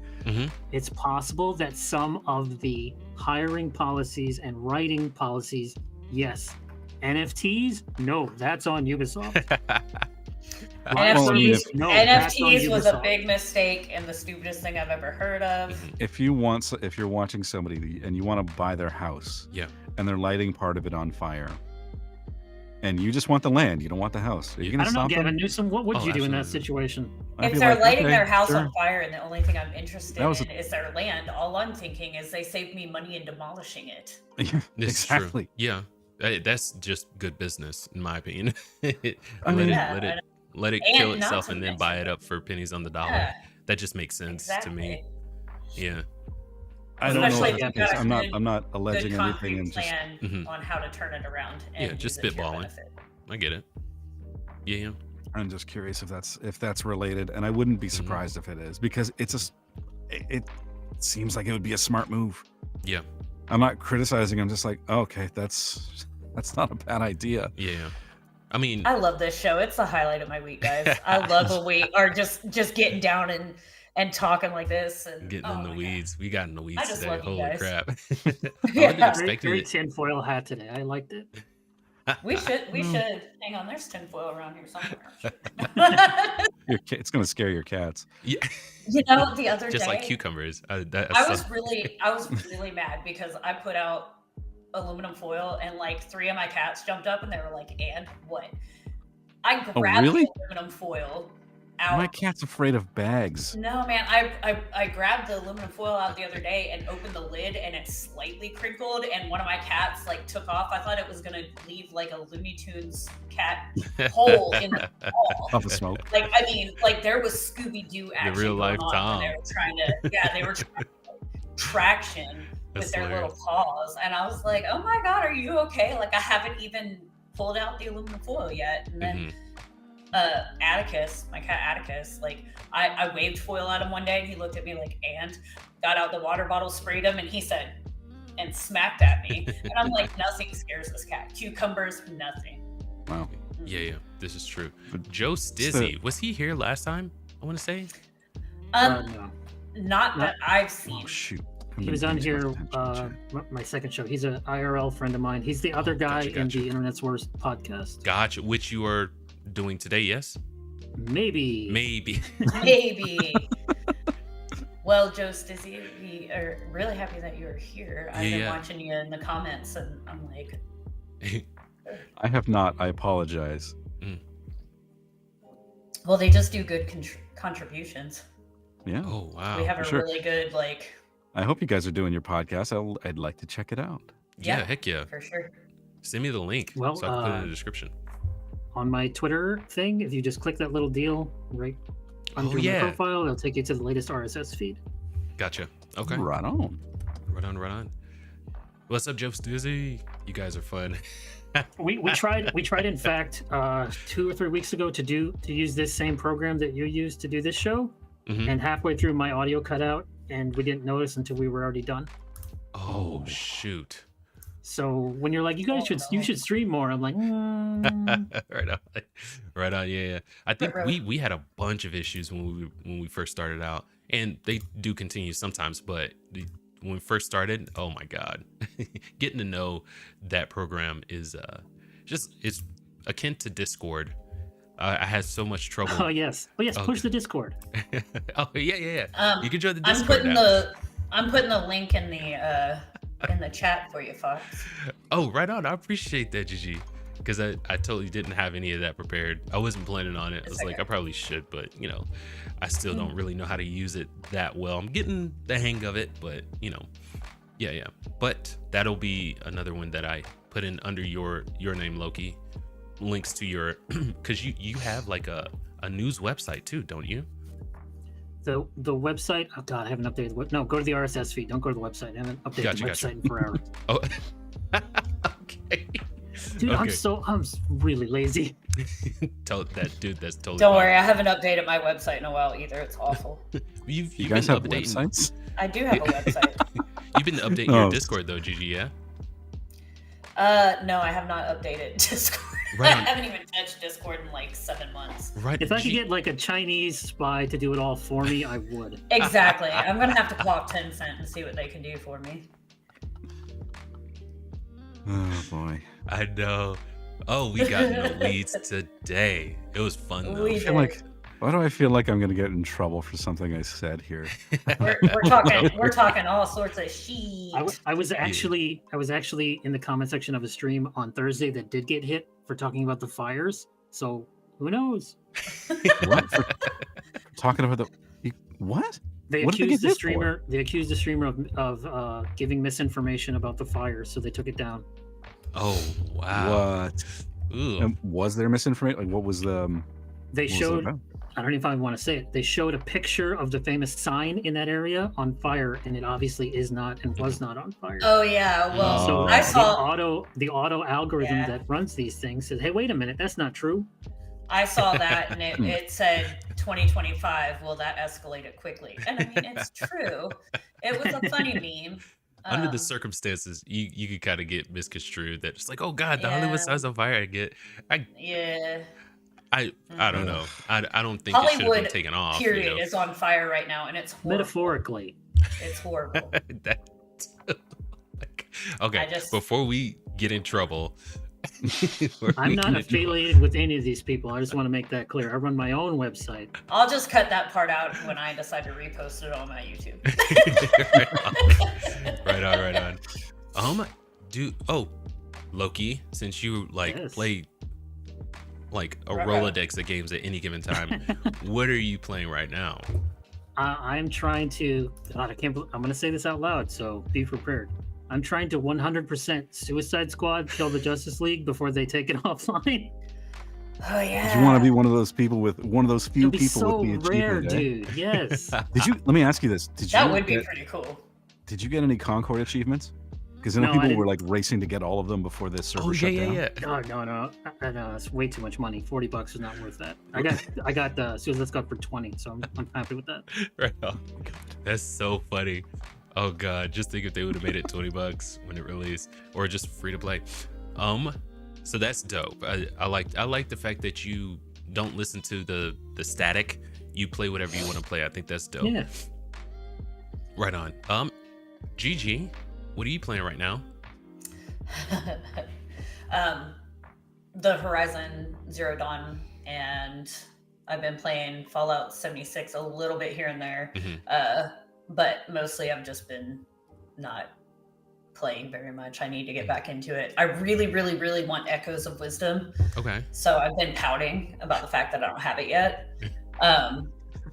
It's possible that some of the hiring policies and writing policies, yes. NFTs, no, that's on Ubisoft. NFTs was a big mistake and the stupidest thing I've ever heard of. If you're watching somebody and you want to buy their house, and they're lighting part of it on fire, and you just want the land, you don't want the house, are you going to stop them? Gavin Newsom, what would you do in that situation? If they're lighting their house on fire and the only thing I'm interested in is their land, all I'm thinking is they saved me money in demolishing it. Exactly. True. Yeah. That's just good business, in my opinion. Let it kill itself and then buy it up for pennies on the dollar. Yeah. That just makes sense to me. Yeah. I don't know. I'm not alleging anything. And plan on how to turn it around. And just spitballing. I get it. Yeah. I'm just curious if that's related, and I wouldn't be surprised if it is, because it seems like it would be a smart move. Yeah. I'm not criticizing. I'm just like, okay, that's not a bad idea. Yeah. I mean, I love this show. It's the highlight of my week, guys. I love when we are just getting down and talking like this and getting in the weeds. We got in the weeds today. Holy crap! Great tinfoil hat today. I liked it. We should hang on. There's tinfoil around here somewhere. It's gonna scare your cats. Yeah. The other day, just like cucumbers. I was really mad because I put out aluminum foil and like 3 of my cats jumped up and they were like, "And what?" I grabbed the aluminum foil out. My cat's afraid of bags. No, man. I grabbed the aluminum foil out the other day and opened the lid and it slightly crinkled and one of my cats like took off. I thought it was gonna leave like a Looney Tunes cat hole in the wall. Puff of smoke. Like, I mean, like there was Scooby-Doo action the real life going on. Tom. They were trying to traction with their little paws. And I was like, oh my God, are you okay? Like I haven't even pulled out the aluminum foil yet. And then Atticus, my cat Atticus, like I waved foil at him one day and he looked at me like, and got out the water bottle, sprayed him, and he said, and smacked at me. And I'm like, nothing scares this cat. Cucumbers, nothing. Wow. Yeah, this is true. Joe Stizzy, was he here last time? I want to say. No. Not that I've seen. Oh shoot. He was on here, my second show. He's an IRL friend of mine. He's the other guy in the Internet's Worst podcast. Gotcha. Which you are doing today, yes? Maybe. Maybe. Well, Joe Stizzy, we are really happy that you're here. I've been watching you in the comments, and I'm like... I have not. I apologize. Well, they just do good contributions. Yeah. Oh, wow. We have a really good, like... I hope you guys are doing your podcast. I'd like to check it out. Yeah, heck yeah. For sure. Send me the link Well, so I can put it in the description. On my Twitter thing, if you just click that little deal right under my profile, it'll take you to the latest RSS feed. Gotcha. Okay. Right on. Right on. What's up, Joe Stizzy? You guys are fun. we tried in fact 2 or 3 weeks ago to use this same program that you used to do this show, and halfway through my audio cut out, and we didn't notice until we were already done. Oh shoot. So when you're like, you guys you should stream more, I'm like, right on. Yeah. I think we had a bunch of issues when we first started out, and they do continue sometimes, but when we first started, oh my god, getting to know that program is it's akin to Discord. I had so much trouble. Oh yes, push the Discord. Oh yeah. You can join the Discord. I'm putting the link in the chat for you, Fox. Oh, right on. I appreciate that, Gigi, because I totally didn't have any of that prepared. I wasn't planning on it. I was like, I probably should, but I still don't really know how to use it that well. I'm getting the hang of it, but yeah. But that'll be another one that I put in under your name, Loki. Links to your, because you have like a news website too, don't you? The website, oh god, I haven't updated no, go to the RSS feed, don't go to the website. I haven't updated the website in forever. Oh. Okay. Dude, okay. I'm really lazy. Tell that dude that's totally Don't worry, I haven't updated my website in a while either. It's awful. You guys have websites? I do have a website. You've been updating your Discord though, Gigi, yeah? No, I have not updated Discord. Right. I haven't even touched Discord in like 7 months. Right. If I could get like a Chinese spy to do it all for me, I would. Exactly. I'm gonna have to clock Tencent and see what they can do for me. Oh boy. I know. Oh, we got no leads today. It was fun though. Why do I feel like I'm going to get in trouble for something I said here? we're talking all sorts of shit. I was actually in the comment section of a stream on Thursday that did get hit for talking about the fires. So who knows? What? For talking about what? They accused the streamer. They accused the streamer of giving misinformation about the fires, so they took it down. Oh wow! What? Was there misinformation? Like, what was the? They showed. I don't know if I want to say it. They showed a picture of the famous sign in that area on fire, and it obviously is not and was not on fire. Oh yeah, well, so I saw the auto algorithm that runs these things says, "Hey, wait a minute, that's not true." I saw that, and it said 2025. Well, that escalated quickly, and I mean it's true. It was a funny meme. Under the circumstances, you could kind of get misconstrued that it's like, oh god, the Hollywood sign's on fire. I don't know. I don't think it should have been taken off. Period is on fire right now, and it's horrible. Metaphorically. It's horrible. Okay, before we get in trouble, I'm not affiliated with any of these people. I just want to make that clear. I run my own website. I'll just cut that part out when I decide to repost it on my YouTube. Right on. Loki, since you play like a Rolodex of games at any given time, what are you playing right now? I'm trying to. God, I'm going to say this out loud, so be prepared. I'm trying to 100% Suicide Squad kill the Justice League before they take it offline. Oh yeah. Do you want to be one of those people with one of those few people so with the rare, achievement? Dude. Yes. Let me ask you this. That would be pretty cool. Did you get any Concord achievements? Because then No, I people didn't. were like racing to get all of them before the server Oh shut yeah, down. yeah. No, that's way too much money. $40 is not worth that. I got Suicide Squad for 20, so I'm happy with that. Right on. That's so funny. Oh god, just think if they would have made it $20 when it released, or just free to play. So that's dope. I like the fact that you don't listen to the static. You play whatever you want to play. I think that's dope. Yeah. Right on. GG, what are you playing right now? The Horizon Zero Dawn, and I've been playing Fallout 76 a little bit here and there, but mostly I've just been not playing very much. I need to get back into it. I really, really, really want Echoes of Wisdom. Okay. So I've been pouting about the fact that I don't have it yet.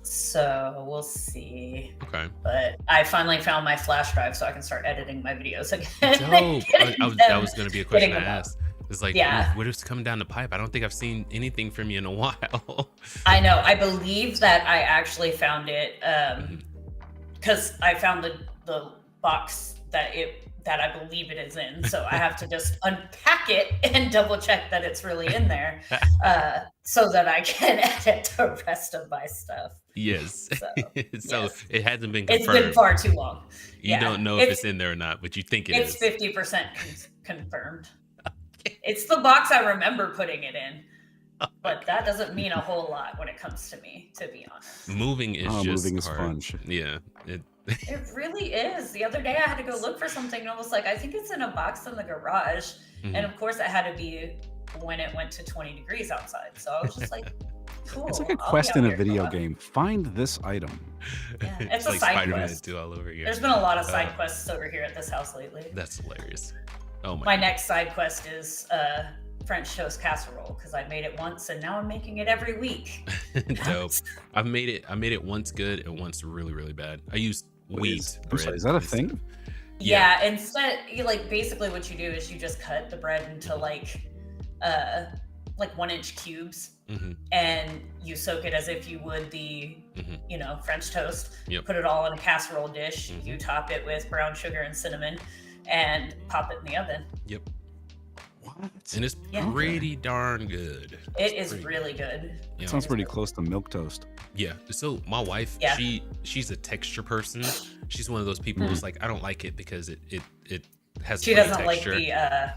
So we'll see. Okay. But I finally found my flash drive so I can start editing my videos again. Dope. That was going to be a question I asked. It's like, Yeah. what is coming down the pipe? I don't think I've seen anything from you in a while. I know. I believe that I actually found it because I found the box that I believe it is in. So I have to just unpack it and double check that it's really in there so that I can edit the rest of my stuff. Yes. So, yes. It hasn't been It's confirmed. been far too long. You don't know if it's in there or not, but you think it's is. 50% confirmed. It's the box I remember putting it in. But that doesn't mean a whole lot when it comes to me, to be honest. Moving is just moving is hard. fun. Shit. Yeah. It really is. The other day I had to go look for something and I was like, I think it's in a box in the garage. And of course it had to be when it went to 20 degrees outside. So I was just like, cool. It's like a I'll be quest out in a here for video while. game. Find this item. Yeah, it's a like side Spider-Man quest. 2 all over again. There's been a lot of side quests over here at this house lately. That's hilarious. Oh My my. next side quest is French toast casserole because I made it once and now I'm making it every week. Dope. I made it once good and once really, really bad. I used wheat bread. Is that a thing? Yeah, instead, basically what you do is you just cut the bread into like 1-inch cubes, and you soak it as if you would the French toast. Yep. Put it all in a casserole dish. You top it with brown sugar and cinnamon, and pop it in the oven. Yep. What? And it's pretty darn good. It is really good. Yeah. Sounds pretty close to milk toast. Yeah. So my wife, she's a texture person. She's one of those people who's like, I don't like it because it has. She doesn't like the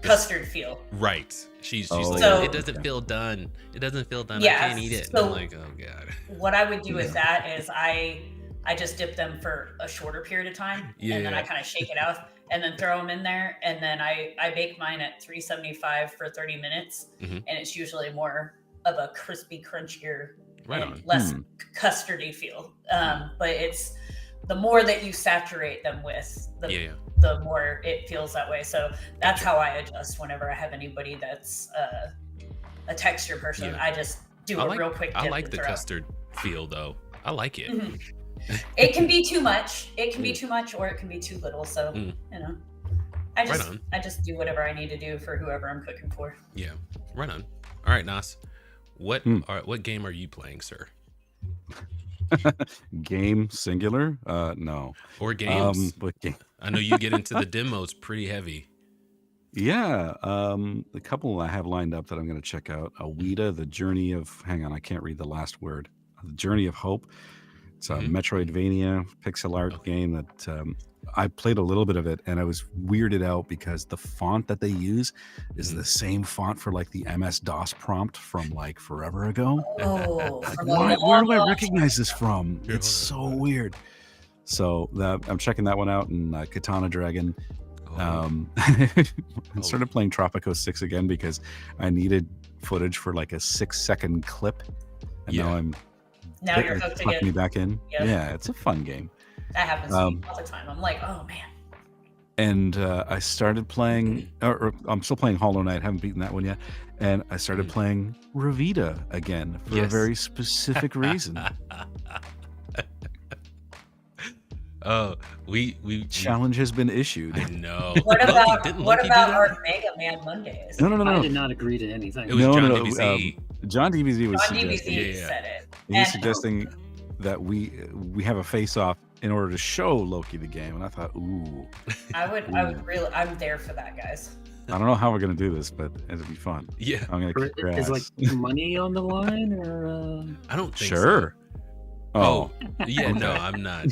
custard feel. Right. She's like, So- it doesn't feel done. It doesn't feel done. Yeah, I can't eat it. so- And I'm like, oh god. What I would do with that is I just dip them for a shorter period of time, and then I kind of shake it out, and then throw them in there, and then I bake mine at 375 for 30 minutes, and it's usually more of a crispy, crunchier, and less custardy feel. But it's the more that you saturate them with, the more it feels that way. So that's how I adjust whenever I have anybody that's a texture person. Yeah. I just do a real quick dip. I like and the throw. custard feel though. I like it. It can be too much. It can be too much, or it can be too little. So I just do whatever I need to do for whoever I'm cooking for. Yeah, right on. All right, Nas, what game are you playing, sir? Game singular? No. Or games? But I know you get into the demos pretty heavy. Yeah, the couple I have lined up that I'm going to check out. Awida, The Journey of. Hang on, I can't read the last word. The Journey of Hope. It's a Metroidvania pixel art game that I played a little bit of it, and I was weirded out because the font that they use is the same font for like the MS-DOS prompt from like forever ago. Oh, Where do I recognize this from? It's so weird. So I'm checking that one out, and Katana Dragon. I started playing Tropico 6 again because I needed footage for like a 6-second clip, and now you're hooked me again. back in. Yep. Yeah, it's a fun game. That happens to me all the time. I'm like, oh man. And I started playing, or I'm still playing Hollow Knight. Haven't beaten that one yet. And I started playing Revita again for a very specific reason. Oh, we challenge has been issued. I know. What about Loki our Mega Man Mondays? No. I did not agree to anything. It was John DBZ. John DBZ was John suggesting. DBZ said it. He's suggesting that we have a face-off in order to show Loki the game, and I thought, ooh, I would really. I'm there for that, guys. I don't know how we're gonna do this, but it'll be fun. Yeah. I'm gonna kick your Is ass. like money on the line, or I don't think Sure. so. Oh, Yeah, no, I'm not.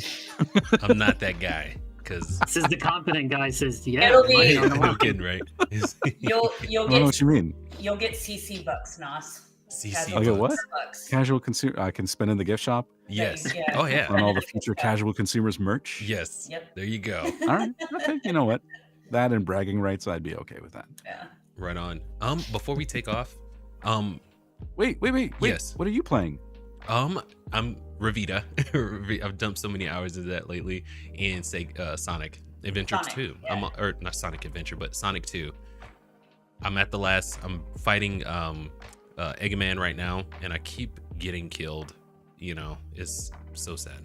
I'm not that guy. Because says the confident guy says, yeah. It'll be- money on the no line. kidding, right? You'll I don't know what get you mean. you'll get CC bucks, Nos. CC. I'll get what? Bucks. Casual consumer. I can spend in the gift shop Yes. Yeah. Oh yeah. on all the future casual consumers merch. Yes. Yep. There you go. All right. Okay. You know what? That and bragging rights, I'd be okay with that. Yeah. Right on. Before we take off, Wait. Yes. What are you playing? I'm Revita. I've dumped so many hours into that lately, and say Sonic Adventure Sonic, 2. yeah. Or not Sonic Adventure, but Sonic 2. I'm fighting Eggman right now, and I keep getting killed. You know, it's so sad.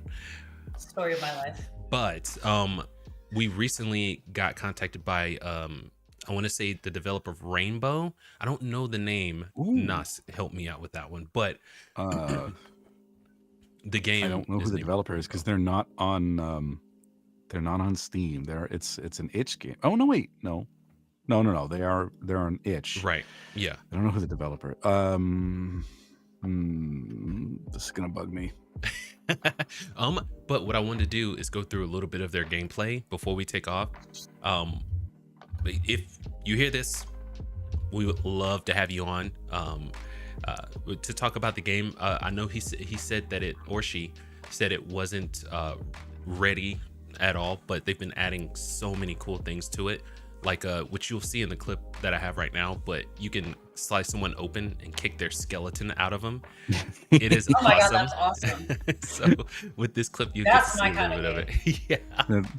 Story of my life. But we recently got contacted by I want to say the developer of Rainbow. I don't know the name. Ooh. Nas helped me out with that one, but the game. I don't know who the developer is because they're not on Steam. It's an itch game. Oh no, wait, no. They're on itch. Right. Yeah. I don't know who the developer. This is gonna bug me. But what I wanted to do is go through a little bit of their gameplay before we take off. If you hear this, we would love to have you on to talk about the game. I know he said that she said it wasn't ready at all, but they've been adding so many cool things to it, like which you'll see in the clip that I have right now. But you can slice someone open and kick their skeleton out of them. It is Oh my awesome. god, that's awesome. So with this clip, you get That's to see my a little kind bit of of it.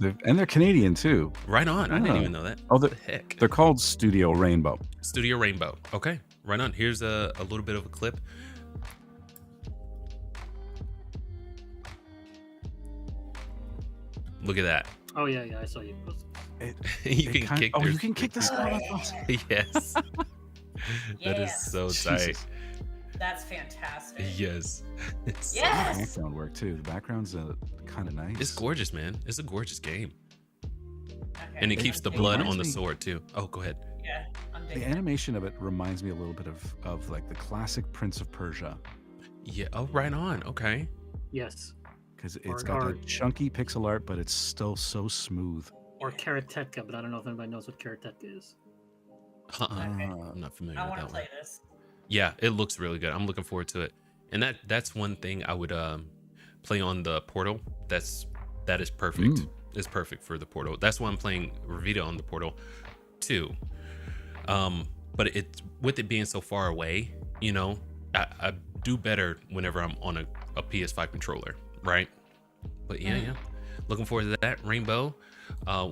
Yeah, And they're Canadian too. right on. I didn't Ah. even know that. Oh, What the heck? They're called Studio Rainbow. Studio Rainbow. Okay, right on. Here's a little bit of a clip. Look at that. Oh yeah, I saw you post. You can kick. Oh, their- you can kick this. Oh, Yes. That is Yes. so tight. Jesus. That's fantastic. Yes. It's so Yes. nice. Background work too. The background's kind of nice. It's gorgeous, man. It's a gorgeous game, Okay, and it I'm keeps the digging blood it. on the me- sword too. Oh, go ahead. Yeah, I'm The digging it. animation of it reminds me a little bit of like the classic Prince of Persia, Yeah. Oh, right on. Okay. Yes, because it's Or- got or- that chunky pixel art, but it's still so smooth. or Karatetka, but I don't know if anybody knows what Karatetka is. Uh-uh. Okay. I'm not familiar I with want that to one. play this. Yeah, it looks really good. I'm looking forward to it. And that's one thing I would play on the Portal. That is perfect. It's perfect for the Portal. That's why I'm playing Revita on the Portal too. But with it being so far away, you know, I do better whenever I'm on a PS5 controller, right? But yeah. Looking forward to that. Rainbow,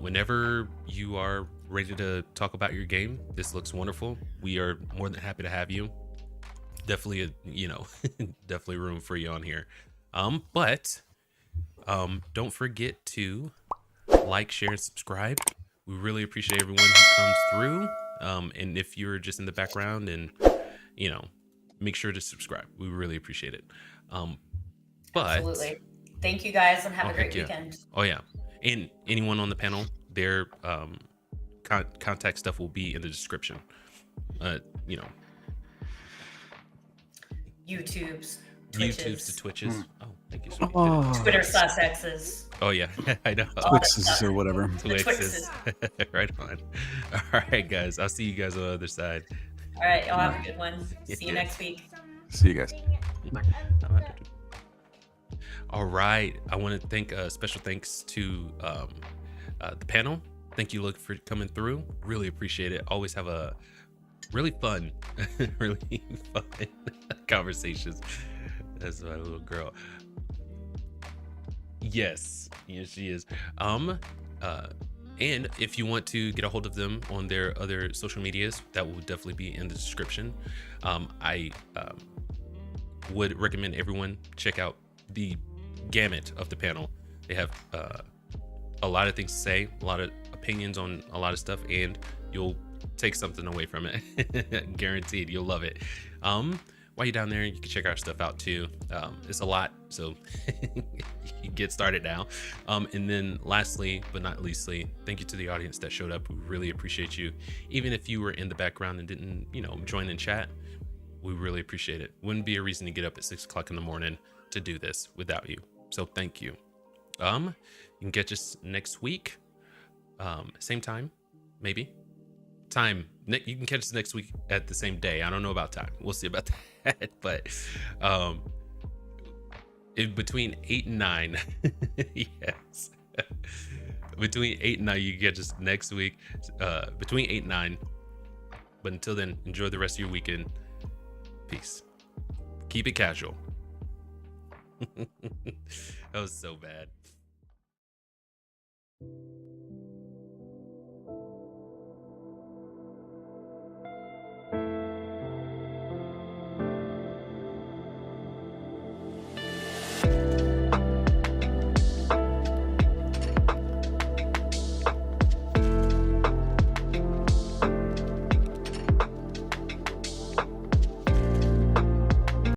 whenever you are ready to talk about your game, this looks wonderful. We are more than happy to have you. Definitely, definitely room for you on here. But don't forget to like, share, and subscribe. We really appreciate everyone who comes through. And if you're just in the background, and make sure to subscribe. We really appreciate it. But Absolutely. Thank you guys and have a heck great yeah. weekend. Oh yeah, and anyone on the panel, their contact stuff will be in the description. YouTube's, YouTube's to Twitches. Oh, thank you so much. Oh, Twitter/X's. Oh yeah, I know. Twixes or whatever. Twixes. Right on. All right, guys. I'll see you guys on the other side. All right, y'all have a good one. See you Yeah. next week. See you guys. All right. I want to thank special thanks to the panel. Thank you, Look, for coming through. Really appreciate it. Always have a really fun, really fun conversations. That's my little girl. Yes, she is. And if you want to get a hold of them on their other social medias, that will definitely be in the description. I would recommend everyone check out the gamut of the panel. They have a lot of things to say, a lot of opinions on a lot of stuff, and you'll take something away from it. Guaranteed, you'll love it. while you're down there, you can check our stuff out too. It's a lot, so you get started now. And then lastly, but not leastly, thank you to the audience that showed up. We really appreciate you. Even if you were in the background and didn't, join in chat, we really appreciate it. Wouldn't be a reason to get up at 6 o'clock in the morning to do this without you. So thank you. You can catch us next week. Same time, maybe. Time, Nick, you can catch us next week at the same day. I don't know about time. We'll see about that. But in between 8 and 9, yes. Between 8 and 9, you can catch us next week. Between 8 and 9. But until then, enjoy the rest of your weekend. Peace. Keep it casual. That was so bad.